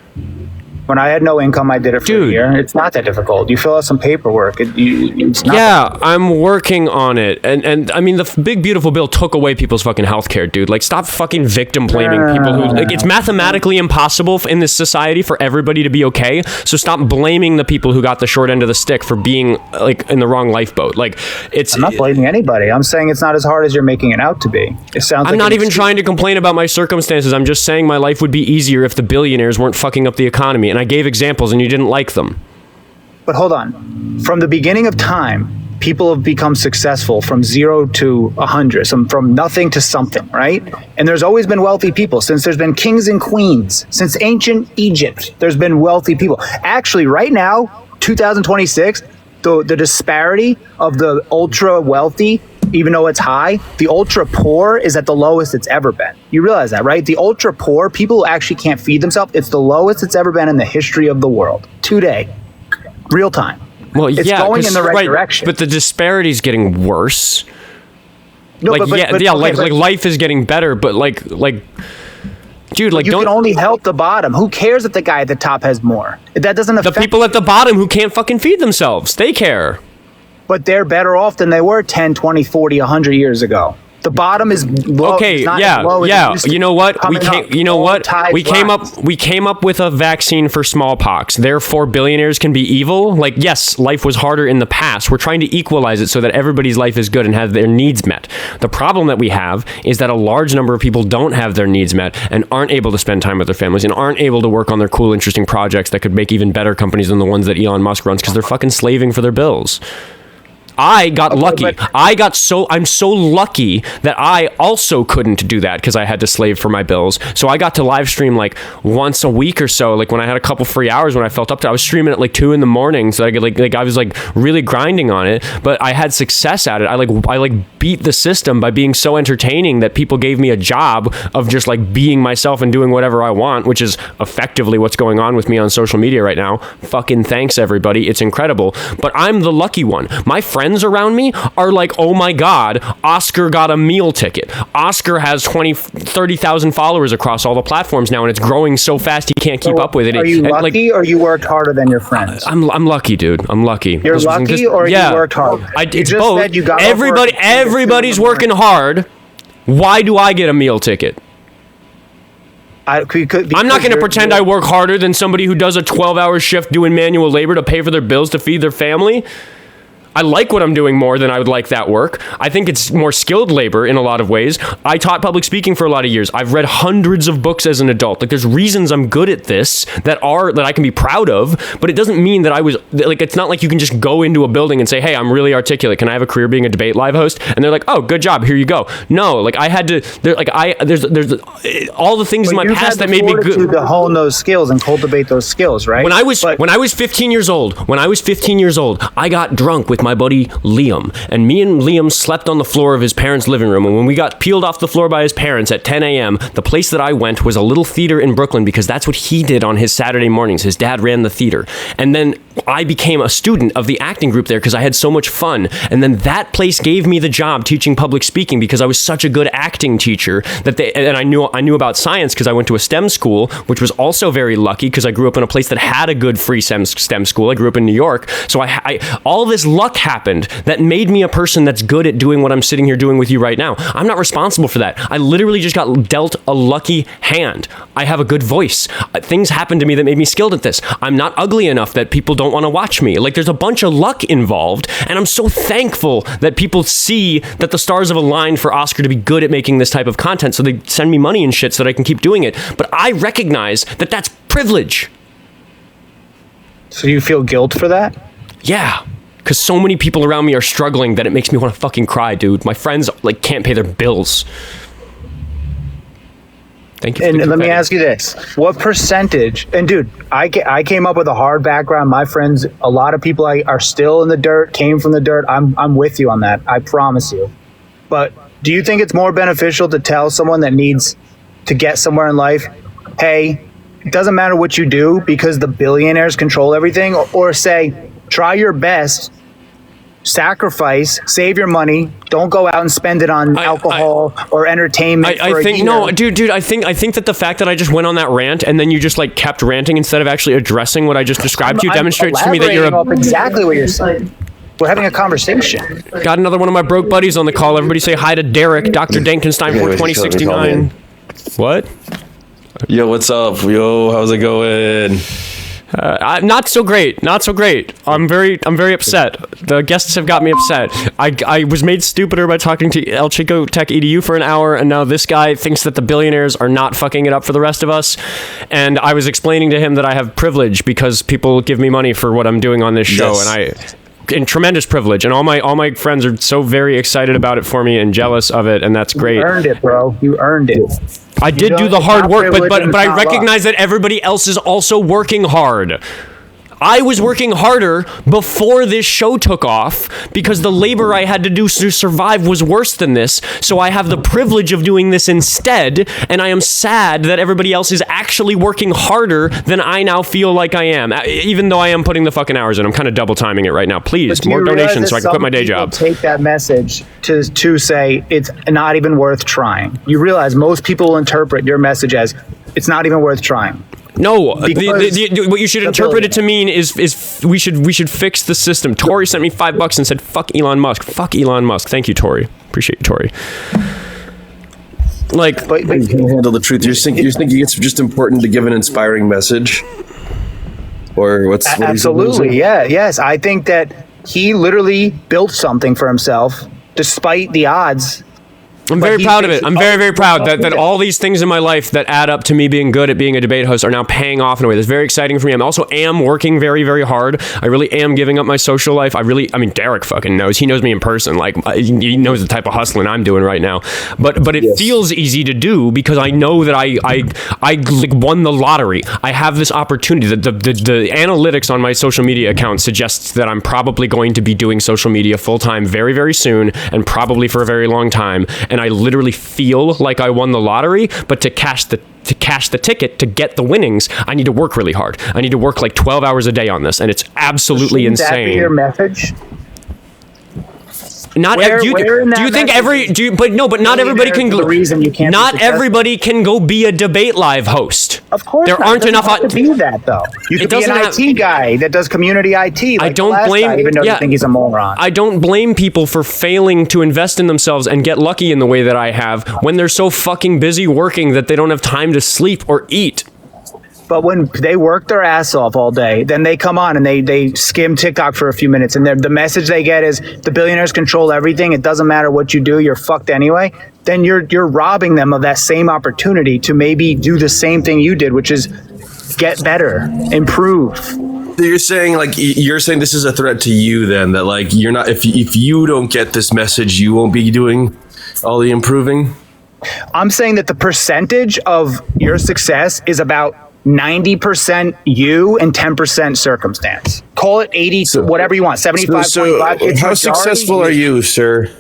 When I had no income, I did it for a year. It's not that difficult. You fill out some paperwork. It's not I'm working on it. And I mean, the big, beautiful bill took away people's fucking healthcare, dude. Like, stop fucking victim blaming people who, like, it's mathematically impossible in this society for everybody to be okay. So stop blaming the people who got the short end of the stick for being, like, in the wrong lifeboat. Like, I'm not blaming anybody. I'm saying it's not as hard as you're making it out to be. It sounds I'm not even trying to complain about my circumstances. I'm just saying my life would be easier if the billionaires weren't fucking up the economy. And I gave examples and you didn't like them. But hold on. From the beginning of time, people have become successful from 0 to 100, from nothing to something, right? And there's always been wealthy people. Since there's been kings and queens, since ancient Egypt, there's been wealthy people. Actually, right now, 2026, the disparity of the ultra wealthy, even though it's high, the ultra poor is at the lowest it's ever been. You realize that, right? The ultra poor, people who actually can't feed themselves, it's the lowest it's ever been in the history of the world. Today, real time. Well, it's going in the right direction. But the disparity's getting worse. No, like life is getting better, but like dude, like, you can only help the bottom. Who cares if the guy at the top has more? That doesn't affect the people at the bottom who can't fucking feed themselves. They care. But they're better off than they were 10, 20, 40, 100 years ago. The bottom is low. Okay, You know what? We came up with a vaccine for smallpox. Therefore, billionaires can be evil. Like, yes, life was harder in the past. We're trying to equalize it so that everybody's life is good and have their needs met. The problem that we have is that a large number of people don't have their needs met and aren't able to spend time with their families and aren't able to work on their cool, interesting projects that could make even better companies than the ones that Elon Musk runs because they're fucking slaving for their bills. I got lucky. I'm so lucky that I also couldn't do that because I had to slave for my bills. So I got to live stream like once a week or so. Like when I had a couple free hours when I felt up to, I was streaming at like 2 a.m. So I was like really grinding on it, but I had success at it. I beat the system by being so entertaining that people gave me a job of just like being myself and doing whatever I want, which is effectively what's going on with me on social media right now. Fucking thanks everybody. It's incredible. But I'm the lucky one. My friends around me are like, oh my God, Oskar got a meal ticket. Oskar has 30,000 followers across all the platforms now, and it's growing so fast he can't keep up with it. Are you lucky or you worked harder than your friends? I'm lucky, dude. I'm lucky. You're lucky or you worked hard? It's both. Everybody's working hard. Why do I get a meal ticket? I'm not going to pretend I work harder than somebody who does a 12-hour shift doing manual labor to pay for their bills to feed their family. I like what I'm doing more than I would like that work. I think it's more skilled labor in a lot of ways. I taught public speaking for a lot of years. I've read hundreds of books as an adult. Like there's reasons I'm good at this that I can be proud of, but it doesn't mean that I was like, it's not like you can just go into a building and say, hey, I'm really articulate. Can I have a career being a debate live host? And they're like, oh, good job. Here you go. No, like I had to, there's all the things in my past that made me good. To hone those skills and cultivate those skills, right? When I was 15 years old, I got drunk with my buddy Liam, and me and Liam slept on the floor of his parents' living room, and when we got peeled off the floor by his parents at 10 a.m., the place that I went was a little theater in Brooklyn because that's what he did on his Saturday mornings. His dad ran the theater, and then I became a student of the acting group there because I had so much fun, and then that place gave me the job teaching public speaking because I was such a good acting teacher and I knew about science because I went to a STEM school, which was also very lucky because I grew up in a place that had a good free STEM school. I grew up in New York, so I all this luck happened that made me a person that's good at doing what I'm sitting here doing with you right now. I'm not responsible for that. I literally just got dealt a lucky hand. I have a good voice. Things happened to me that made me skilled at this. I'm not ugly enough that people don't want to watch me. Like there's a bunch of luck involved, and I'm so thankful that people see that the stars have aligned for Oskar to be good at making this type of content, so they send me money and shit so that I can keep doing it. But I recognize that that's privilege. So you feel guilt for that? Yeah. Because so many people around me are struggling that it makes me want to fucking cry, dude. My friends like can't pay their bills. Thank you. And let me ask you this: what percentage? And dude, I came up with a hard background. My friends, a lot of people are still in the dirt, came from the dirt. I'm with you on that. I promise you. But do you think it's more beneficial to tell someone that needs to get somewhere in life, hey, it doesn't matter what you do because the billionaires control everything, or say, try your best, sacrifice, save your money, don't go out and spend it on alcohol or entertainment. I think no, dude. I think that the fact that I just went on that rant and then you just like kept ranting instead of actually addressing what I just described to you demonstrates to me that you're exactly what you're saying. We're having a conversation. Got another one of my broke buddies on the call. Everybody say hi to Derek, Dr. Dankenstein for 2069. What? Yo, what's up? Yo, how's it going? Not so great. I'm very upset. The guests have got me upset. I was made stupider by talking to el.chico.tech.edu for an hour, and now this guy thinks that the billionaires are not fucking it up for the rest of us. And I was explaining to him that I have privilege because people give me money for what I'm doing on this show, and tremendous privilege, and all my friends are so very excited about it for me and jealous of it, and that's great. You earned it, bro. You earned it. I did do the hard work, but I recognize that everybody else is also working hard. I was working harder before this show took off because the labor I had to do to survive was worse than this. So I have the privilege of doing this instead, and I am sad that everybody else is actually working harder than I now feel like I am, even though I am putting the fucking hours in. I'm kind of double timing it right now. Please, more donations so I can quit my day job. Take that message to say it's not even worth trying. You realize most people will interpret your message as it's not even worth trying. No, what you should interpret it to mean is we should fix the system. Tori sent me $5 and said, fuck Elon Musk. Fuck Elon Musk. Thank you, Tori. Appreciate you, Tori. Like, but you can handle the truth. You think it's just important to give an inspiring message? Or what's absolutely, yeah, yes. I think that he literally built something for himself despite the odds. I'm very proud of it. I'm very, very proud that all these things in my life that add up to me being good at being a debate host are now paying off in a way that's very exciting for me. I'm also working very, very hard. I really am giving up my social life. I mean, Derek fucking knows. He knows me in person. Like, he knows the type of hustling I'm doing right now. But it feels easy to do because I know that I like won the lottery. I have this opportunity. The analytics on my social media account suggests that I'm probably going to be doing social media full time very, very soon, and probably for a very long time. And I literally feel like I won the lottery, but to cash the ticket, to get the winnings, I need to work really hard. I need to work like 12 hours a day on this, and it's absolutely insane. That be your message? Not do you think not everybody can go. Not everybody can go be a debate live host. Of course, there aren't enough to be that though. You could be an IT guy that does community IT. Like I don't blame. Even though you think he's a moron. I don't blame people for failing to invest in themselves and get lucky in the way that I have when they're so fucking busy working that they don't have time to sleep or eat. But when they work their ass off all day, then they come on and they skim TikTok for a few minutes, and the message they get is the billionaires control everything. It doesn't matter what you do, you're fucked anyway. Then you're robbing them of that same opportunity to maybe do the same thing you did, which is get better, improve. So you're saying this is a threat to you then, that like you're not, if you don't get this message, you won't be doing all the improving? I'm saying that the percentage of your success is about 90% you and 10% circumstance. Call it 80, whatever you want, 75, 25. How successful are you, sir?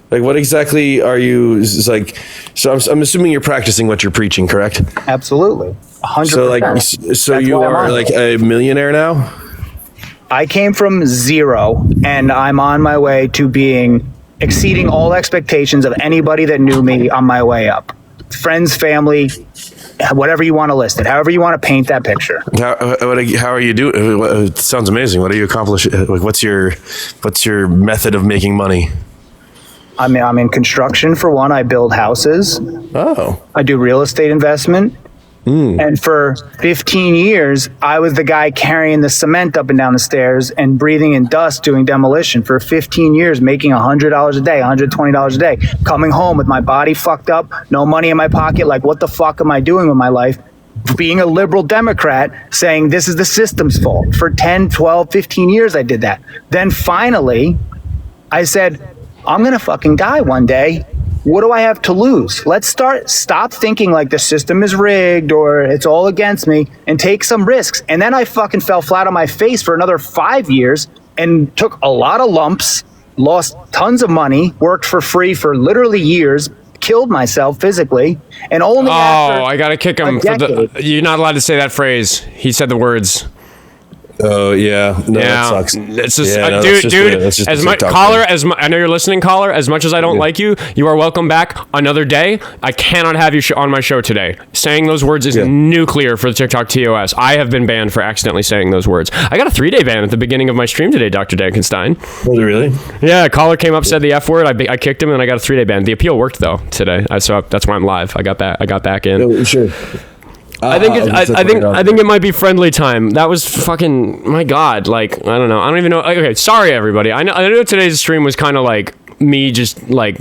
Like, what exactly are you? I'm assuming you're practicing what you're preaching, correct? Absolutely, 100%. So you are like a millionaire now? I came from zero, and I'm on my way to exceeding all expectations of anybody that knew me on my way up. Friends, family, whatever you want to list it, however you want to paint that picture. How are you doing? It sounds amazing. What are you accomplishing? Like, what's your method of making money? I'm in construction for one. I build houses. Oh. I do real estate investment. And for 15 years, I was the guy carrying the cement up and down the stairs and breathing in dust doing demolition for 15 years, making $100 a day, $120 a day, coming home with my body fucked up, no money in my pocket. Like, what the fuck am I doing with my life? Being a liberal Democrat, saying this is the system's fault. For 10, 12, 15 years, I did that. Then finally, I said, I'm going to fucking die one day. What do I have to lose? Let's stop thinking like the system is rigged or it's all against me, and take some risks. And then I fucking fell flat on my face for another 5 years and took a lot of lumps, lost tons of money, worked for free for literally years, killed myself physically, and only after I gotta kick him. You're not allowed to say that phrase. He said the words. Oh yeah, no, that sucks. It's just, dude. As much caller as I know you're listening, caller. As much as I don't like you, you are welcome back another day. I cannot have you on my show today. Saying those words is nuclear for the TikTok TOS. I have been banned for accidentally saying those words. I got a 3-day ban at the beginning of my stream today, Dr. Dankenstein. Was it really? Yeah, a caller came up, said the F word. I kicked him, and I got a 3-day ban. The appeal worked though today, so that's why I'm live. I got back in. Oh, sure. I think it might be friendly time. That was fucking, my God. Like, I don't know. I don't even know. Okay, sorry everybody. I know today's stream was kind of like me just like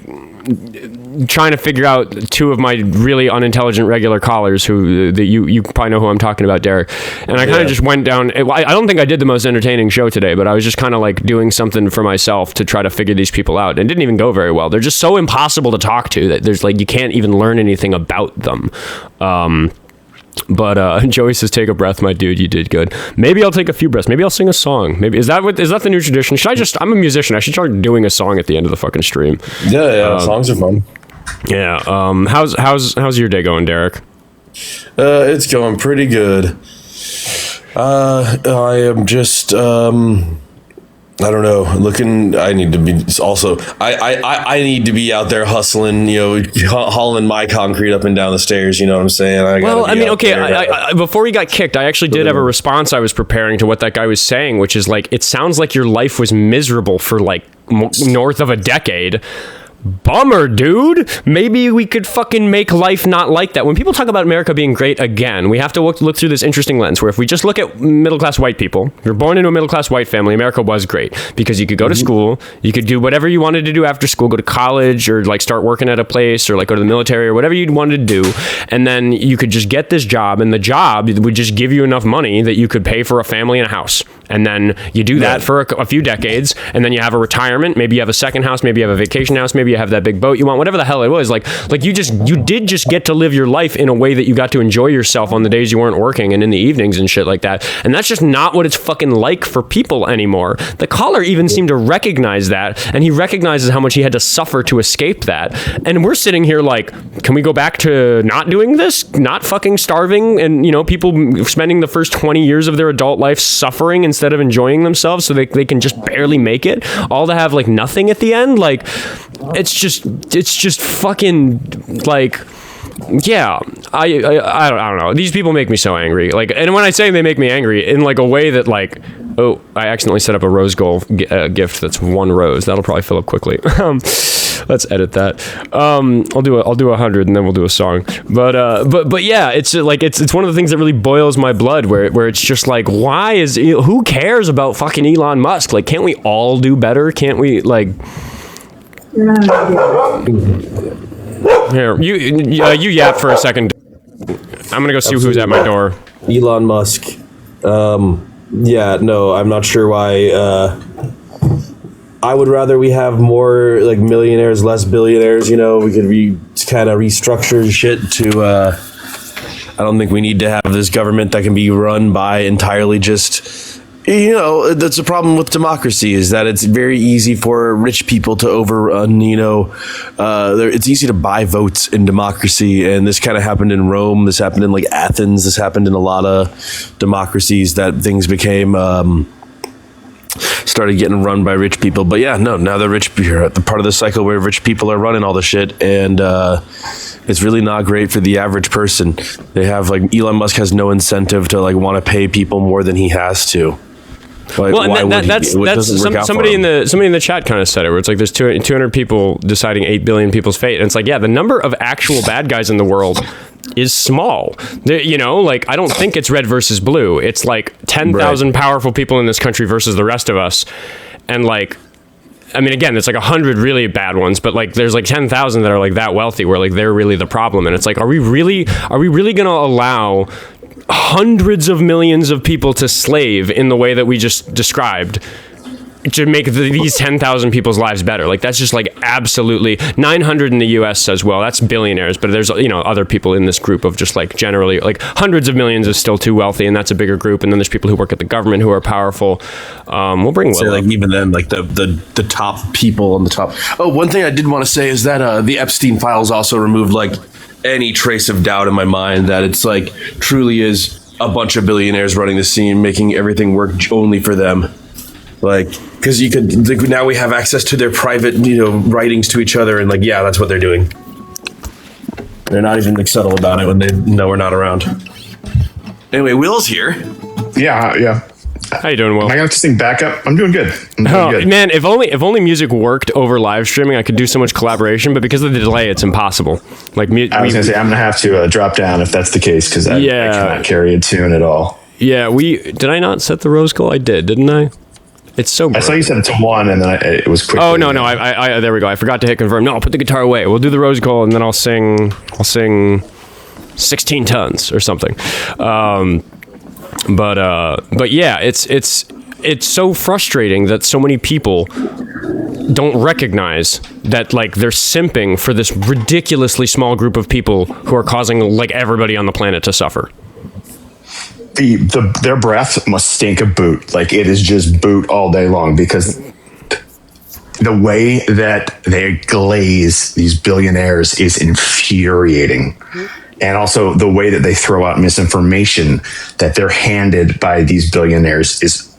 trying to figure out two of my really unintelligent regular callers who you probably know who I'm talking about, Derek. And I kind of just went down. I don't think I did the most entertaining show today, but I was just kind of like doing something for myself to try to figure these people out. And it didn't even go very well. They're just so impossible to talk to that there's like, you can't even learn anything about them. But Joey says, take a breath, my dude. You did good. Maybe I'll take a few breaths. Maybe I'll sing a song. Maybe is that the new tradition? I'm a musician. I should start doing a song at the end of the fucking stream. Yeah. Songs are fun. Yeah. How's your day going, Derek? It's going pretty good. I am just I don't know. I need to be also. I need to be out there hustling. Hauling my concrete up and down the stairs. You know what I'm saying? Before we got kicked, I actually did have a response I was preparing to what that guy was saying, which is like, it sounds like your life was miserable for like north of a decade. bummer, dude. Maybe we could fucking make life not like that. When people talk about America being great again, we have to look through this interesting lens where if we just look at middle-class white people, you're born into a middle-class white family, America was great because you could go to school, you could do whatever you wanted to do after school, go to college or like start working at a place or like go to the military or whatever you wanted to do. And then you could just get this job and the job would just give you enough money that you could pay for a family and a house. And then you do that for a few decades and then you have a retirement. Maybe you have a second house, maybe you have a vacation house, maybe you have that big boat you want, whatever the hell it was. Like you did just get to live your life in a way that you got to enjoy yourself on the days you weren't working and in the evenings and shit like that. And that's just not what it's fucking like for people anymore. The caller even seemed to recognize that, and he recognizes how much he had to suffer to escape that. And we're sitting here like, can we go back to not doing this? Not fucking starving and, you know, people spending the first 20 years of their adult life suffering instead of enjoying themselves so they can just barely make it, all to have like nothing at the end. Like, it's just fucking like, yeah, I don't know. These people make me so angry. Like, and when I say they make me angry in like a way that like, oh, I accidentally set up a rose gold gift that's 1 rose. That'll probably fill up quickly. Let's edit that. I'll do 100 and then we'll do a song. But yeah, it's like it's one of the things that really boils my blood. Where it's just like, who cares about fucking Elon Musk? Like, can't we all do better? Can't we like? Here, you yap for a second. I'm gonna go see who's at my door. Elon Musk. Yeah, no, I'm not sure why. I would rather we have more like millionaires, less billionaires. You know, we could kind of restructure shit to. I don't think we need to have this government that can be run by entirely just. You know, that's a problem with democracy is that it's very easy for rich people to overrun, you know, it's easy to buy votes in democracy. And this kind of happened in Rome. This happened in like Athens. This happened in a lot of democracies that things became, started getting run by rich people. But yeah, no, now you're at the part of the cycle where rich people are running all the shit. And it's really not great for the average person. They have like Elon Musk has no incentive to like want to pay people more than he has to. Like, well, and that's somebody in the chat kind of said it, where it's like there's 200 people deciding 8 billion people's fate, and it's like, yeah, the number of actual bad guys in the world is small. You know, like I don't think it's red versus blue. It's like 10,000 powerful people in this country versus the rest of us, and like, I mean, again, it's like 100 really bad ones, but like there's like 10,000 that are like that wealthy, where like they're really the problem, and it's like, are we really going to allow hundreds of millions of people to slave in the way that we just described to make these 10,000 people's lives better? Like that's just like absolutely 900 in the US as well. That's billionaires, but there's, you know, other people in this group of just like generally like hundreds of millions is still too wealthy, and that's a bigger group. And then there's people who work at the government who are powerful. We'll bring Will. So like even then, like the top people on the top. Oh, one thing I did want to say is that the Epstein files also removed like any trace of doubt in my mind that it's like truly is a bunch of billionaires running the scene, making everything work only for them. Like, because you could like, now we have access to their private, you know, writings to each other, and like, yeah, that's what they're doing. They're not even like subtle about it when they know we're not around. Anyway, Will's here. Yeah. How you doing, Will? I got this thing back up. I'm doing good. Good. Man, if only music worked over live streaming, I could do so much collaboration. But because of the delay, it's impossible. Like, I was gonna say I'm gonna have to drop down if that's the case because I cannot carry a tune at all. Yeah, did I not set the rose goal? I did, didn't I? It's so. I saw you set it to 1, and then it was quick. Oh no! I there we go. I forgot to hit confirm. No, I'll put the guitar away. We'll do the rose goal, and then I'll sing 16 tons or something. But yeah, it's so frustrating that so many people don't recognize that like they're simping for this ridiculously small group of people who are causing like everybody on the planet to suffer. Their breath must stink of boot. Like it is just boot all day long because the way that they glaze these billionaires is infuriating. And also the way that they throw out misinformation that they're handed by these billionaires is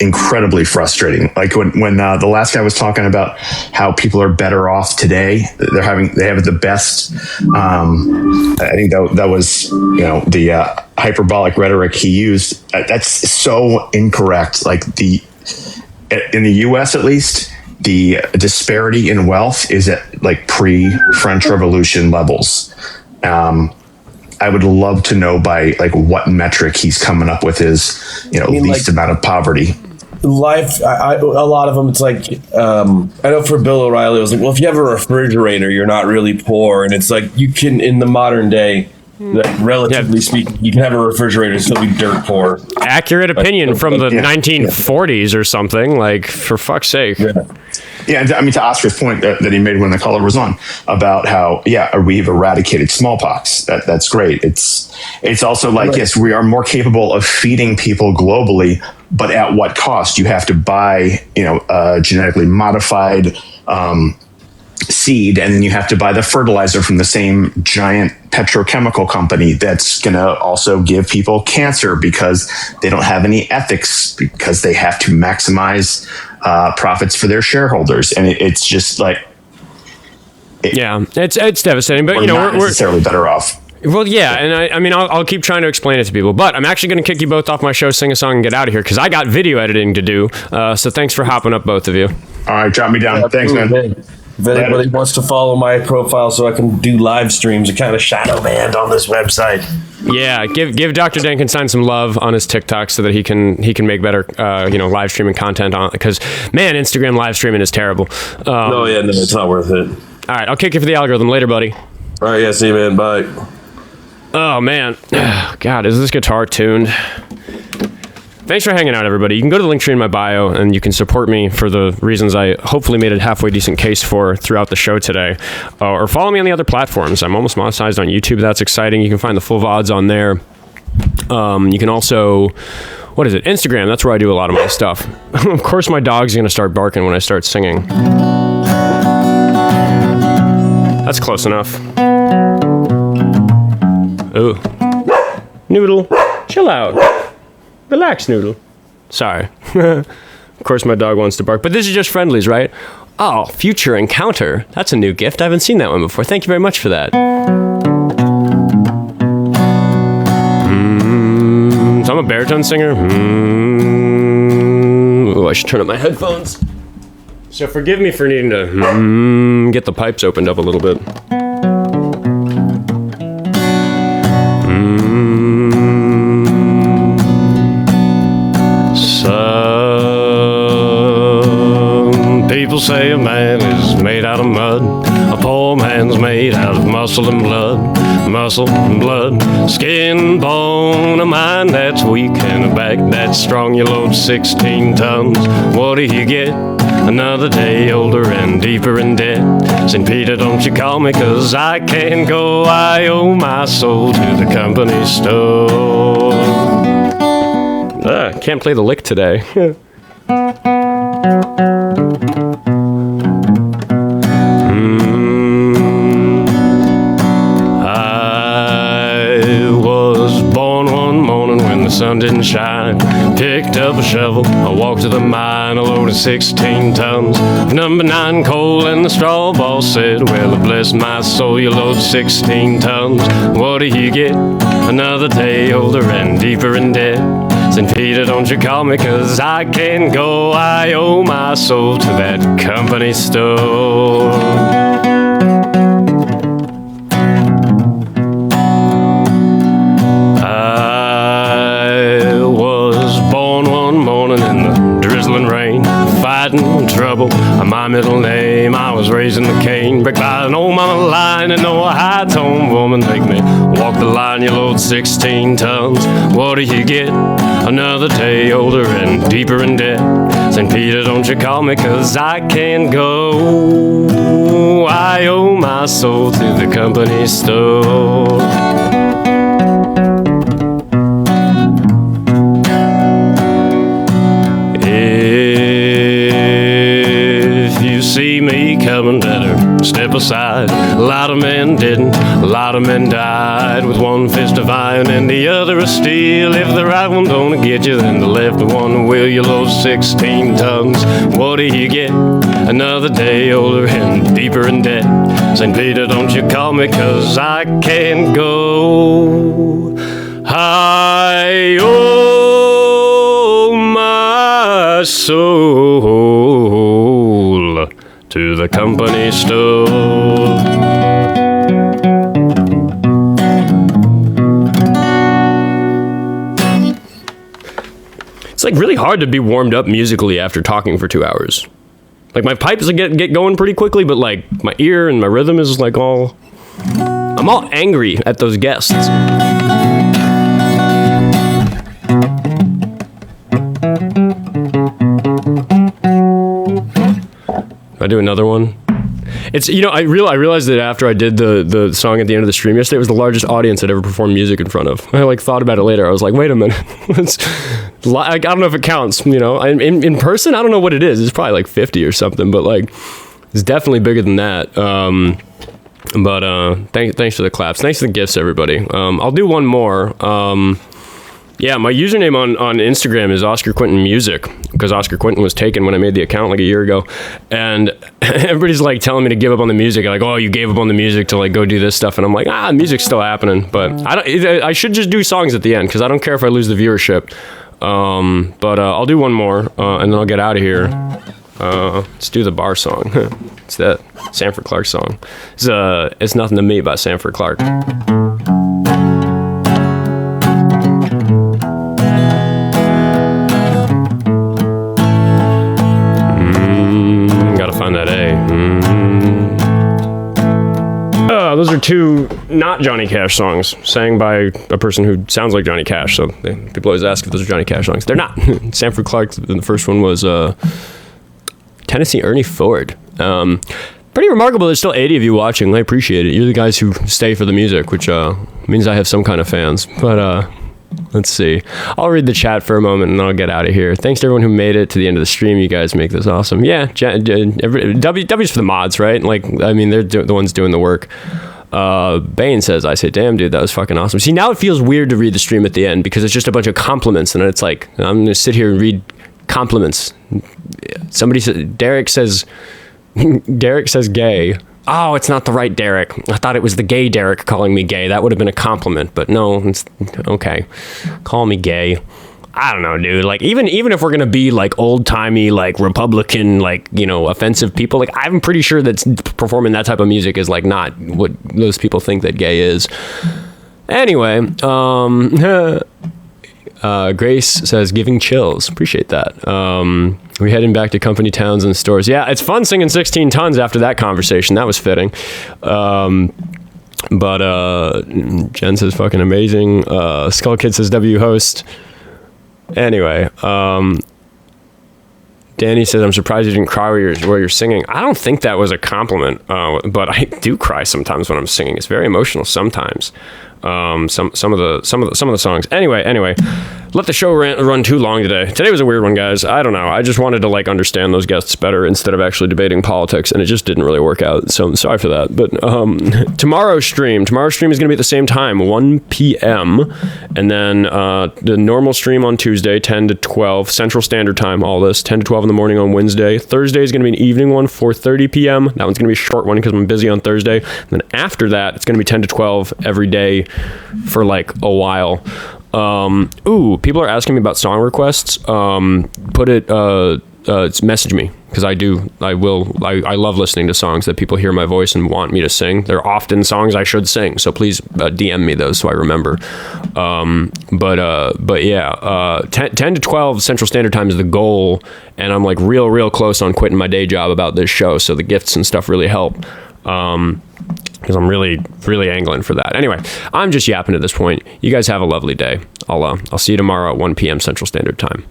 incredibly frustrating. Like when the last guy was talking about how people are better off today, they have the best. I think that was the hyperbolic rhetoric he used. That's so incorrect. Like in the U.S. at least, the disparity in wealth is at like pre-French Revolution levels. I would love to know by like what metric he's coming up with his, least amount of poverty. Life, a lot of them, it's like, I know for Bill O'Reilly, it was like, well, if you have a refrigerator, you're not really poor. And it's like, you can, in the modern day, relatively speaking, you can have a refrigerator and still be dirt poor. Accurate opinion from the 1940s or something, like, for fuck's sake. Yeah, I mean, to Oscar's point that he made when the caller was on about how, we've eradicated smallpox. That's great. It's also like, yes, we are more capable of feeding people globally, but at what cost? You have to buy, genetically modified seed, and then you have to buy the fertilizer from the same giant petrochemical company that's going to also give people cancer because they don't have any ethics, because they have to maximize profits for their shareholders. And it's just like, it's devastating, but we're not necessarily better off. Well, yeah, and I mean, I'll keep trying to explain it to people, but I'm actually going to kick you both off my show, sing a song, and get out of here, because I got video editing to do, so thanks for hopping up, both of you. All right, drop me down. Thanks, man. If anybody wants to follow my profile so I can do live streams, I kind of shadow banned on this website. Yeah, give Dr. Dankenstein some love on his TikTok so that he can make better live streaming content on it, because man, Instagram live streaming is terrible. No, it's not worth it. All right, I'll kick you for the algorithm later, buddy. All right, yeah, see you, man. Bye. Oh man, God, is this guitar tuned? Thanks for hanging out, everybody. You can go to the link tree in my bio, and you can support me for the reasons I hopefully made a halfway decent case for throughout the show today. Or follow me on the other platforms. I'm almost monetized on YouTube. That's exciting. You can find the full VODs on there. You can also, Instagram. That's where I do a lot of my stuff. Of course, my dog's going to start barking when I start singing. That's close enough. Ooh. Noodle, chill out. Relax, Noodle. Sorry. Of course my dog wants to bark, but this is just friendlies, right? Oh, future encounter. That's a new gift. I haven't seen that one before. Thank you very much for that. So I'm a baritone singer. Oh, I should turn up my headphones. So forgive me for needing to get the pipes opened up a little bit. People say a man is made out of mud. A poor man's made out of muscle and blood. Muscle and blood, skin and bone. A mind that's weak and a back that's strong. You load 16 tons. What do you get? Another day older and deeper in debt. St. Peter, don't you call me, 'cause I can't go. I owe my soul to the company store. Can't play the lick today. Sun didn't shine, picked up a shovel, I walked to the mine, I loaded 16 tons of number 9 coal, and the straw boss said, well, bless my soul, you load 16 tons, what do you get? Another day older and deeper in debt. St. Peter, don't you call me, 'cause I can't go, I owe my soul to that company store. Trouble, my middle name, I was raised in the cane, bricked by an old mama line, and no high-toned woman make me walk the line. You load 16 tons, what do you get? Another day older and deeper in debt. St. Peter, don't you call me, 'cause I can't go, I owe my soul to the company store. See me coming, better step aside. A lot of men didn't, a lot of men died with one fist of iron and the other of steel. If the right one don't get you, then the left one will. You load 16 tons, what do you get? Another day older and deeper in debt. St. Peter, don't you call me, 'cause I can't go. I owe my soul chimney stove. It's like really hard to be warmed up musically after talking for 2 hours. Like my pipes get going pretty quickly, but like my ear and my rhythm is like all... I'm all angry at those guests. I do another one. It's, you know, I realized that after I did the song at the end of the stream yesterday, it was the largest audience I'd ever performed music in front of. I like thought about it later. I was like, wait a minute. I don't know if it counts, you know. In person, I don't know what it is. It's probably like 50 or something, but like it's definitely bigger than that. Thanks for the claps. Thanks for the gifts, everybody. I'll do one more. Yeah, my username on Instagram is Oskar Quentin Music, because Oskar Quentin was taken when I made the account like a year ago. And everybody's like telling me to give up on the music. Like, oh, you gave up on the music to like go do this stuff. And I'm like, music's still happening. But I should just do songs at the end, because I don't care if I lose the viewership. I'll do one more, and then I'll get out of here. Let's do the bar song. It's that Sanford Clark song. It's Nothing to Me by Sanford Clark. Gotta find that A. Those are two not Johnny Cash songs sang by a person who sounds like Johnny Cash. So people always ask if those are Johnny Cash songs. They're not. Sanford Clark, the first one was Tennessee Ernie Ford. Pretty remarkable. There's still 80 of you watching. I appreciate it. You're the guys who stay for the music, which means I have some kind of fans. But let's see. I'll read the chat for a moment and then I'll get out of here. Thanks to everyone who made it to the end of the stream. You guys make this awesome. Yeah, W's for the mods, right? Like, I mean, they're the ones doing the work. Bane says, I say, damn, dude, that was fucking awesome. See, now it feels weird to read the stream at the end because it's just a bunch of compliments, and it's like, I'm going to sit here and read compliments. Somebody said, Derek says gay. Oh, it's not the right Derek. I thought it was the gay Derek calling me gay. That would have been a compliment, but no, it's okay. Call me gay. I don't know, dude. Like, even if we're gonna be like old-timey, like Republican, like, you know, offensive people, like, I'm pretty sure that performing that type of music is like not what those people think that gay is. Anyway, Grace says, giving chills. Appreciate that. We're heading back to company towns and stores. Yeah, it's fun singing 16 Tons after that conversation. That was fitting. Jen says, fucking amazing. Skull Kid says, W host. Anyway, Danny says, I'm surprised you didn't cry while you're singing. I don't think that was a compliment, but I do cry sometimes when I'm singing. It's very emotional sometimes. Some of the songs. Anyway, let the show run too long today. Today was a weird one, guys. I don't know. I just wanted to like understand those guests better instead of actually debating politics, and it just didn't really work out. So I'm sorry for that. But tomorrow's stream is going to be at the same time, 1 p.m. And then the normal stream on Tuesday, 10 to 12 Central Standard Time. All this 10 to 12 in the morning on Wednesday. Thursday is going to be an evening one, 4:30 p.m. That one's going to be a short one because I'm busy on Thursday. And then after that, it's going to be 10 to 12 every day for like a while. People are asking me about song requests. Message me, because I love listening to songs that people hear my voice and want me to sing. They're often songs I should sing, so please DM me those so I remember. 10 to 12 Central Standard Time is the goal, and I'm like real close on quitting my day job about this show, so the gifts and stuff really help. Because I'm really angling for that. Anyway, I'm just yapping at this point. You guys have a lovely day. I'll see you tomorrow at 1 p.m. Central Standard Time.